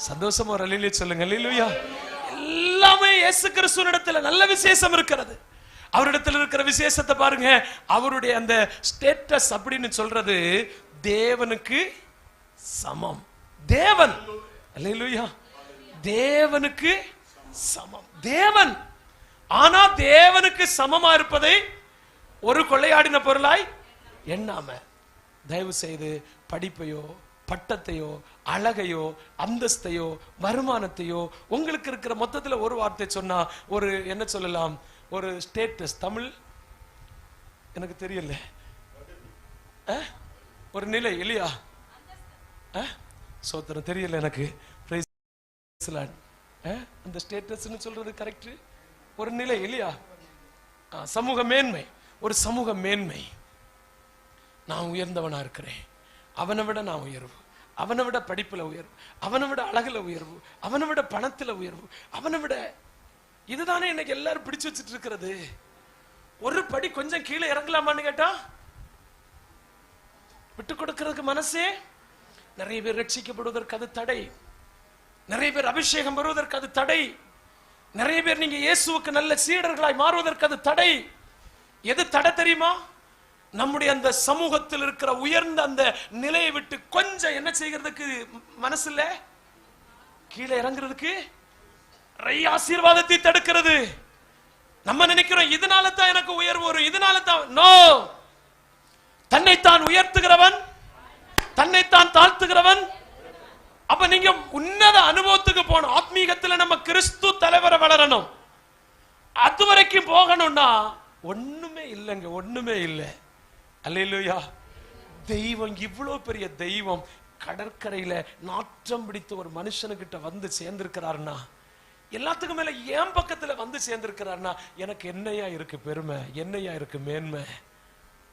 சந்தோஷமா ஒரு அல்லேலூயா சொல்லுங்க. அல்லேலூயா. எல்லாமே இயேசு கிறிஸ்துவினிடத்துல நல்ல விசேஷம் இருக்கிறது. அவரிடத்தில் இருக்கிற விசேஷத்தை பாருங்க. அவருடைய அந்த ஸ்டேட்டஸ் அப்படின்னு சொல்றது தேவனுக்கு சமம். தேவன். அல்லேலூயா. தேவனுக்கு சமம். தேவன். ஆனா தேவனுக்கு சமமா இருப்பதை ஒரு கொள்ளையாடின பொருளாய் எண்ணாம, தயவு செய்து படிப்பையோ பட்டத்தையோ அழகையோ அந்தஸ்தையோ வருமானத்தையோ, உங்களுக்கு இருக்கிற மொத்தத்துல ஒரு வார்த்தை சொன்னா ஒரு என்ன சொல்லலாம்? ஒரு ஸ்டேட்டஸ். தமிழ் எனக்கு தெரியல. ஒரு நிலை இல்லையா? சோத்திரம் தெரியல எனக்கு. அந்த ஸ்டேட்டஸ் சொல்றது கரெக்ட். ஒரு நிலை இல்லையா? சமூக மேன்மை. ஒரு சமூக மேன்மை. நான் உயர்ந்தவனா இருக்கிறேன், அவனை விட நான் உயர்வு, அவனை விட படிப்புல உயர்வு, அவனை விட அழகுல உயர்வு, அவனை விட பணத்துல உயர்வு, அவனை விட. இதுதானே இன்னைக்கு எல்லாரும் பிடிச்சு வச்சுட்டு இருக்கிறது. ஒரு படி கொஞ்சம் கீழே இறங்கலாமான்னு கேட்டா விட்டு கொடுக்கிறதுக்கு மனசே. நிறைய பேர் ரட்சிக்கப்படுவதற்கு அது தடை. நிறைய பேர் அபிஷேகம் பெறுவதற்கு அது தடை. நிறைய பேர் நீங்க இயேசுவுக்கு நல்ல சீடர்களாய் மாறுவதற்கு அது தடை. எது தடை தெரியுமா? நம்முடைய அந்த சமூகத்தில் இருக்கிற உயர்ந்த அந்த நிலையை விட்டு கொஞ்சம் என்ன செய்கிறதுக்கு மனசு இல்ல, கீழே இறங்குறதுக்கு நிறைய ஆசீர்வாதத்தை தடுக்கிறது. நம்ம நினைக்கிறோம் இதனால தான் எனக்கு உயர்வு வரும், இதனால தான். நோ. தன்னைத்தான் உயர்த்துகிறவன் தன்னைத்தான் தாழ்த்துகிறவன். அப்ப நீங்க உன்னத அனுபவத்துக்கு போகணும். ஆத்மீகத்துல நம்ம கிறிஸ்து தலைவரை வளரணும். அது வரைக்கும் போகணும்னா ஒண்ணுமே இல்லைங்க, ஒண்ணுமே இல்லை. அல்லேலூயா. தெய்வம், இவ்வளவு பெரிய தெய்வம் கடற்கரையில நாற்றம் பிடித்த ஒரு மனுஷனுக்கிட்ட வந்து சேர்ந்திருக்கிறாருன்னா, எல்லாத்துக்கும் மேல என் பக்கத்துல வந்து சேர்ந்திருக்கிறாருன்னா எனக்கு என்னையா இருக்கு பெருமை, என்னையா இருக்கு மேன்மை?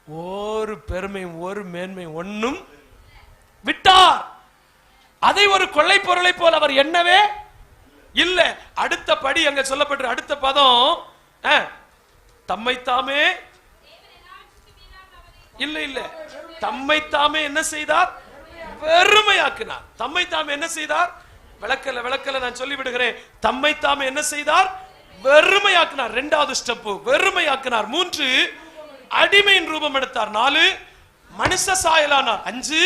ஒரு பெருமையும் ஒரு மேன்மையும் ஒன்னும் விட்டார். அதை ஒரு கொள்ளை பொருளை போல அவர் எண்ணவே இல்லை. அடுத்த படி அங்க சொல்லப்பட்டு அடுத்த பதம் தம்மைத்தாமே இல்ல இல்ல தம்மைத்தாமே என்ன செய்தார்? வெறுமையாக்கினார். தம்மைத்தாமே என்ன செய்தார்? விளக்கல நான் சொல்லி விடுகிறேன். தம்மைத்தாமே என்ன செய்தார்? வெறுமையாக்கினார். 2வது ஸ்டெப் வெறுமையாக்கினார். 3 அடிமையின் ரூபம் எடுத்தார். 4 மனுஷ சாயலானார். 5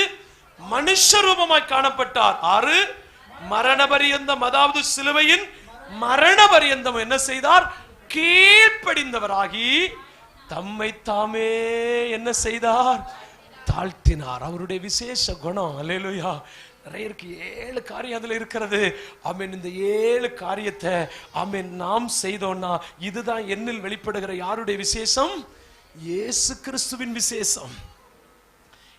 மனுஷ ரூபமாய் காணப்பட்டார். 6 மரண பரியந்தம், அதாவது சிலுவையின் மரண பரியந்தம் என்ன செய்தார்? கீழ்ப்படிந்தவராகி தம்மை தாமே என்ன செய்தார்? தாழ்த்தினார். அவருடைய விசேஷ குணம். அல்லேலூயா. நிறைய இருக்கு. 7 காரியம் அதுல இருக்கிறது. ஆமென். இந்த 7 காரியத்தை ஆமென் நாம் செய்தோம்னா இதுதான் என்னில் வெளிப்படுகிற யாருடைய விசேஷம்? இயேசு கிறிஸ்துவின் விசேஷம்.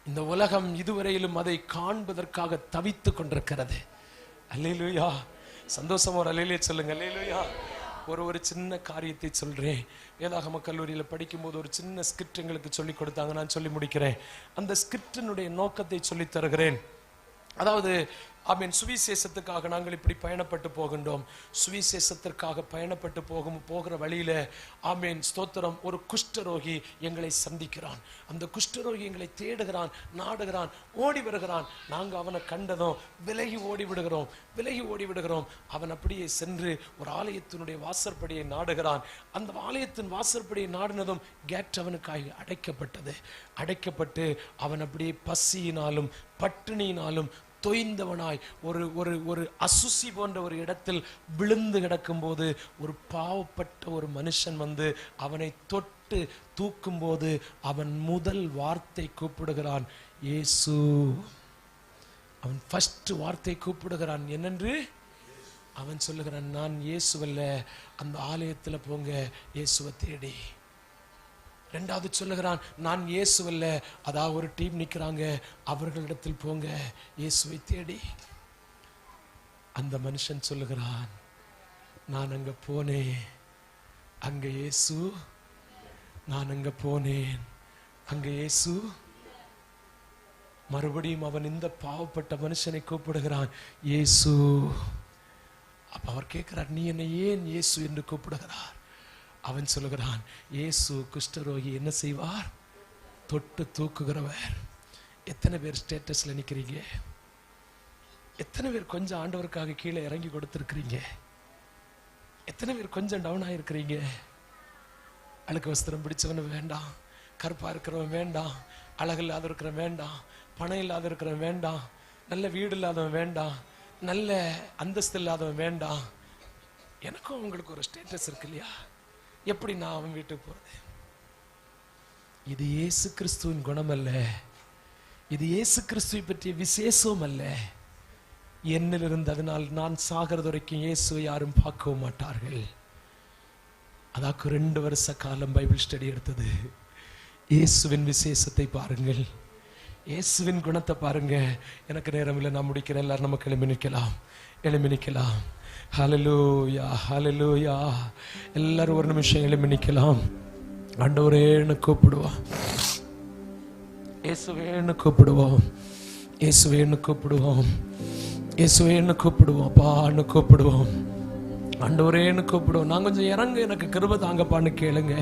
இந்த உலகம் இதுவரையிலும் அதை காண்பதற்காக தவித்து கொண்டிருக்கிறது. அல்லேலூயா. சந்தோஷமா ஒரு அல்லேலூயா சொல்லுங்க. அல்லேலூயா. ஒரு சின்ன காரியத்தை சொல்றேன். வேதாகம கல்லூரியில் படிக்கும்போது ஒரு சின்ன ஸ்கிரிப்ட் எங்களுக்கு சொல்லி கொடுத்தாங்க. நான் சொல்லி முடிக்கிறேன். அந்த ஸ்கிரிப்டினுடைய நோக்கத்தை சொல்லி தருகிறேன். அதாவது ஆமென், சுவிசேஷத்துக்காக நாங்கள் இப்படி பயணப்பட்டு போகின்றோம். சுவிசேஷத்திற்காக பயணப்பட்டு போகிற வழியில ஆமென் ஸ்தோத்திரம், ஒரு குஷ்டரோகி எங்களை சந்திக்கிறான். அந்த குஷ்டரோகி எங்களை தேடுகிறான், நாடுகிறான், ஓடி வருகிறான். நாங்கள் அவனை கண்டதும் விலகி ஓடி விடுகிறோம். அவன் அப்படியே சென்று ஒரு ஆலயத்தினுடைய வாசற்படியை நாடுகிறான். அந்த ஆலயத்தின் வாசற்படியை நாடினதும் கேட் அவனுக்காக அடைக்கப்பட்டு அவன் அப்படியே பசியினாலும் பட்டினியினாலும் தொய்ந்தவனாய் ஒரு அசுசி போன்ற ஒரு இடத்தில் விழுந்து கிடக்கும் போது ஒரு பாவப்பட்ட ஒரு மனுஷன் வந்து அவனை தொட்டு தூக்கும் போது அவன் முதல் வார்த்தை கூப்பிடுகிறான், இயேசு. அவன் ஃபர்ஸ்ட் வார்த்தை கூப்பிடுகிறான் என்னென்று? அவன் சொல்லுகிறான், நான் இயேசுவல்ல, அந்த ஆலயத்தில் போங்க இயேசுவை தேடி. ரெண்டாவது சொல்லுகிறான், நான் இயேசுவல்ல, அதாவது ஒரு டீம் நிற்கிறாங்க, அவர்களிடத்தில் போங்க இயேசுவை தேடி. அந்த மனுஷன் சொல்லுகிறான், நான் அங்க போனேன், அங்க இயேசு. நான் அங்க போனேன், அங்க இயேசு. மறுபடியும் அவன் இந்த பாவப்பட்ட மனுஷனை கூப்பிடுகிறான், இயேசு. அப்ப அவர் கேட்கிறார், நீ என்னை ஏன் இயேசு என்று கூப்பிடுகிறார்? அவன் சொல்லுகிறான், இயேசு குஷ்டரோகி என்ன செய்வார்? தொட்டு தூக்குகிறவர். எத்தனை பேர் ஸ்டேட்டஸ்ல நிக்கிறீங்க? எத்தனை பேர் கொஞ்சம் ஆண்டவருக்காக கீழே இறங்கி கொடுத்திருக்கிறீங்க? எத்தனை பேர் கொஞ்சம் டவுன் ஆயிருக்கிறீங்க? அழுக்கு வஸ்திரம் பிடிச்சவன் வேண்டாம், கருப்பா இருக்கிறவன் வேண்டாம், அழகு இல்லாத இருக்கிறவன் வேண்டாம், பணம் இல்லாத இருக்கிறவன் வேண்டாம், நல்ல வீடு இல்லாதவன் வேண்டாம், நல்ல அந்தஸ்து இல்லாதவன் வேண்டாம். எனக்கும் உங்களுக்கு ஒரு ஸ்டேட்டஸ் இருக்கு இல்லையா? எப்படி நான் அவன் வீட்டுக்கு போறது? இது இயேசு கிறிஸ்துவின் குணம் அல்ல, இது இயேசு கிறிஸ்துவை பற்றிய விசேஷம் அல்ல. என்னிலிருந்து அதனால் நான் சாகிறது வரைக்கும் இயேசுவை யாரும் பார்க்கவும் மாட்டார்கள். அதாக்கு 2 வருஷ காலம் பைபிள் ஸ்டடி எடுத்தது. இயேசுவின் விசேஷத்தை பாருங்கள், இயேசுவின் குணத்தை பாருங்க. எனக்கு நேரம் இல்லை, நான் முடிக்கிறேன். எல்லாரும் நமக்கு எழும்பி நிற்கலாம். ஹல்லேலூயா, ஹல்லேலூயா. எல்லாரும் ஒரு நிமிஷம் எழும்பி நிற்கலாம். ஆண்டவரேன்னு கூப்பிடுவோம், இயேசுவேன்னு கூப்பிடுவோம், இயேசுவேன்னு கூப்பிடுவோம், இயேசுவேன்னு கூப்பிடுவோம், அப்பான்னு கூப்பிடுவோம், ஆண்டவரேன்னு கூப்பிடுவோம். நான் கொஞ்சம் இறங்க, எனக்கு கிருபை தாங்கப்பான்னு கேளுங்க.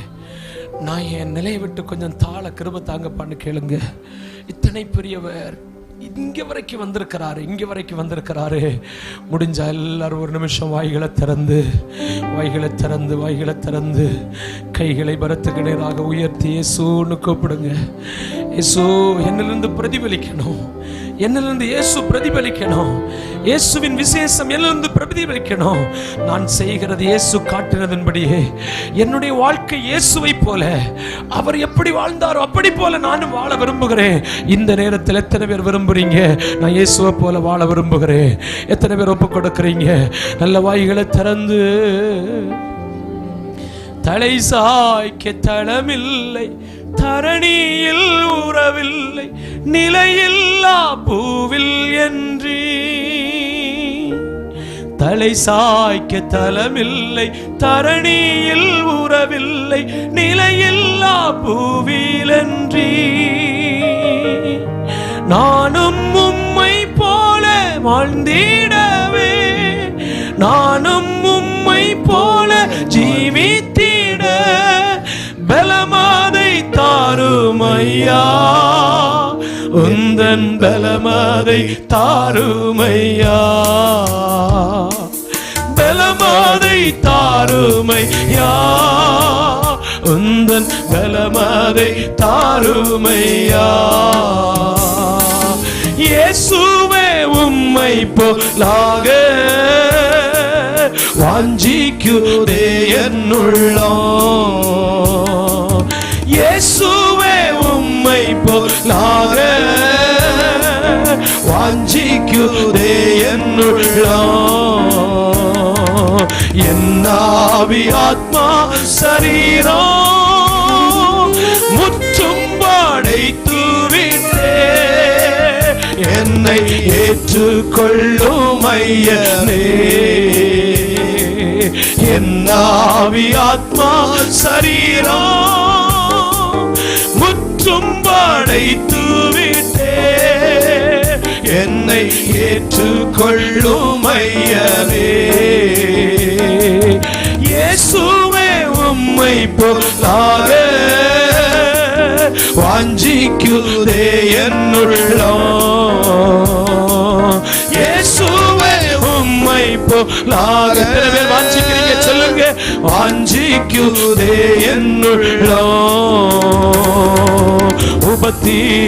நான் என் நிலையை விட்டு கொஞ்சம் தாழ கிருபை தாங்கப்பான்னு கேளுங்க. இத்தனை பெரியவர் இங்க வரைக்கும் வந்திருக்கிறாரு. முடிஞ்சா எல்லாரும் ஒரு நிமிஷம் வாய்களை திறந்து கைகளை பரத்துக்கு நேராக உயர்த்தி இயேசுன்னு கூப்பிடுங்க. இயேசு என்னிலிருந்து பிரதிபலிக்கணும், என்னிலிருந்து இயேசு பிரதிபலிக்கணும், இயேசுவின் விசேஷம் என்னிலிருந்து பிரதிபலிக்கணும். நான் செய்கிறது இயேசு காட்டினதன்படியே என்னுடைய வாழ்க்கை இயேசுவை போல, அவர் எப்படி வாழ்ந்தாரோ அப்படி போல நானும் வாழ விரும்புகிறேன். இந்த நேரத்தில் எத்தனை பேர் விரும்புறீங்க? நான் இயேசுவை போல வாழ விரும்புகிறேன். எத்தனை பேர் ஒப்பு கொடுக்கிறீங்க? நல்ல வாய்களை திறந்து, தலை சாய்க்க தளமில்லை, தரணியில் உறவில்லை, நிலையில்லா பூவில் என்று. தலை சாய்க்க தலமில்லை, தரணியில் உறவில்லை, நிலையில்லா பூவில் என்று. நானும் உம்மை போல வாழ்ந்திடவே, நானும் உம்மை போல ஜீவித்திட பலமதை தாருமையா, உந்தன் பலமதை தாருமையா, பலமதை தாருமையா, உந்தன் பலமதை தாருமையா. இயேசுவே உம்மை போலாக வாஞ்சிக்குதே என்னுள்ளம், இயேசுவே உம்மை போலாக வாஞ்சிக்குதே என்னுள்ளம். என் ஆவி ஆத்மா சரீரம் முற்றும் படைத்து விட்டே என்னை ஏற்றுக்கொள்ளும் ஐயனே. என் ஆவி ஆத்மா சரீரம் முற்றும் படைத்து விட்டே என்னை ஏற்றுக்கொள்ளும் ஐயனே. இயேசுவே உம்மை போலாக வாஞ்சிக்குதே என்னுள்ளம். இயேசுவே உம்மை போலாக வாஞ்சிக்கிறீங்க சொல்லுங்க. வாஞ்சிக்குதே என்னுள்ளம்.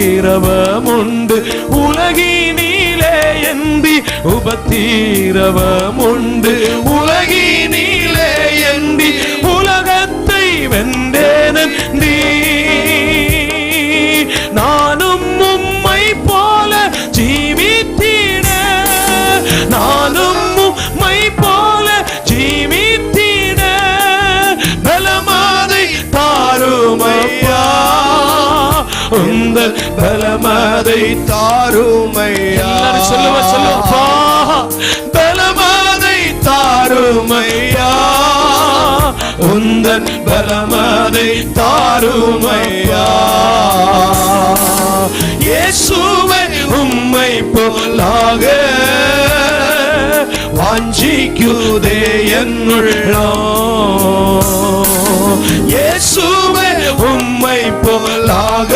உபத்திரவமுண்டு உலகினிலே என்பி உபத்திரவமுண்டு உலகினிலே என்பி உலகத்தை வென்றேனன்றி நானும் உம்மை போல ஜீவித்திட நானும் உம்மை போல ஜீவித்திட பலமதை தாருமையா உந்தன் பலமதை தாருமையா. சொல்லுவா பலமதை தாருமையா உந்தன் பலமதை தாருமையா. இயேசுவே உம்மை போலாக வாஞ்சிக்குதே என்னுள்ளம். இயேசுவே உம்மை போலாக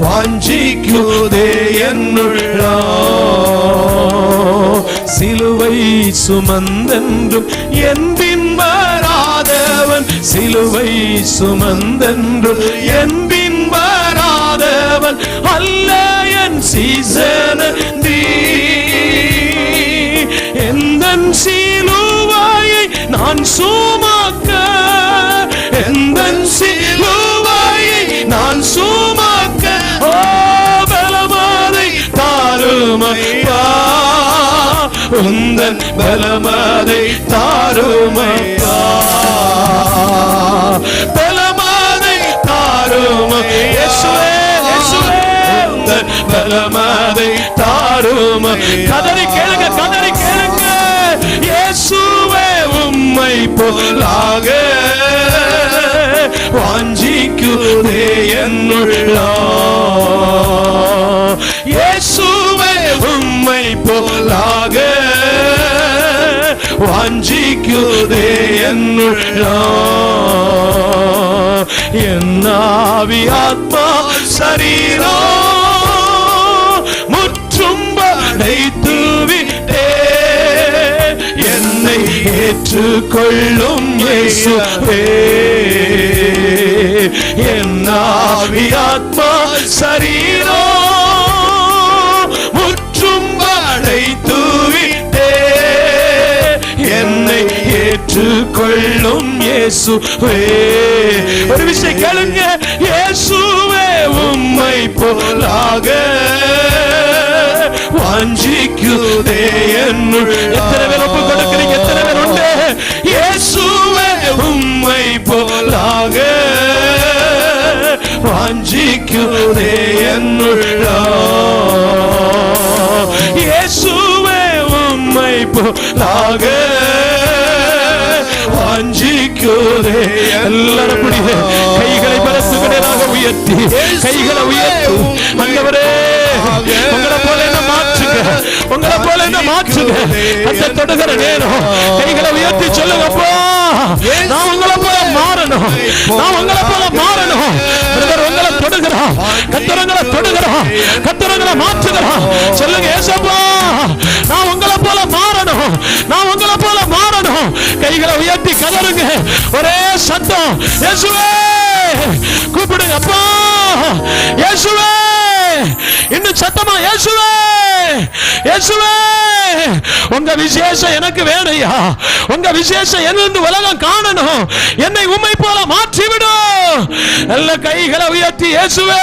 வாஞ்சிக்குதே என்னுள்ளம். சிலுவை சுமந்தென்றும் என்பின் வராதவன் சிலுவை சுமந்தென்றும் என்பின் வராதவன் அல்ல என் சீசனந்தி. எந்தன் சிலுவையை நான் சுமக்க எந்தன் சிலுவையை நான் சுமக்க ஓ பலமதை தாருமையா உந்தன் பலமதை தாருமையா. பலமதை தாருமையா இயேசுவே இயேசுவே உந்தன் பலமதை தாருமையா. கதறி கேளுங்க கதறி கேளுங்க. இயேசுவே உம்மை போலாக வாஞ்சிக்குதே என்னுள்ளம். இயேசுவே உம்மை போலாக வாஞ்சிக்குதே என்னுள்ளம். என் ஆவி ஆத்மா சரீரம் முற்றும் படைத்து விட்டே என்னை ஏற்றுக்கொள்ளும் இயேசுவே. என் ஆவி ஆத்மா சரீரம் முற்றும் படைத்து விட்டே என்னை ஏற்றுக்கொள்ளும் இயேசுவே. ஒரு விஷயம் கேளுங்க. இயேசுவே உம்மை போலாக வாஞ்சிக்குதே என்னுள்ளம். எத்தனை பேர் ஒப்பு கொடுக்கிறீங்க? எத்தனை பேர் உண்டு? இயேசுவே உம்மை போலாக வாஞ்சிக்குதே என்னுள்ளம். இயேசுவே உம்மை போலாக வாஞ்சிக்குதே. எல்லாரும் முடிவு கைகளை பலத்துகளாக உயர்த்தி கைகளை உயர்த்தி ஆண்டவரே உங்களை போல என்ன மாற்றுங்க உங்களை போல என்ன மாற்றுங்க. அந்த தொடுகிற நேரம் கைகளை உயர்த்தி சொல்லுங்கப்பா நான் உங்களை போல மாறணும் நான் உங்களை போல மாறணும். பிரதர் உங்களை தொடுகிறான் கத்தரங்களை தொடுகிறான் கத்தரங்களை மாற்றுகிறான். சொல்லுங்க ஏசப்பா நான் உங்களை போல மாறணும் நான் உங்களை போல மாறணும். கைகளை உயர்த்தி கதறுங்க. ஒரே சத்தம் இயேசுவே கூப்பிடுங்க அப்பா இயேசுவே இன்னும் சத்தமா இயேசுவே இயேசுவே உங்க விசேஷம் எனக்கு வேணையா, உங்க விசேஷம் என்னென்று உலகம் காணணும், என்னை உம்மை போல மாற்றிவிடும். நல்ல கைகளை உயர்த்தி இயேசுவே